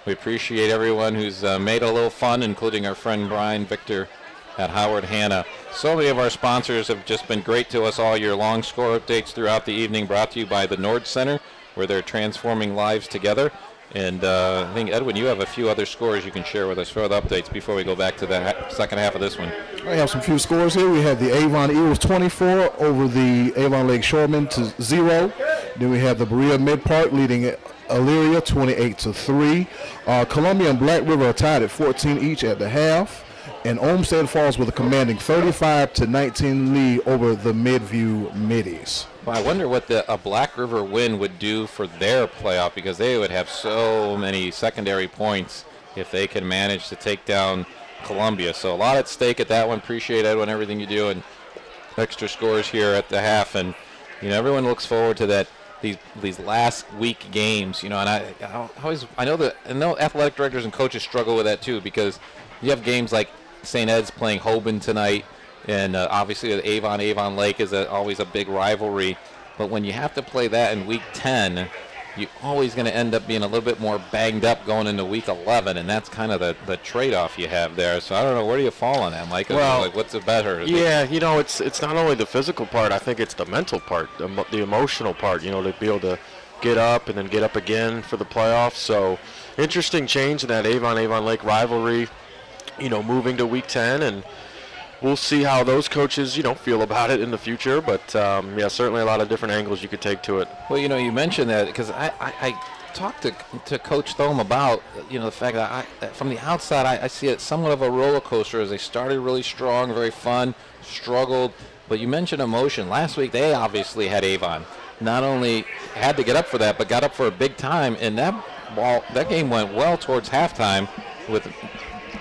we appreciate everyone who's made a little fun, including our friend Brian Victor at Howard Hanna. So many of our sponsors have just been great to us all year long. Score updates throughout the evening brought to you by the Nord Center, where they're transforming lives together. And I think, Edwin, you have a few other scores you can share with us for the updates before we go back to the second half of this one. I have some few scores here. We have the Avon Eagles 24 over the Avon Lake Shoremen to 0. Then we have the Berea Mid-Park leading Elyria 28-3. Columbia and Black River are tied at 14 each at the half. And Olmsted Falls with a commanding 35-19 lead over the Midview Middies. Well, I wonder what a Black River win would do for their playoff, because they would have so many secondary points if they can manage to take down Columbia. So a lot at stake at that one. Appreciate, Edwin, everything you do, and extra scores here at the half. And, everyone looks forward to that. These last week games, and I know athletic directors and coaches struggle with that too, because you have games like St. Ed's playing Hoban tonight, and obviously the Avon Lake is always a big rivalry. But when you have to play that in week 10, you're always going to end up being a little bit more banged up going into week 11, and that's kind of the trade-off you have there. So I don't know, where do you fall on that, Mike? Well, what's it better? Yeah, it's not only the physical part. I think it's the mental part, the emotional part. To be able to get up and then get up again for the playoffs. So interesting change in that Avon Lake rivalry. Moving to week 10, and we'll see how those coaches, feel about it in the future. But, certainly a lot of different angles you could take to it. Well, you mentioned that because I talked to Coach Thome about, the fact that from the outside, I see it somewhat of a roller coaster as they started really strong, very fun, struggled. But you mentioned emotion. Last week, they obviously had Avon. Not only had to get up for that, but got up for a big time. And that game went well towards halftime with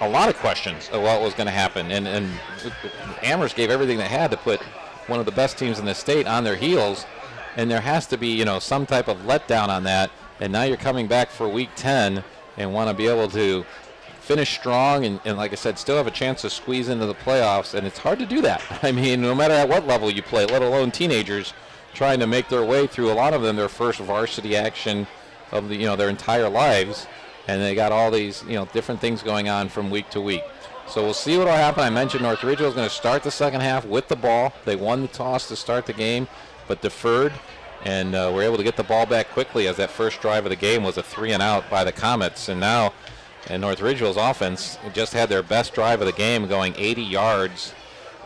a lot of questions of what was going to happen, and Amherst gave everything they had to put one of the best teams in the state on their heels, and there has to be some type of letdown on that. And now you're coming back for week 10 and want to be able to finish strong and like I said, still have a chance to squeeze into the playoffs, and it's hard to do that. I mean, no matter at what level you play, let alone teenagers trying to make their way through, a lot of them their first varsity action of their entire lives. And they got all these, different things going on from week to week. So we'll see what will happen. I mentioned North Ridgeville is going to start the second half with the ball. They won the toss to start the game, but deferred, and were able to get the ball back quickly, as that first drive of the game was a 3-and-out by the Comets. And now And North Ridgeville's offense just had their best drive of the game, going 80 yards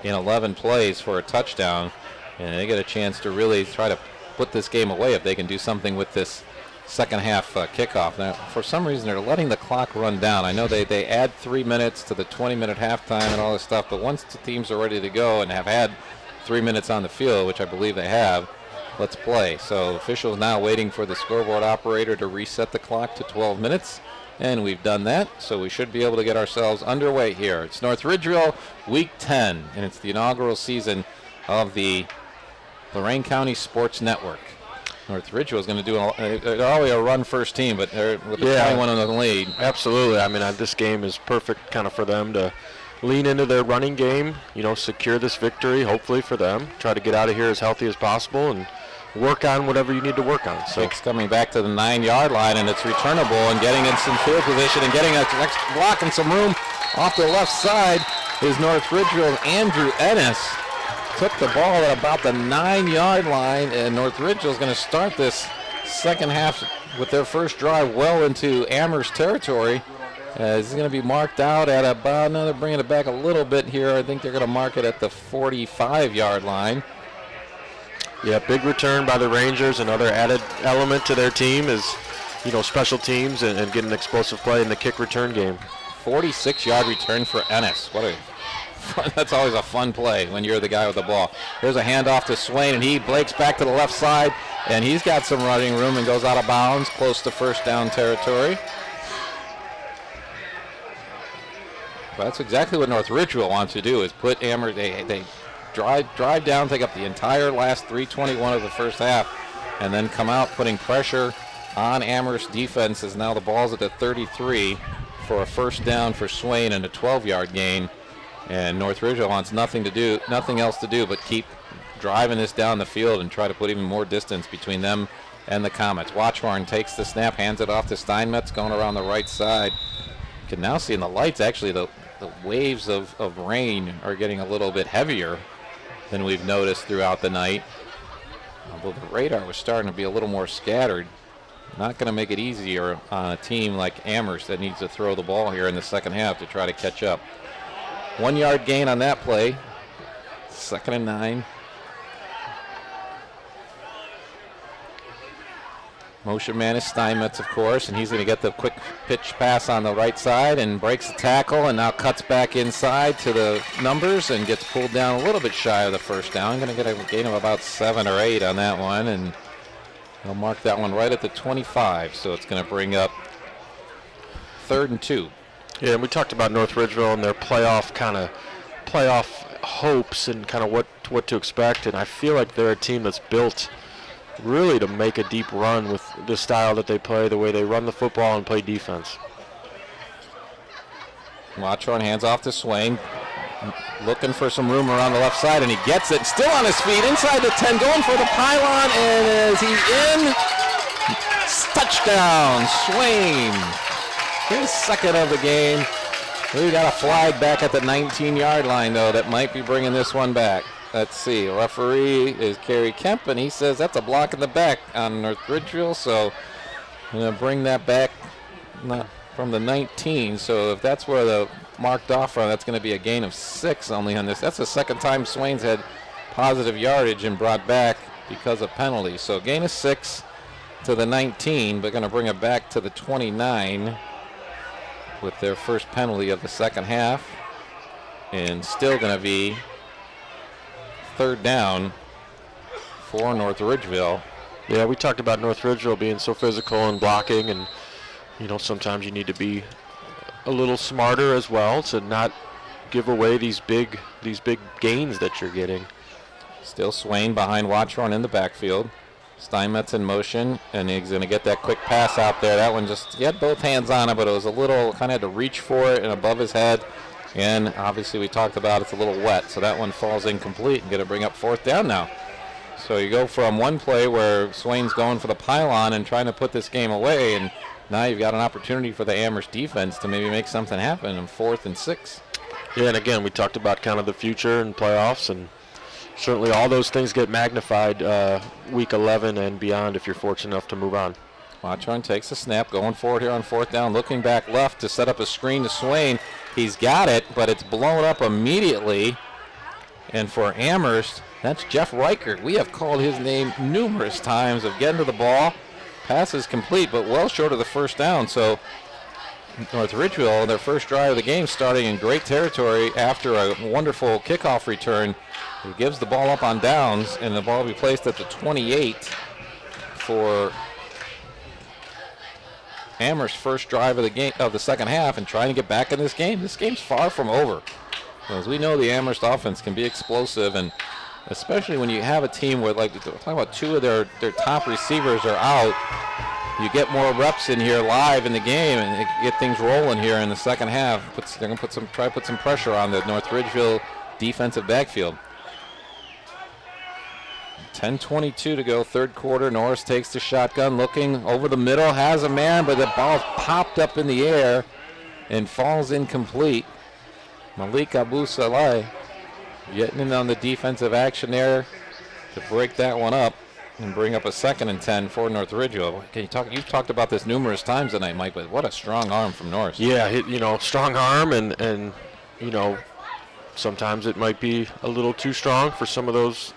in 11 plays for a touchdown. And they get a chance to really try to put this game away if they can do something with this second half kickoff. Now, for some reason, they're letting the clock run down. I know they add 3 minutes to the 20-minute halftime and all this stuff, but once the teams are ready to go and have had 3 minutes on the field, which I believe they have, let's play. So officials now waiting for the scoreboard operator to reset the clock to 12 minutes, and we've done that, so we should be able to get ourselves underway here. It's North Ridgeville, Week 10, and it's the inaugural season of the Lorain County Sports Network. North Ridgeville is going to do they're always a run-first team, but they're with the 21 in the lead. Absolutely. I mean, this game is perfect kind of for them to lean into their running game, secure this victory, hopefully for them. Try to get out of here as healthy as possible and work on whatever you need to work on. So it's coming back to the 9-yard line, and it's returnable and getting in some field position and getting an extra block and some room off the left side is North Ridgeville. Andrew Ennis took the ball at about the 9-yard line, and North Ridgeville is going to start this second half with their first drive well into Amherst territory. This is going to be marked out at about, now they're bringing it back a little bit here. I think they're going to mark it at the 45-yard line. Yeah, big return by the Rangers. Another added element to their team is, special teams and getting explosive play in the kick return game. 46-yard return for Ennis. That's always a fun play when you're the guy with the ball. There's a handoff to Swain, and he breaks back to the left side, and he's got some running room and goes out of bounds close to first down territory. But that's exactly what North Ridgeville wants to do, is put Amherst, they drive down, take up the entire last 3:21 of the first half, and then come out putting pressure on Amherst defense as now the ball's at the 33 for a first down for Swain and a 12-yard gain. And North Ridgeville wants nothing else to do but keep driving this down the field and try to put even more distance between them and the Comets. Watchhorn takes the snap, hands it off to Steinmetz, going around the right side. You can now see in the lights, actually, the waves of rain are getting a little bit heavier than we've noticed throughout the night. Although the radar was starting to be a little more scattered. Not going to make it easier on a team like Amherst that needs to throw the ball here in the second half to try to catch up. 1-yard gain on that play. 2nd and 9. Motion man is Steinmetz, of course, and he's going to get the quick pitch pass on the right side and breaks the tackle and now cuts back inside to the numbers and gets pulled down a little bit shy of the first down. Going to get a gain of about 7 or 8 on that one, and they'll mark that one right at the 25, so it's going to bring up 3rd and 2. Yeah, and we talked about North Ridgeville and their playoff hopes and kind of what to expect, and I feel like they're a team that's built really to make a deep run with the style that they play, the way they run the football and play defense. Watchorn hands off to Swain, looking for some room around the left side, and he gets it. Still on his feet, inside the 10, going for the pylon, and is he in? Touchdown, Swain. His second of the game. We've got a flag back at the 19-yard line, though, that might be bringing this one back. Let's see. Referee is Kerry Kemp, and he says that's a block in the back on North Ridgeville, so I'm going to bring that back not from the 19. So if that's where the marked off from, that's going to be a gain of 6 only on this. That's the second time Swain's had positive yardage and brought back because of penalties. So gain of 6 to the 19, but going to bring it back to the 29 with their first penalty of the second half, and still going to be 3rd down for North Ridgeville. Yeah, we talked about North Ridgeville being so physical and blocking, and sometimes you need to be a little smarter as well to not give away these big gains that you're getting. Still Swain behind Watchorn in the backfield. Steinmetz in motion, and he's going to get that quick pass out there. That one he had both hands on it, but it was a little, kind of had to reach for it and above his head. And obviously we talked about it's a little wet, so that one falls incomplete and going to bring up 4th down now. So you go from one play where Swain's going for the pylon and trying to put this game away, and now you've got an opportunity for the Amherst defense to maybe make something happen in 4th and 6. Yeah, and again, we talked about kind of the future and playoffs, and certainly all those things get magnified week 11 and beyond if you're fortunate enough to move on. Watchorn takes the snap, going forward here on fourth down, looking back left to set up a screen to Swain. He's got it, but it's blown up immediately. And for Amherst, that's Jeff Reichert. We have called his name numerous times of getting to the ball. Pass is complete, but well short of the first down. So North Ridgeville, their first drive of the game, starting in great territory after a wonderful kickoff return. He gives the ball up on downs, and the ball will be placed at the 28 for Amherst's first drive of the game of the second half, and trying to get back in this game. This game's far from over. As we know, the Amherst offense can be explosive, and especially when you have a team where, like, talking about two of their top receivers are out, you get more reps in here live in the game, and it can get things rolling here in the second half. They're going to try to put some pressure on the North Ridgeville defensive backfield. 10:22 to go, third quarter. Norris takes the shotgun, looking over the middle, has a man, but the ball popped up in the air and falls incomplete. Malik Abu Saleh getting in on the defensive action there to break that one up and bring up a 2nd and 10 for North Ridgeville. You've talked about this numerous times tonight, Mike, but what a strong arm from Norris. Yeah, strong arm, and sometimes it might be a little too strong for some of those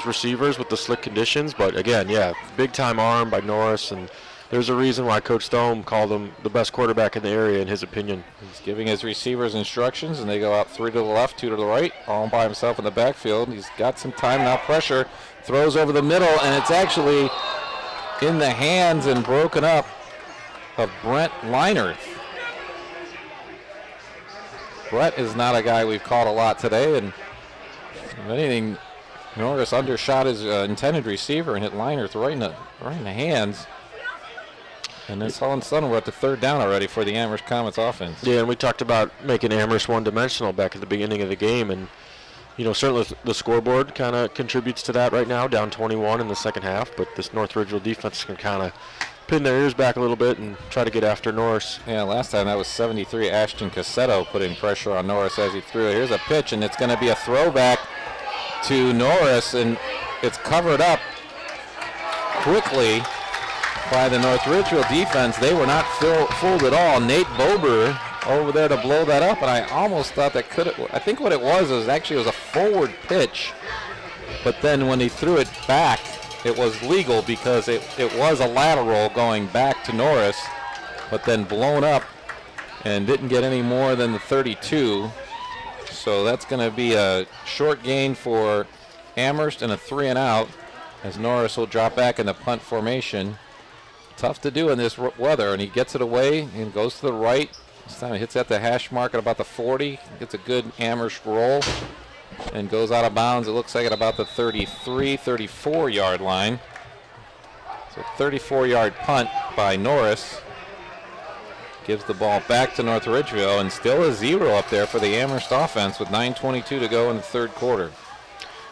receivers with the slick conditions. But again, big time arm by Norris, and there's a reason why Coach Thome called him the best quarterback in the area, in his opinion. He's giving his receivers instructions, and they go out 3 to the left, 2 to the right, all by himself in the backfield. He's got some time now, pressure, throws over the middle, and it's actually in the hands and broken up of Brent Leinerth. Brett is not a guy we've caught a lot today, and if anything, Norris undershot his intended receiver and hit Leinerth right in the hands. And then all of a sudden we're at the third down already for the Amherst Comets offense. Yeah, and we talked about making Amherst one-dimensional back at the beginning of the game, and certainly the scoreboard kind of contributes to that right now, down 21 in the second half, but this North Ridgeville defense can kind of pin their ears back a little bit and try to get after Norris. Yeah, last time that was 73 Ashton Cassetto putting pressure on Norris as he threw it. Here's a pitch, and it's going to be a throwback to Norris, and it's covered up quickly by the North Ridgeville defense. They were not fooled at all. Nate Bober over there to blow that up, and I almost thought that I think what it was actually a forward pitch, but then when he threw it back, it was legal because it was a lateral going back to Norris, but then blown up and didn't get any more than the 32. So that's going to be a short gain for Amherst and a 3 and out, as Norris will drop back in the punt formation. Tough to do in this weather, and he gets it away and goes to the right. This time he hits at the hash mark at about the 40, gets a good Amherst roll, and goes out of bounds, it looks like, at about the 33, 34-yard line. So 34-yard punt by Norris. Gives the ball back to North Ridgeville, and still a 0 up there for the Amherst offense with 9:22 to go in the third quarter.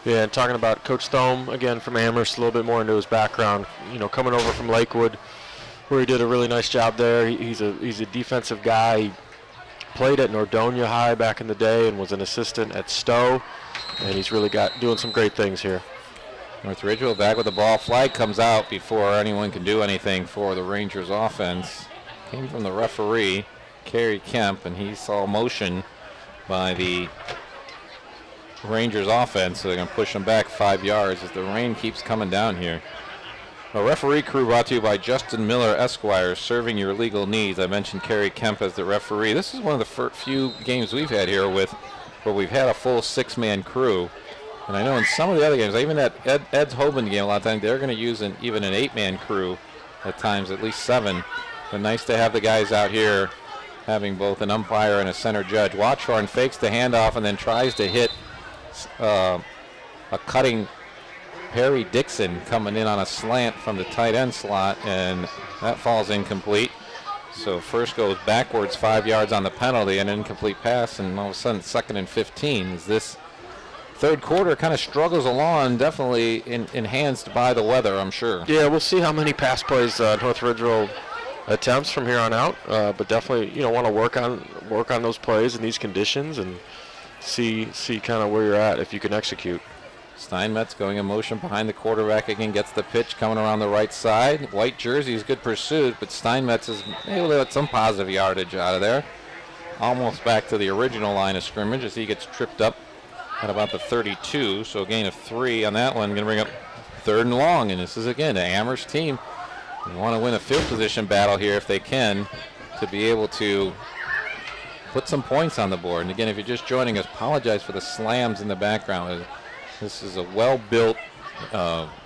Yeah, and talking about Coach Thome, again, from Amherst, a little bit more into his background, coming over from Lakewood, where he did a really nice job there. He's a defensive guy. He played at Nordonia High back in the day and was an assistant at Stowe, and he's really doing some great things here. North Ridgeville back with the ball. Flag comes out before anyone can do anything for the Rangers offense. Came from the referee, Kerry Kemp, and he saw motion by the Rangers offense, so they're going to push them back 5 yards as the rain keeps coming down here. A referee crew brought to you by Justin Miller Esquire, serving your legal needs. I mentioned Kerry Kemp as the referee. This is one of the few games we've had here where we've had a full 6-man crew. And I know in some of the other games, even at Ed's Hoban game, a lot of times they're going to use even an 8-man crew at times, at least 7. But nice to have the guys out here having both an umpire and a center judge. Watchorn fakes the handoff and then tries to hit a cutting Perry Dixon coming in on a slant from the tight end slot, and that falls incomplete. So first goes backwards 5 yards on the penalty, and an incomplete pass, and all of a sudden 2nd and 15. As this third quarter kind of struggles along, definitely enhanced by the weather, I'm sure. Yeah, we'll see how many pass plays North Ridgeville attempts from here on out, but definitely want to work on those plays in these conditions and see kind of where you're at if you can execute. Steinmetz going in motion behind the quarterback again, gets the pitch coming around the right side. White jerseys, good pursuit, but Steinmetz is able to get some positive yardage out of there. Almost back to the original line of scrimmage as he gets tripped up at about the 32, so a gain of 3 on that one. Going to bring up 3rd and long, and this is again an Amherst team. They want to win a field position battle here if they can, to be able to put some points on the board. And again, if you're just joining us, apologize for the slams in the background. This is a well-built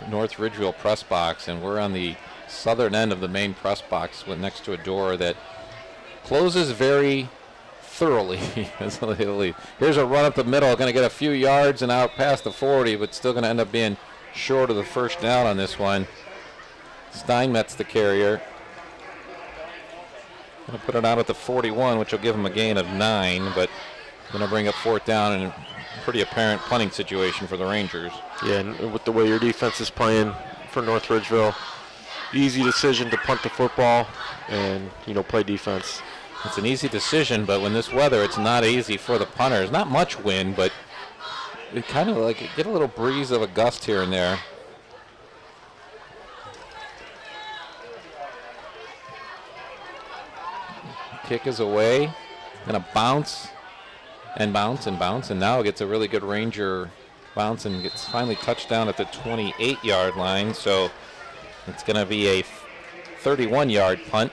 North Ridgeville press box, and we're on the southern end of the main press box next to a door that closes very thoroughly. Here's a run up the middle, going to get a few yards and out past the 40, but still going to end up being short of the first down on this one. Steinmetz, the carrier. Going to put it out at the 41, which will give him a gain of 9, but going to bring up 4th down and a pretty apparent punting situation for the Rangers. Yeah, and with the way your defense is playing for North Ridgeville, easy decision to punt the football and, play defense. It's an easy decision, but when this weather, it's not easy for the punters. Not much wind, but it kind of like get a little breeze of a gust here and there. Kick is away. Gonna bounce and bounce and bounce, and now gets a really good Ranger bounce and gets finally touchdown at the 28-yard line. So it's gonna be a 31-yard punt.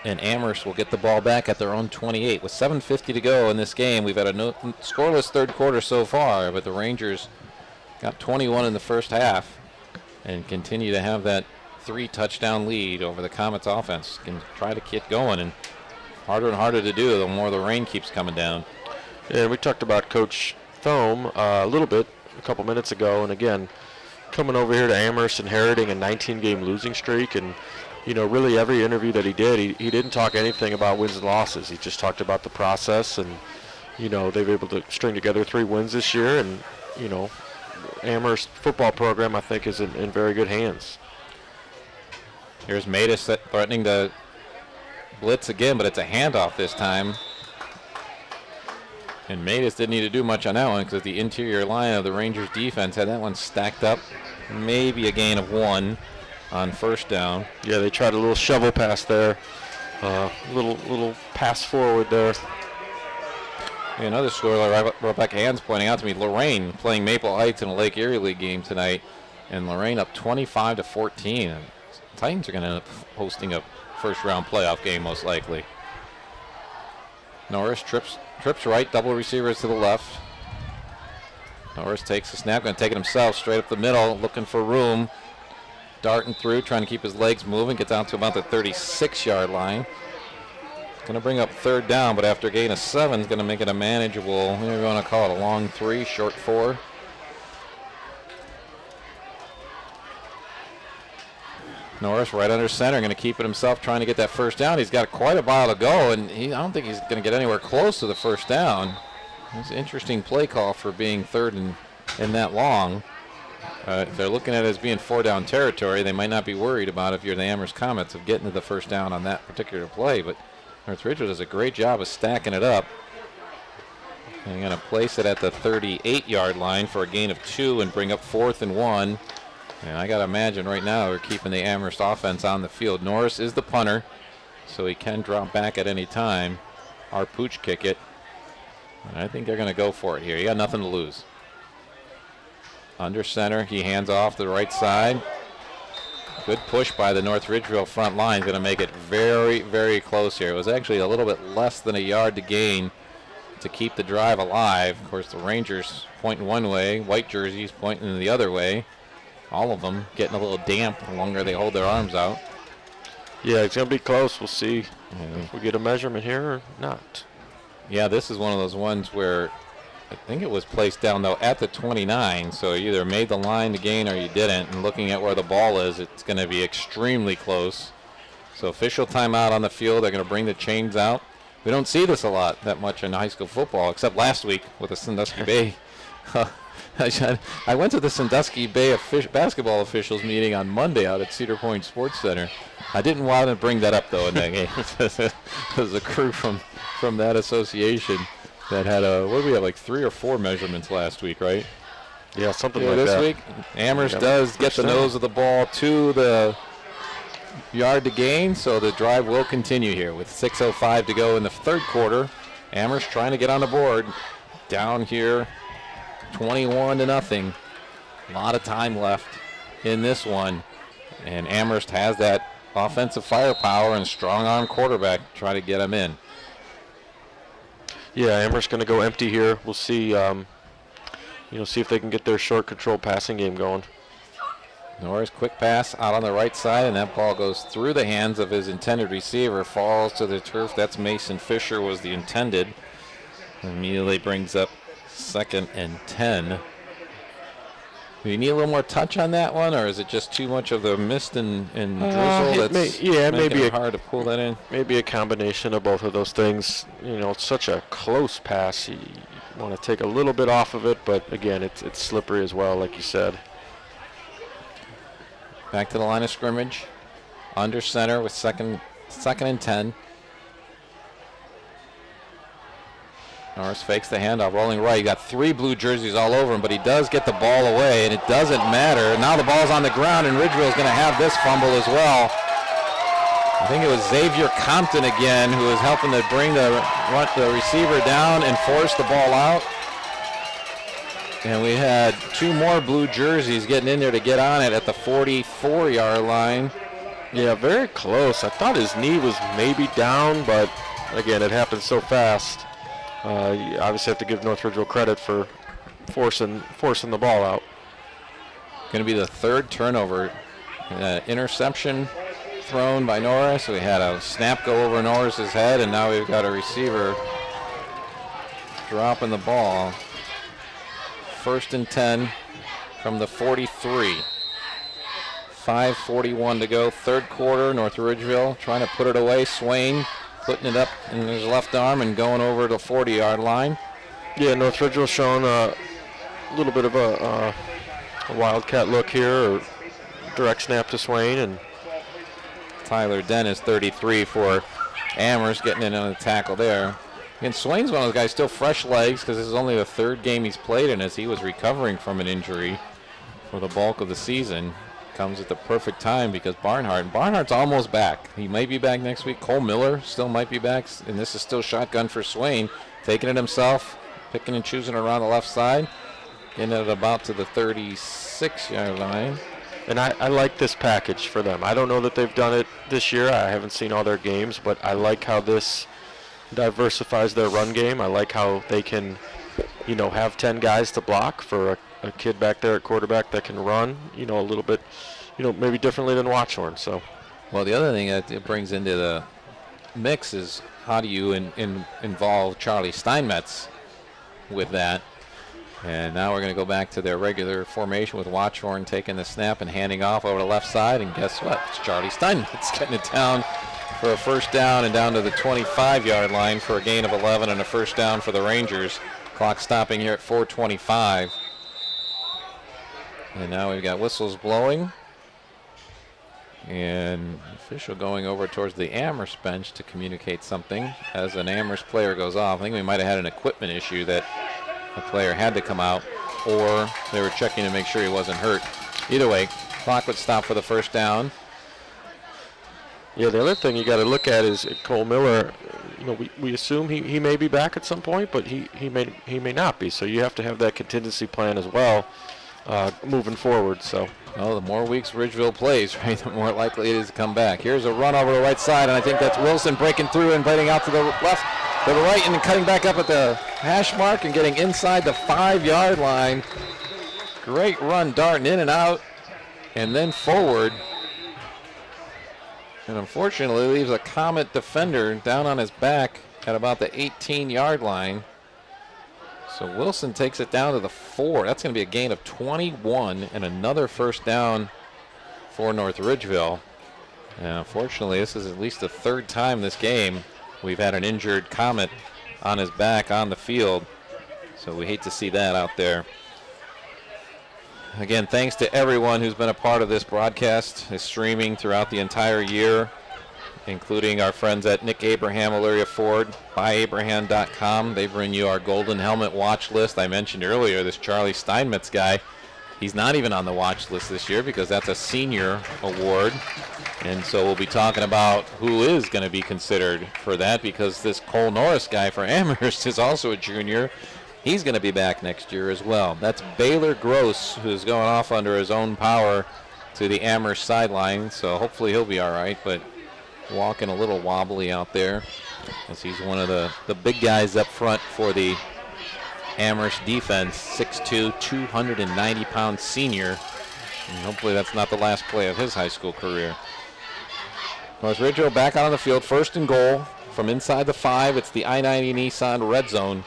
And Amherst will get the ball back at their own 28. With 7:50 to go in this game, we've had a scoreless third quarter so far, but the Rangers got 21 in the first half and continue to have that 3-touchdown lead over the Comets offense. Can try to get going, and harder to do the more the rain keeps coming down. And we talked about Coach Thome a little bit a couple minutes ago, and again, coming over here to Amherst, inheriting a 19-game losing streak, and really every interview that he did, he didn't talk anything about wins and losses. He just talked about the process, and, they've been able to string together 3 wins this year, and, Amherst football program, I think, is in very good hands. Here's Matus threatening to blitz again, but it's a handoff this time. And Matus didn't need to do much on that one because the interior line of the Rangers defense had that one stacked up. Maybe a gain of 1 on first down. Yeah, they tried a little shovel pass there. Little pass forward there. Another score, Rebecca Hand's pointing out to me, Lorraine playing Maple Heights in a Lake Erie League game tonight, and Lorraine up 25-14. And Titans are going to end up hosting a first-round playoff game most likely. Norris trips right, double receivers to the left. Norris takes the snap, going to take it himself straight up the middle, looking for room. Darting through, trying to keep his legs moving, gets out to about the 36-yard line. Going to bring up 3rd down, but after a gain of 7, is going to make it a manageable, maybe we want to call it a long 3, short 4. Norris right under center, going to keep it himself, trying to get that first down. He's got quite a while to go, and I don't think he's going to get anywhere close to the first down. It's an interesting play call for being 3rd and that long. If they're looking at it as being 4-down territory, they might not be worried about, if you're the Amherst Comets, of getting to the first down on that particular play. But North Ridgeville does a great job of stacking it up. And they're going to place it at the 38-yard line for a gain of 2 and bring up 4th and 1. And I got to imagine right now they're keeping the Amherst offense on the field. Norris is the punter, so he can drop back at any time. Our Pooch kick it. And I think they're going to go for it here. You got nothing to lose. Under center, he hands off the right side. Good push by the North Ridgeville front line. Going to make it very, very close here. It was actually a little bit less than a yard to gain to keep the drive alive. Of course, the Rangers pointing one way, white jerseys pointing the other way. All of them getting a little damp the longer they hold their arms out. Yeah, it's going to be close. We'll see if we get a measurement here or not. Yeah, this is one of those ones where I think it was placed down, though, at the 29. So you either made the line to gain or you didn't. And looking at where the ball is, it's going to be extremely close. So official timeout on the field. They're going to bring the chains out. We don't see this a lot that much in high school football, except last week with the Sandusky Bay. I went to the Sandusky Bay basketball officials meeting on Monday out at Cedar Point Sports Center. I didn't want to bring that up, though, in that game. There's a crew from that association. that had what did we have, like 3 or 4 measurements last week, right? Yeah, something like that. This week, Amherst does get the nose of the ball to the yard to gain, so the drive will continue here with 6:05 to go in the third quarter. Amherst trying to get on the board. Down here, 21-0. A lot of time left in this one, and Amherst has that offensive firepower and strong-arm quarterback to try to get them in. Yeah, Amherst going to go empty here. We'll see. See if they can get their short control passing game going. Norris, quick pass out on the right side, and that ball goes through the hands of his intended receiver, falls to the turf. That's Mason Fisher was the intended. Immediately brings up 2nd and 10. Do you need a little more touch on that one, or is it just too much of the mist and drizzle that's making it hard to pull that in? Maybe a combination of both of those things. It's such a close pass. You want to take a little bit off of it, but again, it's slippery as well, like you said. Back to the line of scrimmage. Under center with second and 10. Norris fakes the handoff, rolling right. He got 3 blue jerseys all over him, but he does get the ball away, and it doesn't matter. Now the ball's on the ground, and Ridgeville's going to have this fumble as well. I think it was Xavier Compton again who was helping to bring the receiver down and force the ball out. And we had 2 more blue jerseys getting in there to get on it at the 44-yard line. Yeah, very close. I thought his knee was maybe down, but again, it happened so fast. You obviously have to give North Ridgeville credit for forcing the ball out. Going to be the 3rd turnover. Interception thrown by Norris. We had a snap go over Norris's head, and now we've got a receiver dropping the ball. 1st and 10 from the 43. 5:41 to go, third quarter. North Ridgeville trying to put it away. Swain putting it up in his left arm and going over the 40-yard line. Yeah, North Ridgeville showing a little bit of a wildcat look here, or direct snap to Swain. And Tyler Dennis, 33 for Amherst, getting in on the tackle there. And Swain's one of those guys, still fresh legs, because this is only the 3rd game he's played in as he was recovering from an injury for the bulk of the season. Comes at the perfect time because Barnhart's almost back. He might be back next week. Cole Miller still might be back, and this is still shotgun for Swain. Taking it himself, picking and choosing around the left side, getting it about to the 36-yard line. And I like this package for them. I don't know that they've done it this year. I haven't seen all their games, but I like how this diversifies their run game. I like how they can, have 10 guys to block for a kid back there at quarterback that can run, a little bit, maybe differently than Watchorn. So, well, the other thing that it brings into the mix is how do you involve Charlie Steinmetz with that? And now we're going to go back to their regular formation with Watchorn taking the snap and handing off over the left side. And guess what? It's Charlie Steinmetz getting it down for a first down and down to the 25-yard line for a gain of 11 and a first down for the Rangers. Clock stopping here at 4:25. And now we've got whistles blowing. And official going over towards the Amherst bench to communicate something as an Amherst player goes off. I think we might have had an equipment issue that the player had to come out, or they were checking to make sure he wasn't hurt. Either way, clock would stop for the first down. Yeah, the other thing you got to look at is Cole Miller. We assume he may be back at some point, but he may not be. So you have to have that contingency plan as well moving forward. So, well, the more weeks Ridgeville plays, right, the more likely it is to come back. Here's a run over the right side, and I think that's Wilson breaking through and biting out to the left, to the right, and then cutting back up at the hash mark and getting inside the 5-yard line. Great run, darting in and out, and then forward. And unfortunately leaves a Comet defender down on his back at about the 18-yard line. So Wilson takes it down to the 4. That's going to be a gain of 21 and another first down for North Ridgeville. And unfortunately, this is at least the 3rd time this game we've had an injured Comet on his back on the field. So we hate to see that out there. Again, thanks to everyone who's been a part of this broadcast, this streaming throughout the entire year. including our friends at Nick Abraham, Elyria Ford, buyabraham.com. They bring you our Golden Helmet watch list. I mentioned earlier this Charlie Steinmetz guy. He's not even on the watch list this year because that's a senior award. And so we'll be talking about who is going to be considered for that, because this Cole Norris guy for Amherst is also a junior. He's going to be back next year as well. That's Baylor Gross, who's going off under his own power to the Amherst sideline. So hopefully he'll be all right, but walking a little wobbly out there as he's one of the big guys up front for the Amherst defense. 6'2", 290-pound senior. And hopefully that's not the last play of his high school career. North Ridgeville back out on the field, 1st and goal from inside the 5. It's the I-90 Nissan red zone.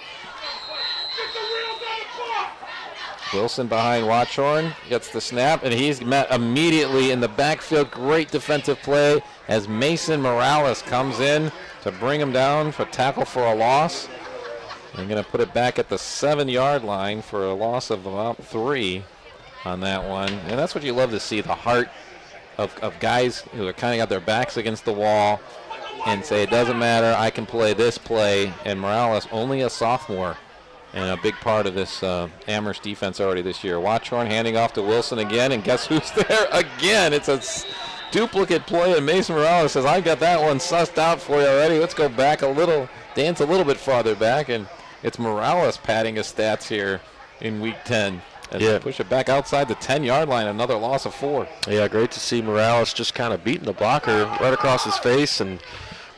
Wilson behind Watchorn, gets the snap, and he's met immediately in the backfield. Great defensive play as Mason Morales comes in to bring him down for tackle for a loss. They're going to put it back at the 7-yard line for a loss of about 3 on that one. And that's what you love to see, the heart of guys who are kind of got their backs against the wall and say, it doesn't matter, I can play this play. And Morales, only a sophomore, and a big part of this Amherst defense already this year. Watchorn handing off to Wilson again, and guess who's there again? It's a duplicate play, and Mason Morales says, I got that one sussed out for you already. Let's go back a little, dance a little bit farther back, and it's Morales padding his stats here in Week 10. And push it back outside the 10-yard line, another loss of 4. Yeah, great to see Morales just kind of beating the blocker right across his face and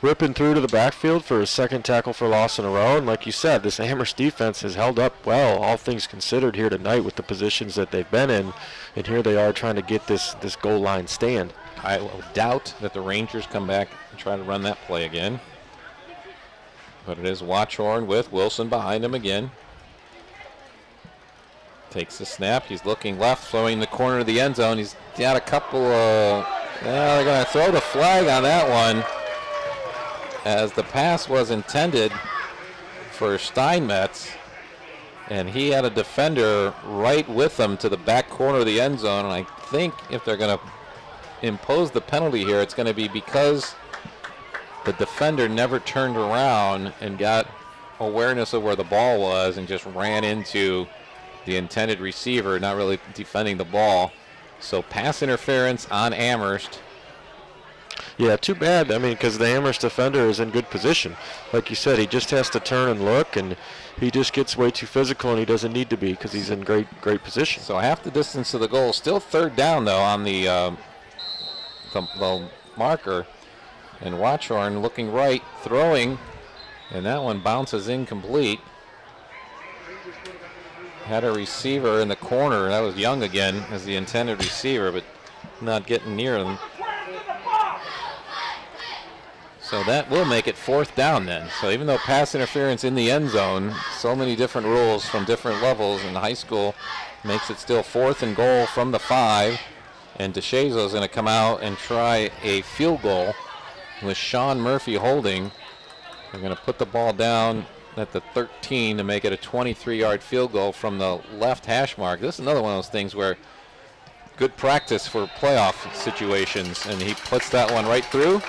ripping through to the backfield for his 2nd tackle for loss in a row. And like you said, this Amherst defense has held up well, all things considered, here tonight with the positions that they've been in. And here they are trying to get this goal line stand. I will doubt that the Rangers come back and try to run that play again. But it is Watchorn with Wilson behind him again. Takes the snap. He's looking left, throwing the corner of the end zone. He's got a couple of... they're going to throw the flag on that one, as the pass was intended for Steinmetz, and he had a defender right with him to the back corner of the end zone. And I think if they're going to impose the penalty here, it's going to be because the defender never turned around and got awareness of where the ball was and just ran into the intended receiver, not really defending the ball. So pass interference on Amherst. Yeah, too bad. I mean, because the Amherst defender is in good position. Like you said, he just has to turn and look, and he just gets way too physical, and he doesn't need to be because he's in great position. So half the distance to the goal. Still 3rd down, though, on the marker. And Watchorn looking right, throwing, and that one bounces incomplete. Had a receiver in the corner. That was Young again as the intended receiver, but not getting near them. So that will make it 4th down then. So even though pass interference in the end zone, so many different rules from different levels in high school, makes it still 4th and goal from the 5. And DeShazo is going to come out and try a field goal with Sean Murphy holding. They're going to put the ball down at the 13 to make it a 23-yard field goal from the left hash mark. This is another one of those things where good practice for playoff situations, and he puts that one right through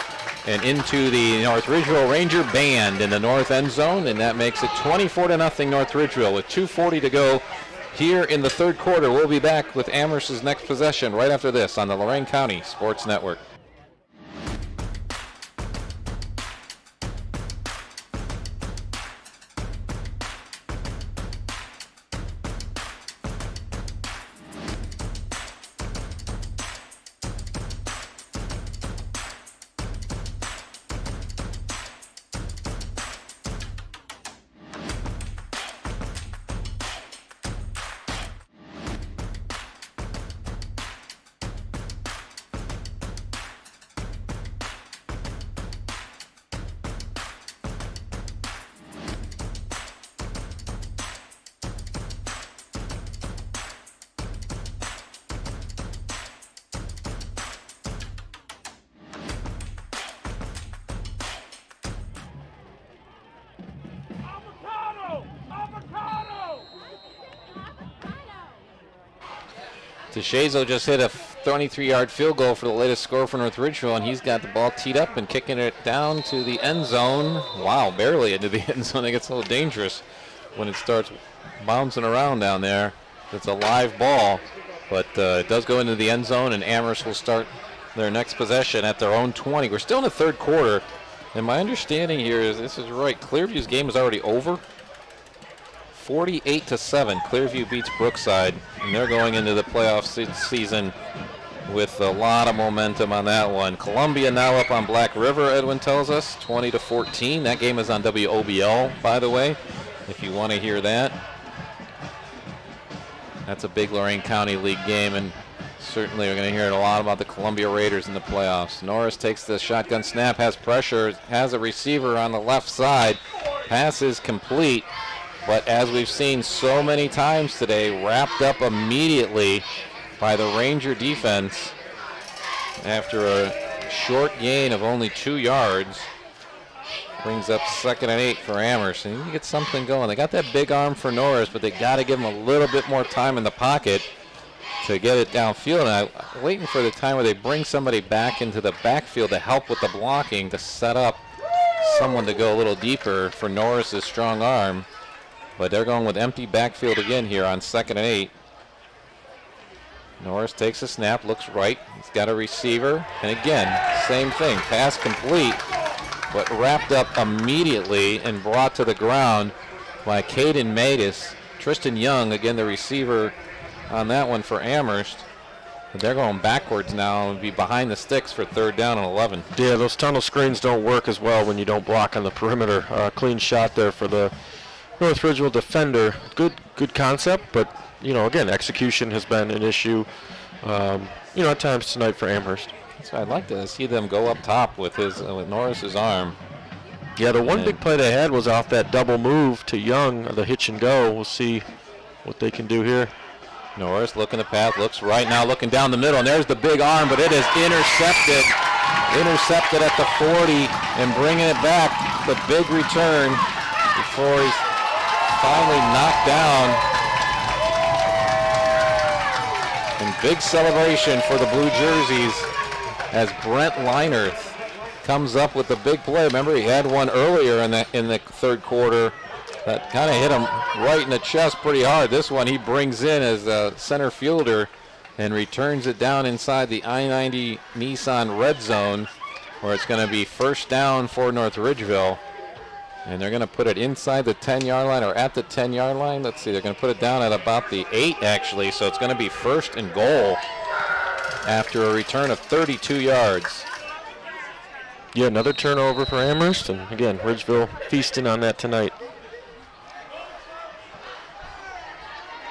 and into the North Ridgeville Ranger band in the north end zone, and that makes it 24-0 North Ridgeville with 2:40 to go here in the 3rd quarter. We'll be back with Amherst's next possession right after this on the Lorain County Sports Network. DeShazo just hit a 23-yard field goal for the latest score for North Ridgeville, and he's got the ball teed up and kicking it down to the end zone. Wow, barely into the end zone. It gets a little dangerous when it starts bouncing around down there. It's a live ball, but it does go into the end zone, and Amherst will start their next possession at their own 20. We're still in the third quarter, and my understanding here is this is right. Clearview's game is already over. 48-7, Clearview beats Brookside, and they're going into the playoff season with a lot of momentum on that one. Columbia now up on Black River, Edwin tells us, 20-14. That game is on WOBL, by the way, if you want to hear that. That's a big Lorain County League game, and certainly we're going to hear a lot about the Columbia Raiders in the playoffs. Norris takes the shotgun snap, has pressure, has a receiver on the left side. Pass is complete. But as we've seen so many times today, wrapped up immediately by the Ranger defense after a short gain of only 2 yards. Brings up 2nd and 8 for Amherst. And you get something going. They got that big arm for Norris, but they got to give him a little bit more time in the pocket to get it downfield. And I'm waiting for the time where they bring somebody back into the backfield to help with the blocking, to set up someone to go a little deeper for Norris's strong arm. But they're going with empty backfield again here on 2nd and 8. Norris takes a snap, looks right. He's got a receiver. And again, same thing. Pass complete, but wrapped up immediately and brought to the ground by Caden Matus. Tristan Young, again, the receiver on that one for Amherst. But they're going backwards now and be behind the sticks for 3rd down and 11. Yeah, those tunnel screens don't work as well when you don't block on the perimeter. Clean shot there for the North Ridgeville defender. Good concept, but again, execution has been an issue. At times tonight for Amherst. So I'd like to see them go up top with Norris's arm. Yeah, the one big play they had was off that double move to Young, the hitch and go. We'll see what they can do here. Norris looking to pass, looks right now, looking down the middle, and there's the big arm, but it is intercepted. Intercepted at the 40 and bringing it back. The big return before he's finally knocked down. And big celebration for the Blue Jerseys as Brent Leinerth comes up with the big play. Remember, he had one earlier in the third quarter that kind of hit him right in the chest pretty hard. This one he brings in as a center fielder and returns it down inside the I-90 Nissan red zone, where it's going to be 1st down for North Ridgeville. And they're going to put it inside the 10-yard line, or at the 10-yard line. Let's see, they're going to put it down at about the 8, actually. So it's going to be 1st and goal after a return of 32 yards. Yeah, another turnover for Amherst. And again, Ridgeville feasting on that tonight.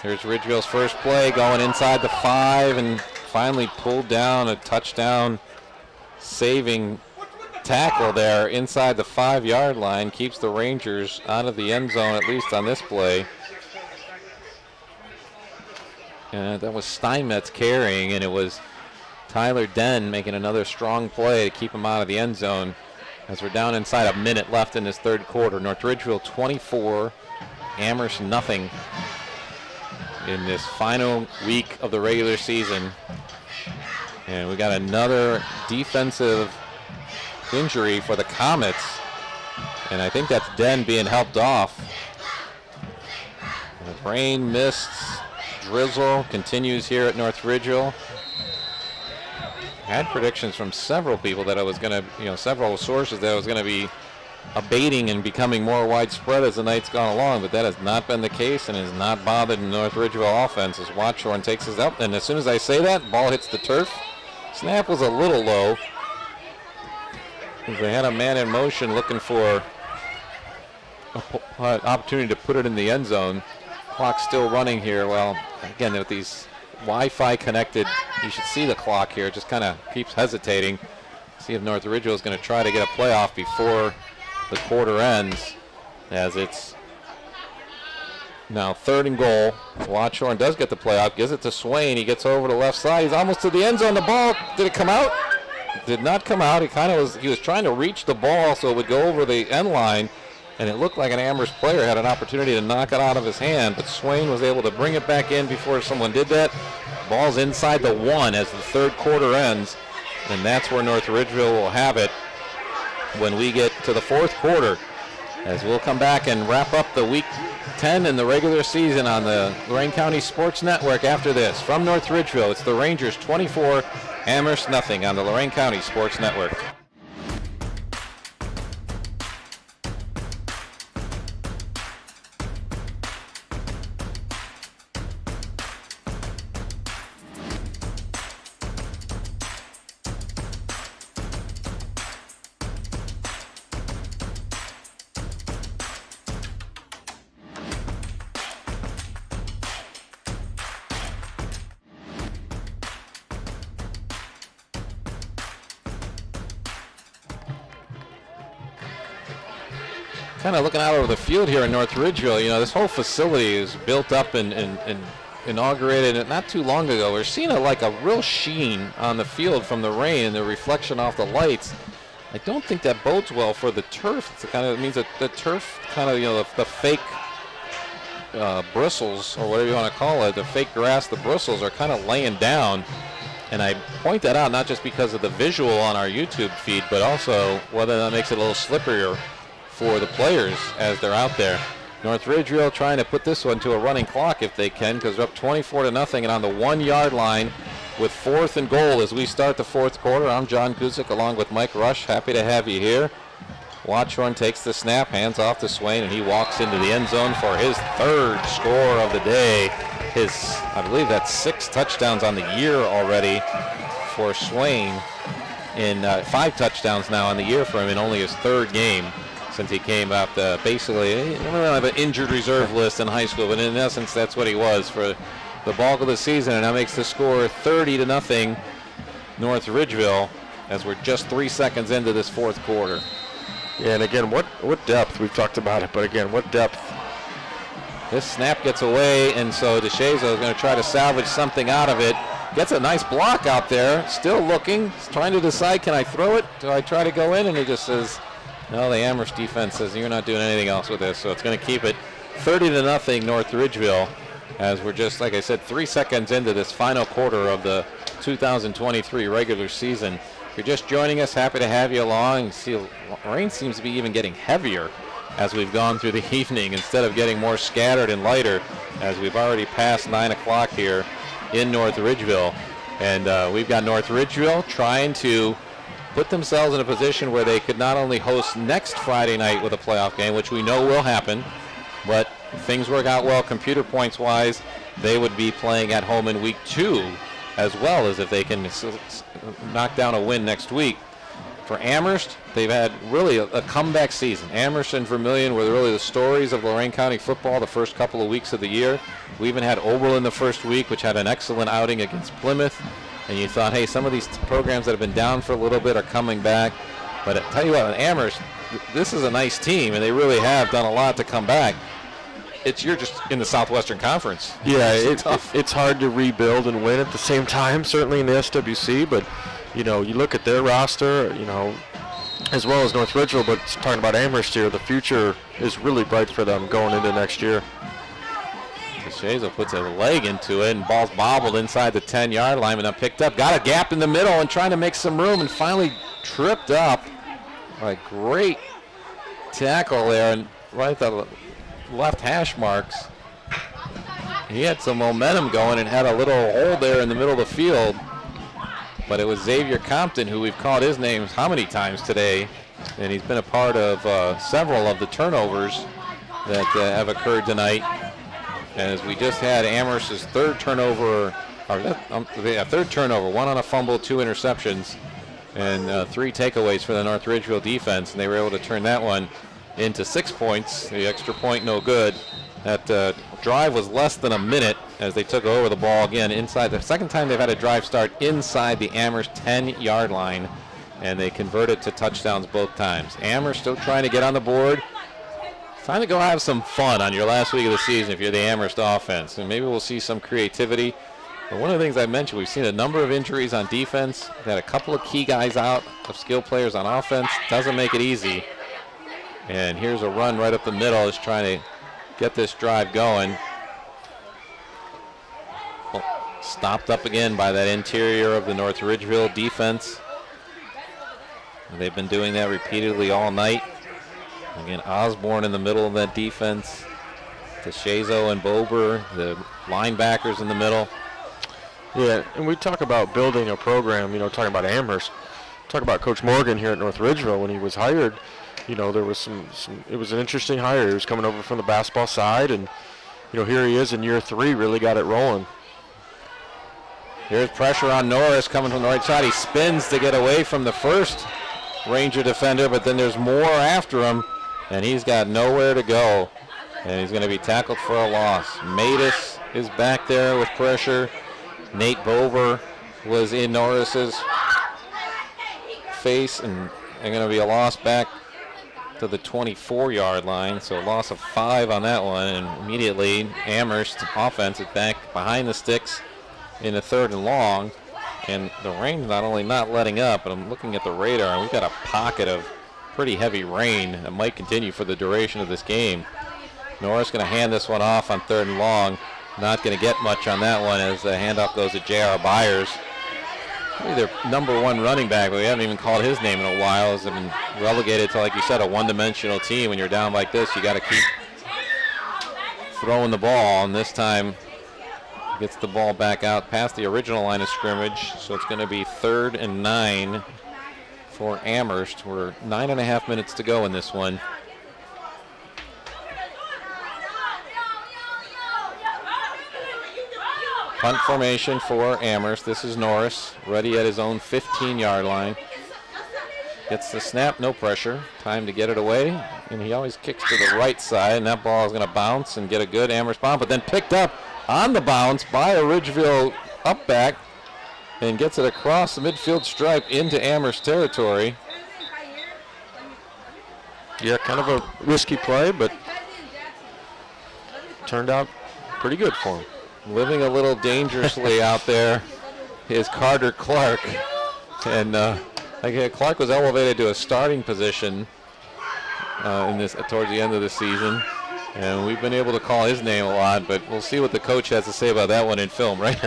Here's Ridgeville's first play, going inside the 5 and finally pulled down a touchdown saving tackle there inside the 5-yard line. Keeps the Rangers out of the end zone, at least on this play. And that was Steinmetz carrying, and it was Tyler Den making another strong play to keep him out of the end zone as we're down inside a minute left in this third quarter. North Ridgeville 24, Amherst nothing in this final week of the regular season. And we got another defensive injury for the Comets, and I think that's Den being helped off. The rain, mists, drizzle continues here at North Ridgeville. Had predictions from several people that it was going to, several sources that it was going to be abating and becoming more widespread as the night's gone along, but that has not been the case and has not bothered the North Ridgeville offense as Watchorn takes us up. And as soon as I say that, ball hits the turf. Snap was a little low. They had a man in motion looking for an opportunity to put it in the end zone. Clock's still running here. Well, again, with these Wi-Fi connected, you should see the clock here. It just kind of keeps hesitating. See if North Ridgeville is going to try to get a playoff before the quarter ends, as it's now 3rd and goal. Watchorn does get the playoff, gives it to Swain. He gets over to the left side. He's almost to the end zone. The ball, did it come out? Did not come out. He was trying to reach the ball so it would go over the end line, and it looked like an Amherst player had an opportunity to knock it out of his hand, but Swain was able to bring it back in before someone did that. Ball's inside the 1 as the third quarter ends, and that's where North Ridgeville will have it when we get to the fourth quarter, as we'll come back and wrap up the Week 10 in the regular season on the Lorain County Sports Network after this. From North Ridgeville, it's the Rangers 24, Amherst nothing on the Lorain County Sports Network. Kind of looking out over the field here in North Ridgeville, this whole facility is built up and inaugurated not too long ago. We're seeing a real sheen on the field from the rain and the reflection off the lights. I don't think that bodes well for the turf. It means that the turf the fake bristles, or whatever you want to call it, the fake grass, the bristles are kind of laying down. And I point that out not just because of the visual on our YouTube feed, but also whether that makes it a little slipperier for the players as they're out there. North Ridgeville trying to put this one to a running clock if they can, because they're up 24-0 and on the 1-yard line with 4th and goal as we start the fourth quarter. I'm John Kuzik along with Mike Rush. Happy to have you here. Watchorn takes the snap, hands off to Swain, and he walks into the end zone for his third score of the day. I believe that's 6 touchdowns on the year already for Swain, and 5 touchdowns now on the year for him in only his third game since he came out basically, I don't have an injured reserve list in high school, but in essence that's what he was for the bulk of the season, and that makes the score 30-0 North Ridgeville as we're just 3 seconds into this fourth quarter. Yeah, and again, what depth, we've talked about it, but again, what depth. This snap gets away, and so DeShazo is going to try to salvage something out of it. Gets a nice block out there, still looking, trying to decide, can I throw it? Do I try to go in? And he just says, no, the Amherst defense says you're not doing anything else with this, so it's going to keep it 30-0 North Ridgeville as we're just, like I said, 3 seconds into this final quarter of the 2023 regular season. If you're just joining us, happy to have you along. See, rain seems to be even getting heavier as we've gone through the evening instead of getting more scattered and lighter, as we've already passed 9 o'clock here in North Ridgeville. And we've got North Ridgeville trying to put themselves in a position where they could not only host next Friday night with a playoff game, which we know will happen, but if things work out well computer points wise, they would be playing at home in week 2 as well, as if they can knock down a win next week. For Amherst, they've had really a comeback season. Amherst and Vermilion were really the stories of Lorain County football the first couple of weeks of the year. We even had Oberlin the first week, which had an excellent outing against Plymouth. And you thought, hey, some of these programs that have been down for a little bit are coming back. But I tell you what, in Amherst, this is a nice team, and they really have done a lot to come back. You're just in the Southwestern Conference. Yeah, it's hard to rebuild and win at the same time, certainly in the SWC. But, you look at their roster, as well as North Ridgeville, but talking about Amherst here, the future is really bright for them going into next year. DeShazo puts a leg into it, and ball's bobbled inside the 10-yard line, and then picked up. Got a gap in the middle and trying to make some room, and finally tripped up. A great tackle there, and right at the left hash marks. He had some momentum going and had a little hole there in the middle of the field. But it was Xavier Compton, who we've called his name how many times today, and he's been a part of several of the turnovers that have occurred tonight. And as we just had Amherst's third turnover, one on a fumble, 2 interceptions, and 3 takeaways for the North Ridgeville defense, and they were able to turn that one into 6 points. The extra point no good. That drive was less than a minute as they took over the ball again inside. The second time they've had a drive start inside the Amherst 10-yard line, and they converted to touchdowns both times. Amherst still trying to get on the board. Time to go have some fun on your last week of the season if you're the Amherst offense, and maybe we'll see some creativity. But one of the things I mentioned, we've seen a number of injuries on defense. We've had a couple of key guys out of skill players on offense. Doesn't make it easy. And here's a run right up the middle, is trying to get this drive going. Well, stopped up again by that interior of the North Ridgeville defense. And they've been doing that repeatedly all night. Again, Osborne in the middle of that defense. DeShazo and Bober, the linebackers in the middle. Yeah, and we talk about building a program, talking about Amherst. Talk about Coach Morgan here at North Ridgeville when he was hired. There was it was an interesting hire. He was coming over from the basketball side, and, here he is in year 3, really got it rolling. Here's pressure on Norris coming from the right side. He spins to get away from the first Ranger defender, but then there's more after him, and he's got nowhere to go. And he's going to be tackled for a loss. Matus is back there with pressure. Nate Bober was in Norris's face, and they're going to be a loss back to the 24-yard line. So a loss of 5 on that one, and immediately Amherst offense is back behind the sticks in the 3rd and long. And the rain's not only not letting up, but I'm looking at the radar, and we've got a pocket of pretty heavy rain that might continue for the duration of this game. Norris going to hand this one off on 3rd and long. Not going to get much on that one as the handoff goes to J.R. Byers. Probably their number 1 running back, but we haven't even called his name in a while. Has been relegated to, like you said, a one-dimensional team. When you're down like this, you got to keep throwing the ball, and this time gets the ball back out past the original line of scrimmage. So it's going to be 3rd and 9 for Amherst. We're 9.5 minutes to go in this one. Punt formation for Amherst. This is Norris, ready at his own 15-yard line. Gets the snap, no pressure. Time to get it away, and he always kicks to the right side, and that ball is going to bounce and get a good Amherst bomb, but then picked up on the bounce by a Ridgeville up back and gets it across the midfield stripe into Amherst territory. Yeah, kind of a risky play, but turned out pretty good for him. Living a little dangerously out there is Carter Clark. And Clark was elevated to a starting position towards the end of the season. And we've been able to call his name a lot, but we'll see what the coach has to say about that one in film, right?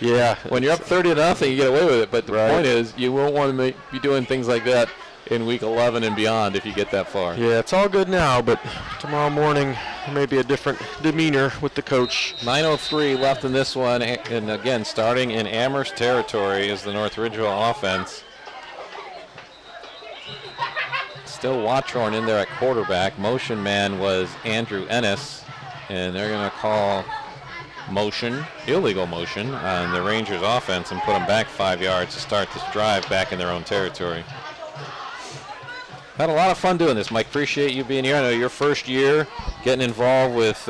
Yeah. When you're up 30-0, you get away with it. But the point is, you won't want to be doing things like that in week 11 and beyond if you get that far. Yeah, it's all good now, but tomorrow morning there may be a different demeanor with the coach. 9:03 left in this one, and again, starting in Amherst territory is the North Ridgeville offense. Still Watchorn in there at quarterback. Motion man was Andrew Ennis, and they're going to call illegal motion on the Rangers offense and put them back 5 yards to start this drive back in their own territory. Had a lot of fun doing this, Mike. Appreciate you being here. I know your first year getting involved with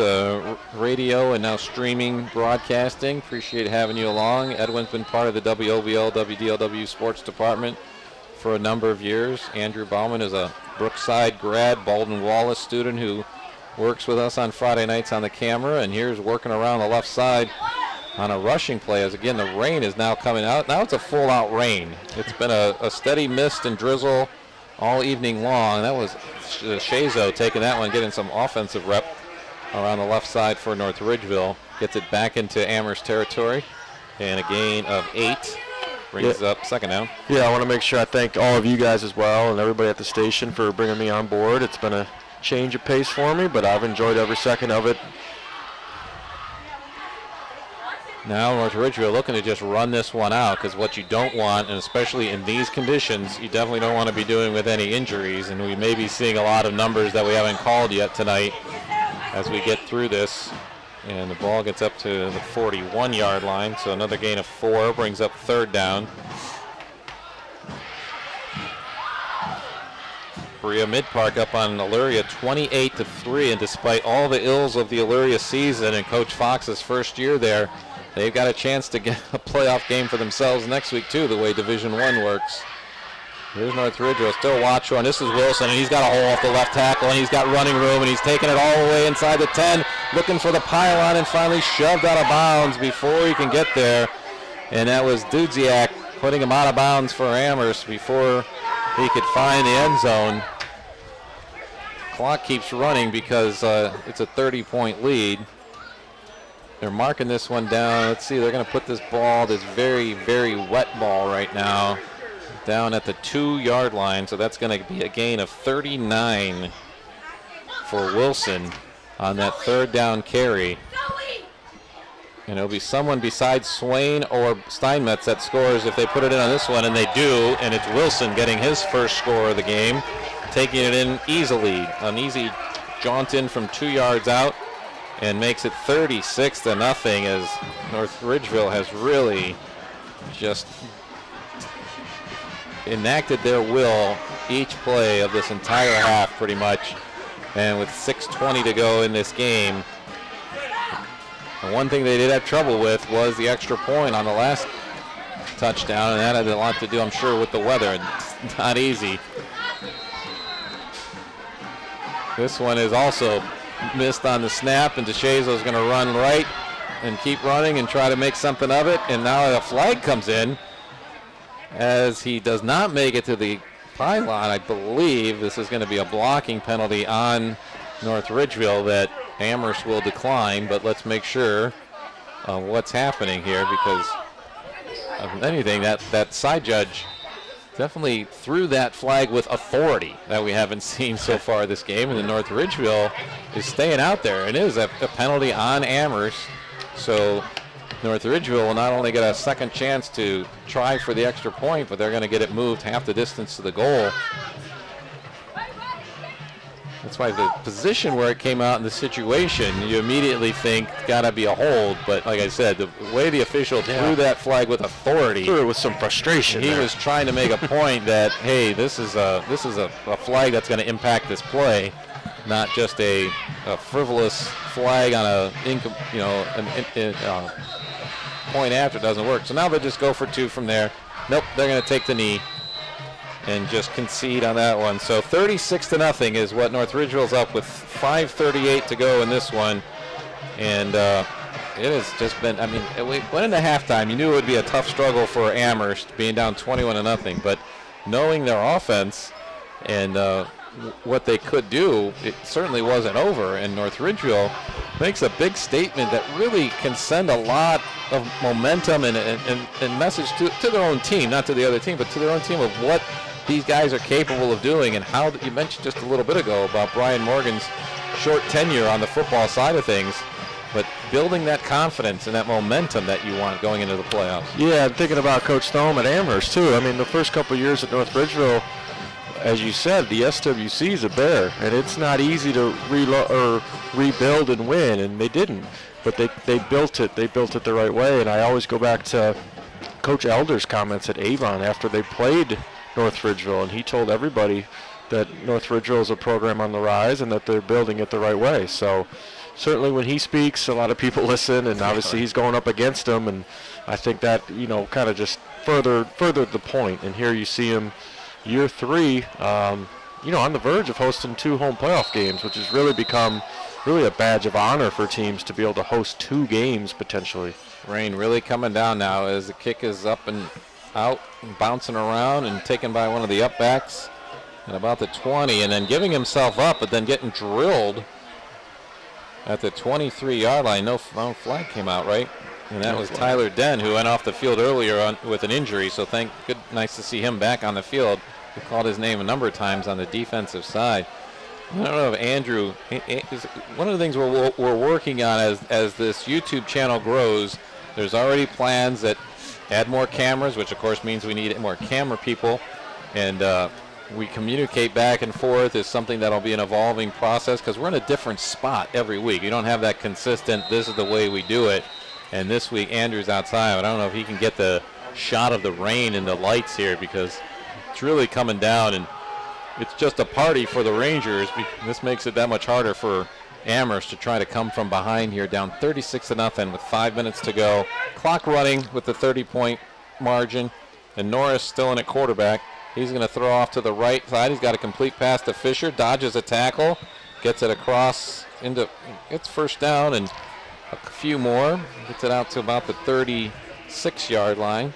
radio and now streaming broadcasting. Appreciate having you along. Edwin's been part of the WOBL, WDLW sports department for a number of years. Andrew Bauman is a Brookside grad, Baldwin Wallace student who works with us on Friday nights on the camera, and here's working around the left side on a rushing play as, again, the rain is now coming out. Now it's a full-out rain. It's been a steady mist and drizzle all evening long. That was Shazo taking that one, getting some offensive rep around the left side for North Ridgeville. Gets it back into Amherst territory, and a gain of 8. Brings up second down. Yeah, I want to make sure I thank all of you guys as well and everybody at the station for bringing me on board. It's been a change of pace for me, but I've enjoyed every second of it. Now North Ridgeville looking to just run this one out, because what you don't want, and especially in these conditions, you definitely don't want to be doing with any injuries, and we may be seeing a lot of numbers that we haven't called yet tonight as we get through this. And the ball gets up to the 41-yard line, so another gain of 4 brings up third down. Berea Mid-Park up on Elyria 28-3, and despite all the ills of the Elyria season and Coach Fox's first year there, they've got a chance to get a playoff game for themselves next week too, the way Division I works. Here's North Ridgeville, still watch on. This is Wilson, and he's got a hole off the left tackle, and he's got running room, and he's taking it all the way inside the 10, looking for the pylon, and finally shoved out of bounds before he can get there. And that was Dudziak putting him out of bounds for Amherst before he could find the end zone. Clock keeps running because it's a 30-point lead. they're marking this one down. Let's see, they're going to put this ball, this very, very wet ball right now, down at the 2-yard line. So that's going to be a gain of 39 for Wilson on that 3rd down carry. And it'll be someone besides Swain or Steinmetz that scores if they put it in on this one, and they do, and it's Wilson getting his first score of the game, taking it in easily. An easy jaunt in from 2 yards out, and makes it 36-0 as North Ridgeville has really just enacted their will each play of this entire half pretty much. And with 6:20 to go in this game, the one thing they did have trouble with was the extra point on the last touchdown, and that had a lot to do, I'm sure, with the weather. It's not easy. This one is also missed on the snap, and DeShazo's going to run right and keep running and try to make something of it. And now a flag comes in as he does not make it to the pylon. I believe this is going to be a blocking penalty on North Ridgeville that Amherst will decline, but let's make sure what's happening here, because of anything, that side judge definitely threw that flag with authority that we haven't seen so far this game, and the North Ridgeville is staying out there. It is a penalty on Amherst, so North Ridgeville will not only get a second chance to try for the extra point, but they're going to get it moved half the distance to the goal. That's why the position where it came out in the situation, you immediately think gotta be a hold. But like I said, the way the official threw that flag with authority, threw it with some frustration. He was trying to make a point that, hey, this is a flag that's going to impact this play, not just a frivolous flag on a point after doesn't work. So now they just go for 2 from there. Nope, they're going to take the knee and just concede on that one. So 36-0 is what North Ridgeville's up with. 5:38 to go in this one, and it has just been. I mean, we went into halftime. You knew it would be a tough struggle for Amherst, being down 21-0. But knowing their offense and what they could do, it certainly wasn't over. And North Ridgeville makes a big statement that really can send a lot of momentum and message to their own team, not to the other team, but to their own team of what these guys are capable of doing, and how you mentioned just a little bit ago about Brian Morgan's short tenure on the football side of things, but building that confidence and that momentum that you want going into the playoffs. Yeah, I'm thinking about Coach Thome at Amherst too. I mean, the first couple of years at North Ridgeville, as you said, the SWC is a bear, and it's not easy to rebuild and win, and they didn't. But they built it. They built it the right way, and I always go back to Coach Elder's comments at Avon after they played North Ridgeville, and he told everybody that North Ridgeville is a program on the rise and that they're building it the right way. So certainly when he speaks, a lot of people listen, and obviously he's going up against them, and I think that, kind of just furthered the point. And here you see him year 3, on the verge of hosting 2 home playoff games, which has really become a badge of honor for teams to be able to host 2 games potentially. Rain really coming down now as the kick is up and out and bouncing around and taken by one of the up backs at about the 20, and then giving himself up, but then getting drilled at the 23-yard line. No flag came out, right? And that was Tyler Den, who went off the field earlier with an injury, so nice to see him back on the field. We called his name a number of times on the defensive side. I don't know if Andrew, one of the things we're working on as this YouTube channel grows, there's already plans that add more cameras, which of course means we need more camera people, and we communicate back and forth is something that'll be an evolving process, because we're in a different spot every week. You don't have that consistent, this is the way we do it. And this week Andrew's outside, but I don't know if he can get the shot of the rain and the lights here, because it's really coming down, and it's just a party for the Rangers. This makes it that much harder for Amherst to try to come from behind here, down 36-0 with 5 minutes to go. Clock running with the 30-point margin, and Norris still in at quarterback. He's going to throw off to the right side. He's got a complete pass to Fisher, dodges a tackle, gets it across gets first down and a few more, gets it out to about the 36-yard line.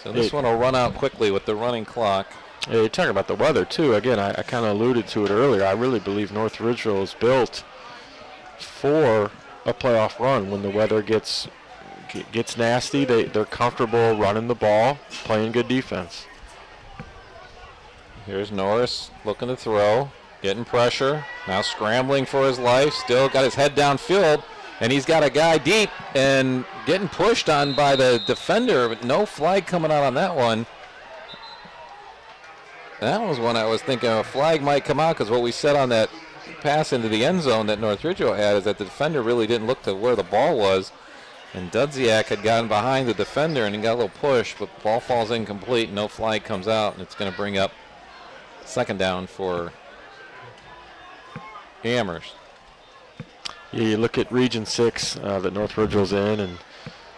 So this one will run out quickly with the running clock. Yeah, you're talking about the weather, too. Again, I kind of alluded to it earlier. I really believe North Ridgeville is built for a playoff run when the weather gets nasty. They're comfortable running the ball, playing good defense. Here's Norris looking to throw, getting pressure, now scrambling for his life, still got his head downfield, and he's got a guy deep and getting pushed on by the defender, but no flag coming out on that one. That was one I was thinking a flag might come out, because what we said on that pass into the end zone that North Ridgeville had is that the defender really didn't look to where the ball was, and Dudziak had gotten behind the defender and he got a little push, but the ball falls incomplete, no flag comes out, and it's going to bring up second down for Amherst. Yeah, you look at Region 6 that North Ridgeville's in, and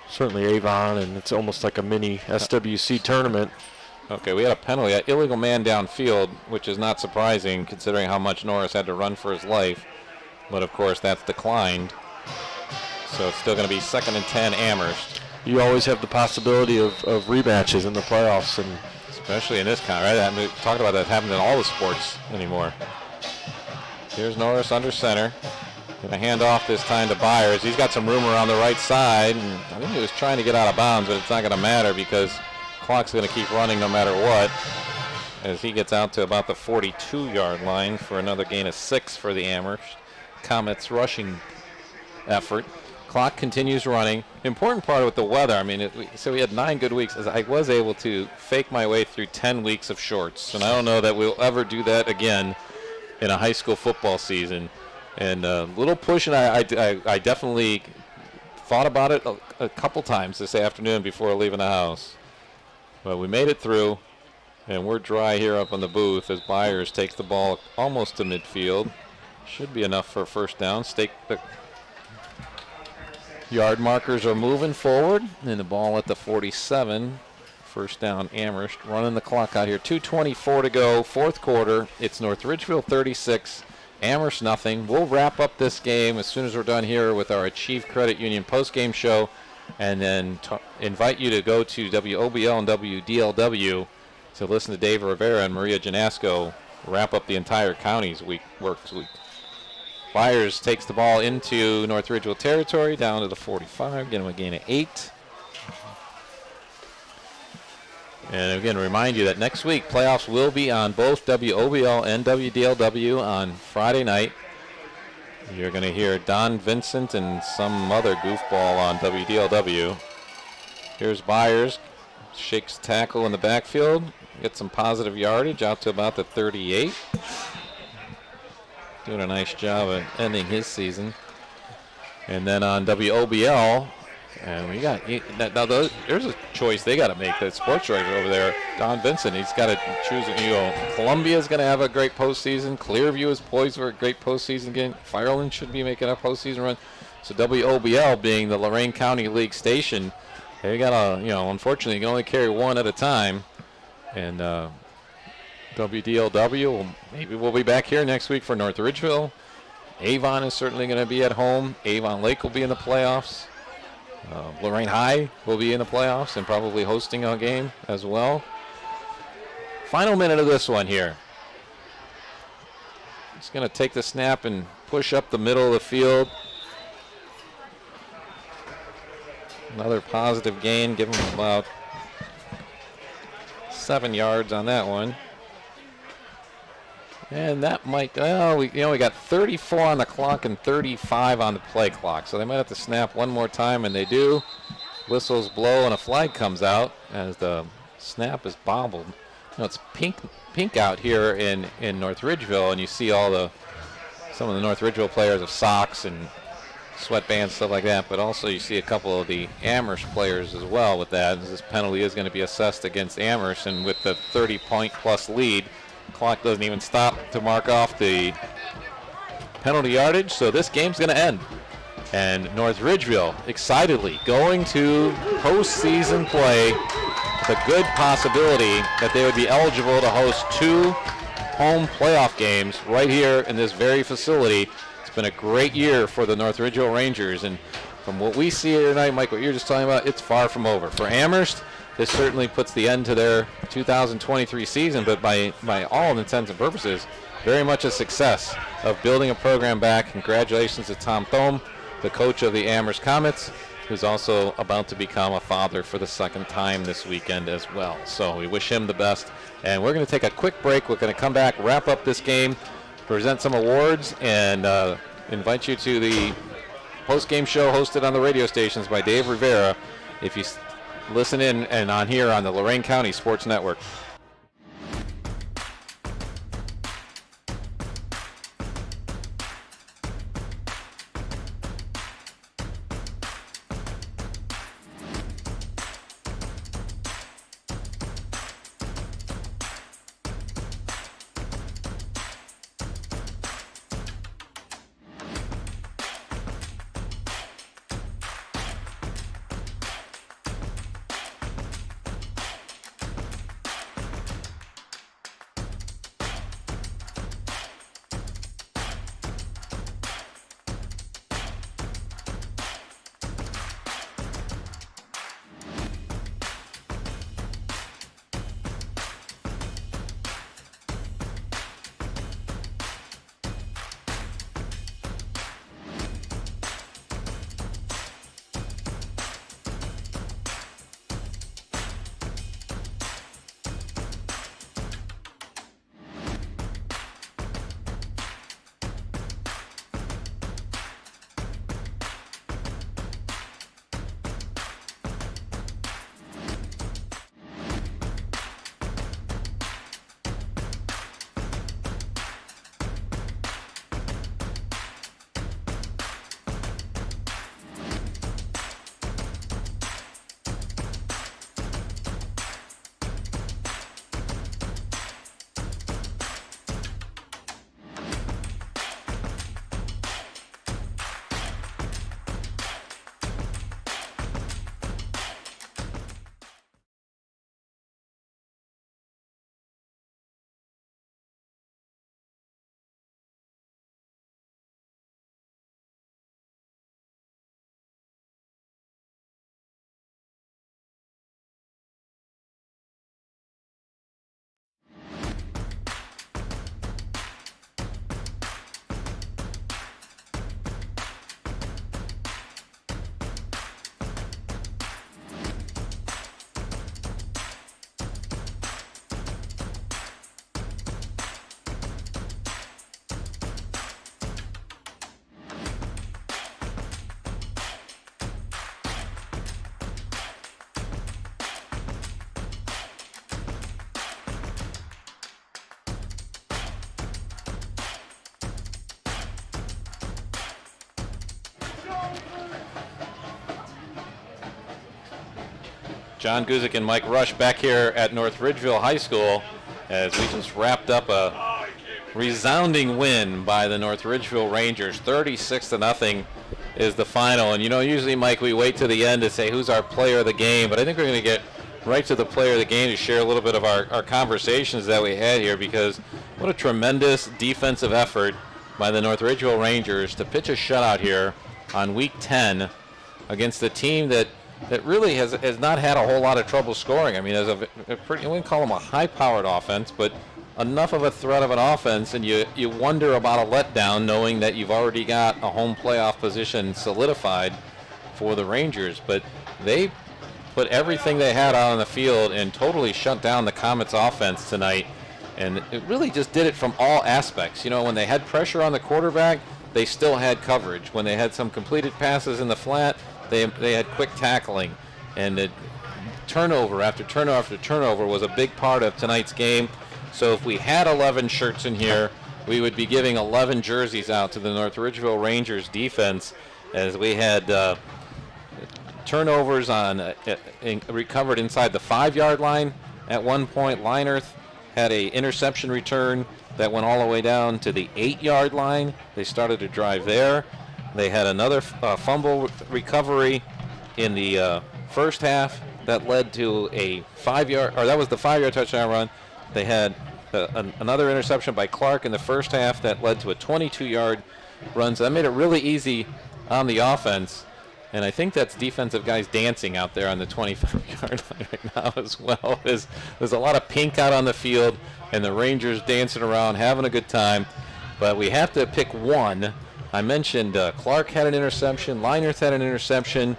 certainly Avon, and it's almost like a mini SWC tournament. Okay, we had a penalty, an illegal man downfield, which is not surprising considering how much Norris had to run for his life. But, of course, that's declined. So it's still going to be 2nd and 10 Amherst. You always have the possibility of rematches in the playoffs, and especially in this kind, right? I mean, talking about that happening in all the sports anymore. Here's Norris under center. Going to hand off this time to Byers. He's got some room around the right side, and I think he was trying to get out of bounds, but it's not going to matter because clock's going to keep running no matter what as he gets out to about the 42-yard line for another gain of 6 for the Amherst Comets rushing effort. Clock continues running. Important part with the weather, I mean, so we had 9 good weeks. As I was able to fake my way through 10 weeks of shorts, and I don't know that we'll ever do that again in a high school football season. And a little push, and I definitely thought about it a couple times this afternoon before leaving the house. But we made it through, and we're dry here up on the booth as Byers takes the ball almost to midfield. Should be enough for a first down. The yard markers are moving forward, and the ball at the 47. First down, Amherst. Running the clock out here. 2:24 to go, fourth quarter. It's North Ridgeville 36, Amherst nothing. We'll wrap up this game as soon as we're done here with our Achieve Credit Union postgame show, and then invite you to go to WOBL and WDLW to listen to Dave Rivera and Maria Janasco wrap up the entire county's work week. Byers takes the ball into North Ridgeville territory, down to the 45, get him a gain of 8. And again, remind you that next week, playoffs will be on both WOBL and WDLW on Friday night. You're going to hear Don Vincent and some other goofball on WDLW. Here's Byers, shakes tackle in the backfield, gets some positive yardage out to about the 38. Doing a nice job of ending his season. And then on WOBL, and we got now there's a choice they got to make. The sports director over there, Don Vincent, he's got to choose. Columbia's going to have a great postseason. Clearview is poised for a great postseason game. Fireland should be making a postseason run. So WOBL, being the Lorain County League station, they got unfortunately you can only carry one at a time. And WDLW, maybe we'll be back here next week for North Ridgeville. Avon is certainly going to be at home. Avon Lake will be in the playoffs. Lorain High will be in the playoffs and probably hosting a game as well. Final minute of this one here. He's going to take the snap and push up the middle of the field. Another positive gain, give him about 7 yards on that one. And that might, we got 34 on the clock and 35 on the play clock. So they might have to snap one more time, and they do. Whistles blow, and a flag comes out as the snap is bobbled. It's pink out here in North Ridgeville, and you see some of the North Ridgeville players have socks and sweatbands, stuff like that. But also you see a couple of the Amherst players as well with that. This penalty is going to be assessed against Amherst, and with the 30-point-plus lead, clock doesn't even stop to mark off the penalty yardage, so this game's going to end. And North Ridgeville excitedly going to postseason play with a good possibility that they would be eligible to host 2 home playoff games right here in this very facility. It's been a great year for the North Ridgeville Rangers, and from what we see here tonight, Mike, what you're just talking about, it's far from over. For Amherst, this certainly puts the end to their 2023 season, but by all intents and purposes, very much a success of building a program back. Congratulations to Tom Thome, the coach of the Amherst Comets, who's also about to become a father for the second time this weekend as well. So we wish him the best. And we're going to take a quick break. We're going to come back, wrap up this game, present some awards, and invite you to the post-game show hosted on the radio stations by Dave Rivera if you listen in and on here on the Lorain County Sports Network. John Guzik and Mike Rush back here at North Ridgeville High School as we just wrapped up a resounding win by the North Ridgeville Rangers. 36-0 is the final. And, you know, usually, Mike, we wait to the end to say who's our player of the game, but I think we're going to get right to the player of the game to share a little bit of our conversations that we had here, because what a tremendous defensive effort by the North Ridgeville Rangers to pitch a shutout here on Week 10 against a team that really has not had a whole lot of trouble scoring. I mean, as a pretty, I wouldn't call them a high-powered offense, but enough of a threat of an offense, and you wonder about a letdown knowing that you've already got a home playoff position solidified for the Rangers. But they put everything they had out on the field and totally shut down the Comets offense tonight. And it really just did it from all aspects. You know, when they had pressure on the quarterback, they still had coverage. When they had some completed passes in the flat, they had quick tackling. And turnover after turnover after turnover was a big part of tonight's game. So if we had 11 shirts in here, we would be giving 11 jerseys out to the North Ridgeville Rangers defense, as we had turnovers recovered inside the 5-yard line. At one point, Linerth had an interception return that went all the way down to the 8-yard line. They started to drive there. They had another fumble recovery in the first half that led to a 5-yard, or that was the 5-yard touchdown run. They had another interception by Clark in the first half that led to a 22-yard run. So that made it really easy on the offense. And I think that's defensive guys dancing out there on the 25-yard line right now as well. There's a lot of pink out on the field, and the Rangers dancing around, having a good time. But we have to pick one. I mentioned Clark had an interception. Leinerth had an interception.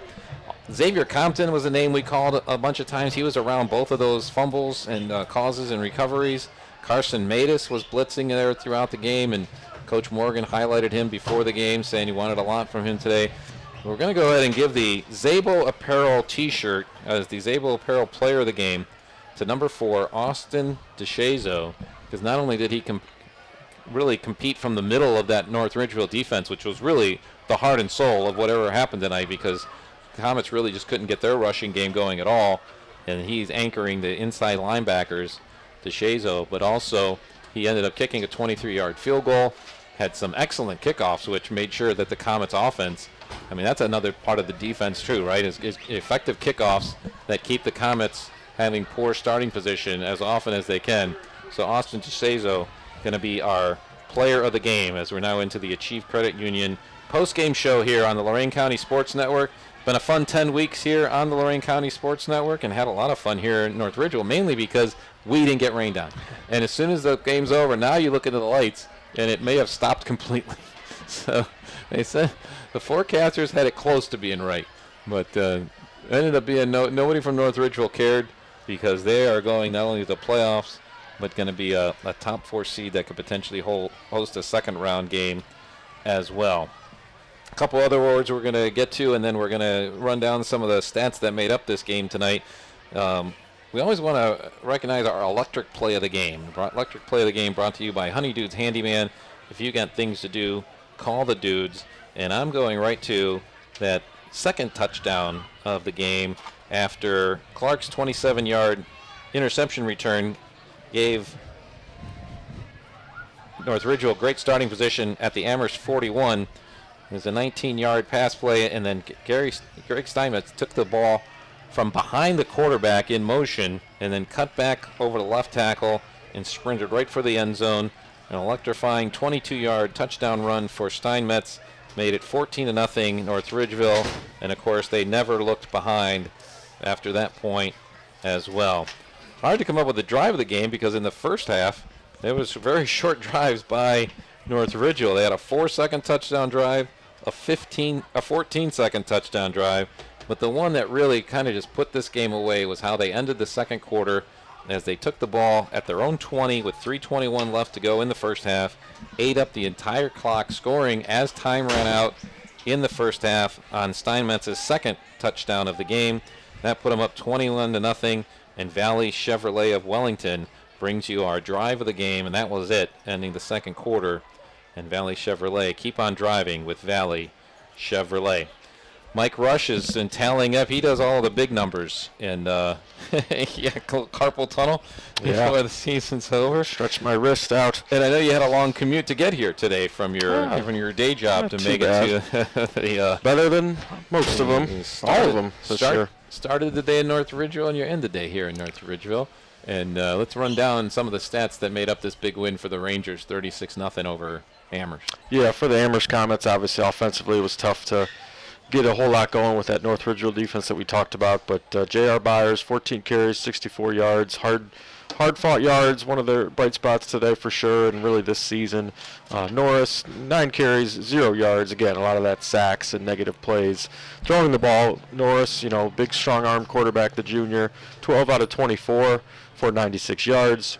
Xavier Compton was a name we called a bunch of times. He was around both of those fumbles and causes and recoveries. Carson Matus was blitzing there throughout the game, and Coach Morgan highlighted him before the game, saying he wanted a lot from him today. We're going to go ahead and give the Zabo Apparel T-shirt as the Zabo Apparel Player of the Game to number 4, Austin DeShazo, because not only did he really compete from the middle of that North Ridgeville defense, which was really the heart and soul of whatever happened tonight, because the Comets really just couldn't get their rushing game going at all, and he's anchoring the inside linebackers, DeShazo, but also he ended up kicking a 23-yard field goal, had some excellent kickoffs, which made sure that the Comets offense, I mean, that's another part of the defense too, right, is effective kickoffs that keep the Comets having poor starting position as often as they can. So Austin DeShazo going to be our player of the game as we're now into the Achieve Credit Union post-game show here on the Lorain County Sports Network. Been a fun 10 weeks here on the Lorain County Sports Network, and had a lot of fun here in North Ridgeville, mainly because we didn't get rained on. And as soon as the game's over, now you look into the lights, and it may have stopped completely. So they said the forecasters had it close to being right, but ended up being nobody from North Ridgeville cared, because they are going not only to the playoffs, but going to be a top 4 seed that could potentially host a second-round game as well. A couple other words we're going to get to, and then we're going to run down some of the stats that made up this game tonight. We always want to recognize our electric play of the game. Electric play of the game brought to you by Honey Dudes Handyman. If you got things to do, call the dudes. And I'm going right to that second touchdown of the game after Clark's 27-yard interception return gave North Ridgeville great starting position at the Amherst 41. It was a 19-yard pass play, and then Greg Steinmetz took the ball from behind the quarterback in motion and then cut back over the left tackle and sprinted right for the end zone. An electrifying 22-yard touchdown run for Steinmetz made it 14-0 North Ridgeville, and of course they never looked behind after that point as well. Hard to come up with a drive of the game, because in the first half there was very short drives by North Ridgeville. They had a 4-second touchdown drive, a 14-second touchdown drive, but the one that really kind of just put this game away was how they ended the second quarter, as they took the ball at their own 20 with 3:21 left to go in the first half, ate up the entire clock, scoring as time ran out in the first half on Steinmetz's second touchdown of the game. That put them up 21-0, and Valley Chevrolet of Wellington brings you our drive of the game, and that was it, ending the second quarter. And Valley Chevrolet keep on driving with Valley Chevrolet. Mike Rush is in tallying up. He does all the big numbers in carpal tunnel before the season's over. Stretch my wrist out. And I know you had a long commute to get here today from your day job to make it to the better than most of them. All of them, for sure. Started the day in North Ridgeville, and you end the day here in North Ridgeville. And let's run down some of the stats that made up this big win for the Rangers, 36-0 over Amherst. Yeah, for the Amherst Comets, obviously offensively it was tough to get a whole lot going with that North Ridgeville defense that we talked about. But J.R. Byers, 14 carries, 64 yards, hard-fought yards, one of their bright spots today for sure, and really this season. Norris, 9 carries, 0 yards. Again, a lot of that sacks and negative plays. Throwing the ball, Norris, big strong-arm quarterback, the junior, 12 out of 24 for 96 yards.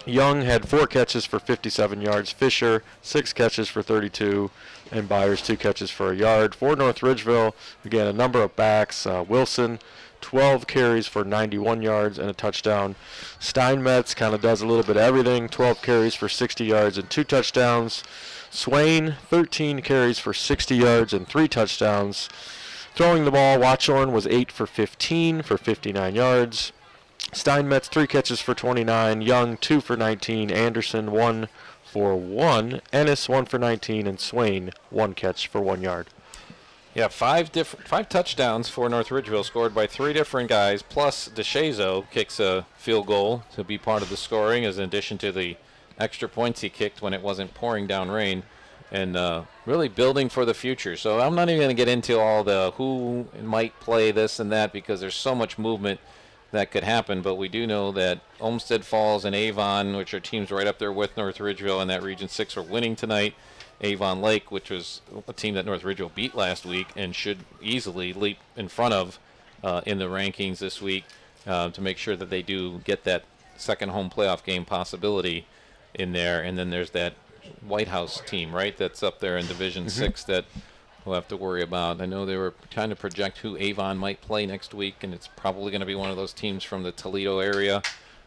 Young had 4 catches for 57 yards. Fisher, 6 catches for 32. And Byers, 2 catches for a yard. For North Ridgeville, again, a number of backs. Wilson, 12 carries for 91 yards and a touchdown. Steinmetz kind of does a little bit of everything. 12 carries for 60 yards and 2 touchdowns. Swain, 13 carries for 60 yards and 3 touchdowns. Throwing the ball, Watchorn was 8 for 15 for 59 yards. Steinmetz, 3 catches for 29. Young, 2 for 19. Anderson, 1 for 1. Ennis, 1 for 19. And Swain, 1 catch for 1 yard. Yeah, 5 touchdowns for North Ridgeville, scored by 3 different guys, plus DeShazo kicks a field goal to be part of the scoring, as in addition to the extra points he kicked when it wasn't pouring down rain. and really building for the future. So I'm not even going to get into all the who might play this and that because there's so much movement that could happen. But we do know that Olmsted Falls and Avon, which are teams right up there with North Ridgeville in that Region 6, are winning tonight. Avon Lake, which was a team that North Ridgeville beat last week and should easily leap in front of in the rankings this week to make sure that they do get that second home playoff game possibility in there. And then there's that White House team, right, that's up there in Division 6 that we'll have to worry about. I know they were trying to project who Avon might play next week, and it's probably going to be one of those teams from the Toledo area.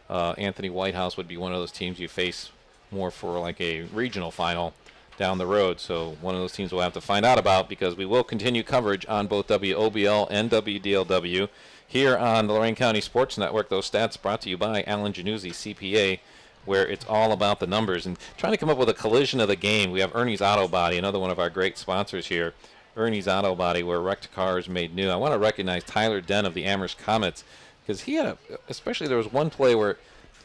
Anthony Whitehouse would be one of those teams you face more for like a regional final down the road. So one of those teams we'll have to find out about because we will continue coverage on both WOBL and WDLW here on the Lorain County Sports Network. Those stats brought to you by Alan Januzzi, CPA, where it's all about the numbers. And trying to come up with a collision of the game, we have Ernie's Auto Body, another one of our great sponsors here. Ernie's Auto Body, where wrecked cars made new. I want to recognize Tyler Den of the Amherst Comets because he had especially there was one play where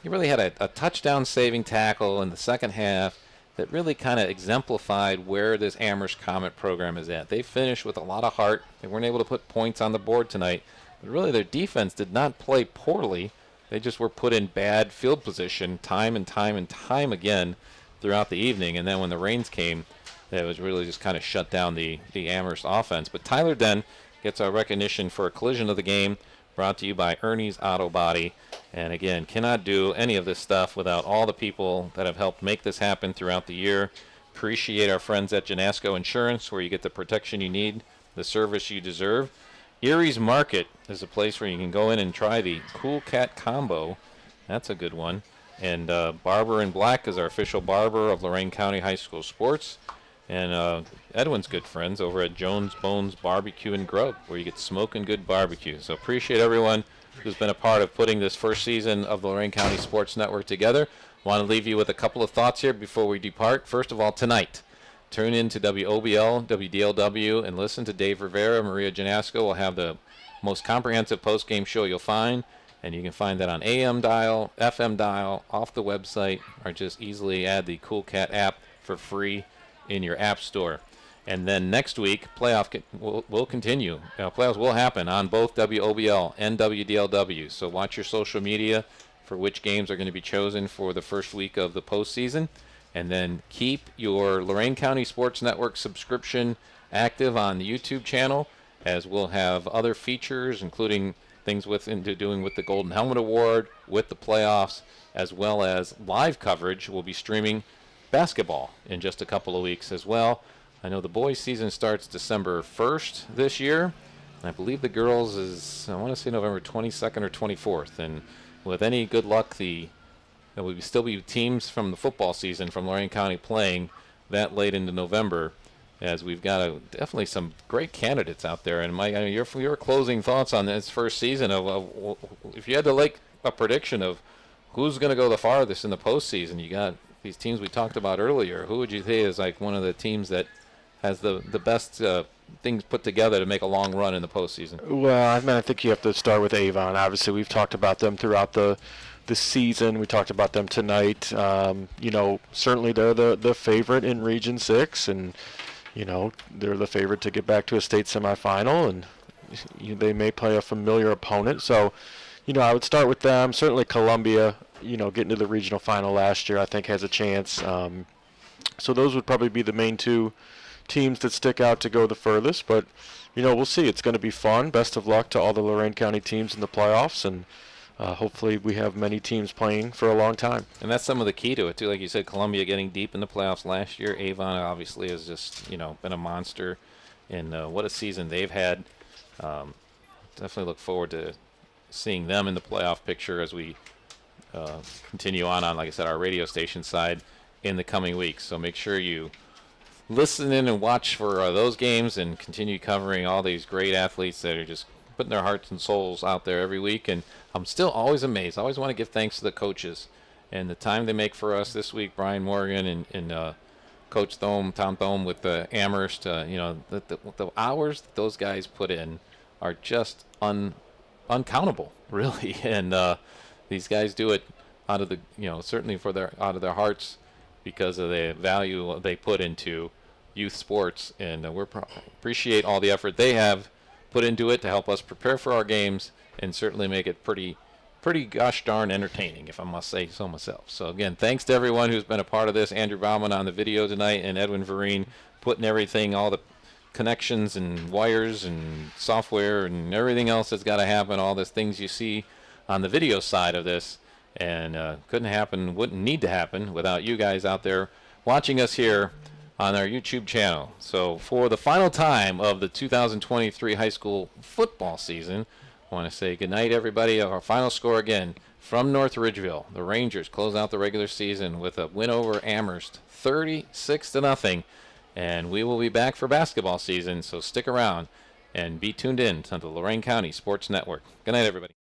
he really had a touchdown saving tackle in the second half that really kind of exemplified where this Amherst Comet program is at. They finished with a lot of heart. They weren't able to put points on the board tonight, but really their defense did not play poorly. They just were put in bad field position time and time and time again throughout the evening. And then when the rains came, it was really just kind of shut down the Amherst offense. But Tyler Den gets our recognition for a collision of the game, brought to you by Ernie's Auto Body. And again, cannot do any of this stuff without all the people that have helped make this happen throughout the year. Appreciate our friends at Janasco Insurance, where you get the protection you need, the service you deserve. Erie's Market is a place where you can go in and try the Cool Cat Combo. That's a good one. And Barber in Black is our official barber of Lorain County High School Sports. And Edwin's good friends over at Jones Bones Barbecue and Grub, where you get smoking good barbecue. So appreciate everyone who's been a part of putting this first season of the Lorain County Sports Network together. Want to leave you with a couple of thoughts here before we depart. First of all, tonight, tune in to WOBL, WDLW, and listen to Dave Rivera. Maria Janasco will have the most comprehensive post-game show you'll find, and you can find that on AM dial, FM dial, off the website, or just easily add the Cool Cat app for free in your app store. And then next week, playoff will continue. Playoffs will happen on both WOBL and WDLW, so watch your social media for which games are going to be chosen for the first week of the postseason. And then keep your Lorain County Sports Network subscription active on the YouTube channel, as we'll have other features, including things into doing with the Golden Helmet Award, with the playoffs, as well as live coverage. We'll be streaming basketball in just a couple of weeks as well. I know the boys' season starts December 1st this year, and I believe the girls is, I want to say November 22nd or 24th. And with any good luck, there will still be teams from the football season from Lorain County playing that late into November, as we've got definitely some great candidates out there. And Mike, I mean, your closing thoughts on this first season of if you had to make a prediction of who's going to go the farthest in the postseason, you got these teams we talked about earlier. Who would you say is like one of the teams that has the best things put together to make a long run in the postseason? Well, I mean, I think you have to start with Avon. Obviously, we've talked about them throughout the season. We talked about them tonight. Certainly they're the favorite in Region 6, and they're the favorite to get back to a state semifinal, and they may play a familiar opponent. So, I would start with them. Certainly Columbia, getting to the regional final last year, I think has a chance. So those would probably be the main two teams that stick out to go the furthest. But, we'll see. It's going to be fun. Best of luck to all the Lorain County teams in the playoffs, and hopefully we have many teams playing for a long time. And that's some of the key to it, too. Like you said, Columbia getting deep in the playoffs last year. Avon obviously has just, been a monster. And what a season they've had. Definitely look forward to seeing them in the playoff picture as we continue on, like I said, our radio station side in the coming weeks. So make sure you listen in and watch for those games and continue covering all these great athletes that are just putting their hearts and souls out there every week. And I'm still always amazed. I always want to give thanks to the coaches and the time they make for us this week. Brian Morgan and Coach Tom Thome with Amherst. The hours that those guys put in are just uncountable, really. And these guys do it out of the, certainly out of their hearts, because of the value they put into youth sports, and we appreciate all the effort they have put into it to help us prepare for our games and certainly make it pretty gosh darn entertaining, if I must say so myself. So again, thanks to everyone who's been a part of this. Andrew Bauman on the video tonight, and Edwin Vereen putting everything, all the connections and wires and software and everything else that's got to happen, all these things you see on the video side of this, and couldn't happen, wouldn't need to happen without you guys out there watching us here on our YouTube channel. So for the final time of the 2023 high school football season, I want to say goodnight, everybody. Our final score again from North Ridgeville. The Rangers close out the regular season with a win over Amherst, 36-0. And we will be back for basketball season, so stick around and be tuned in to the Lorain County Sports Network. Good night, everybody.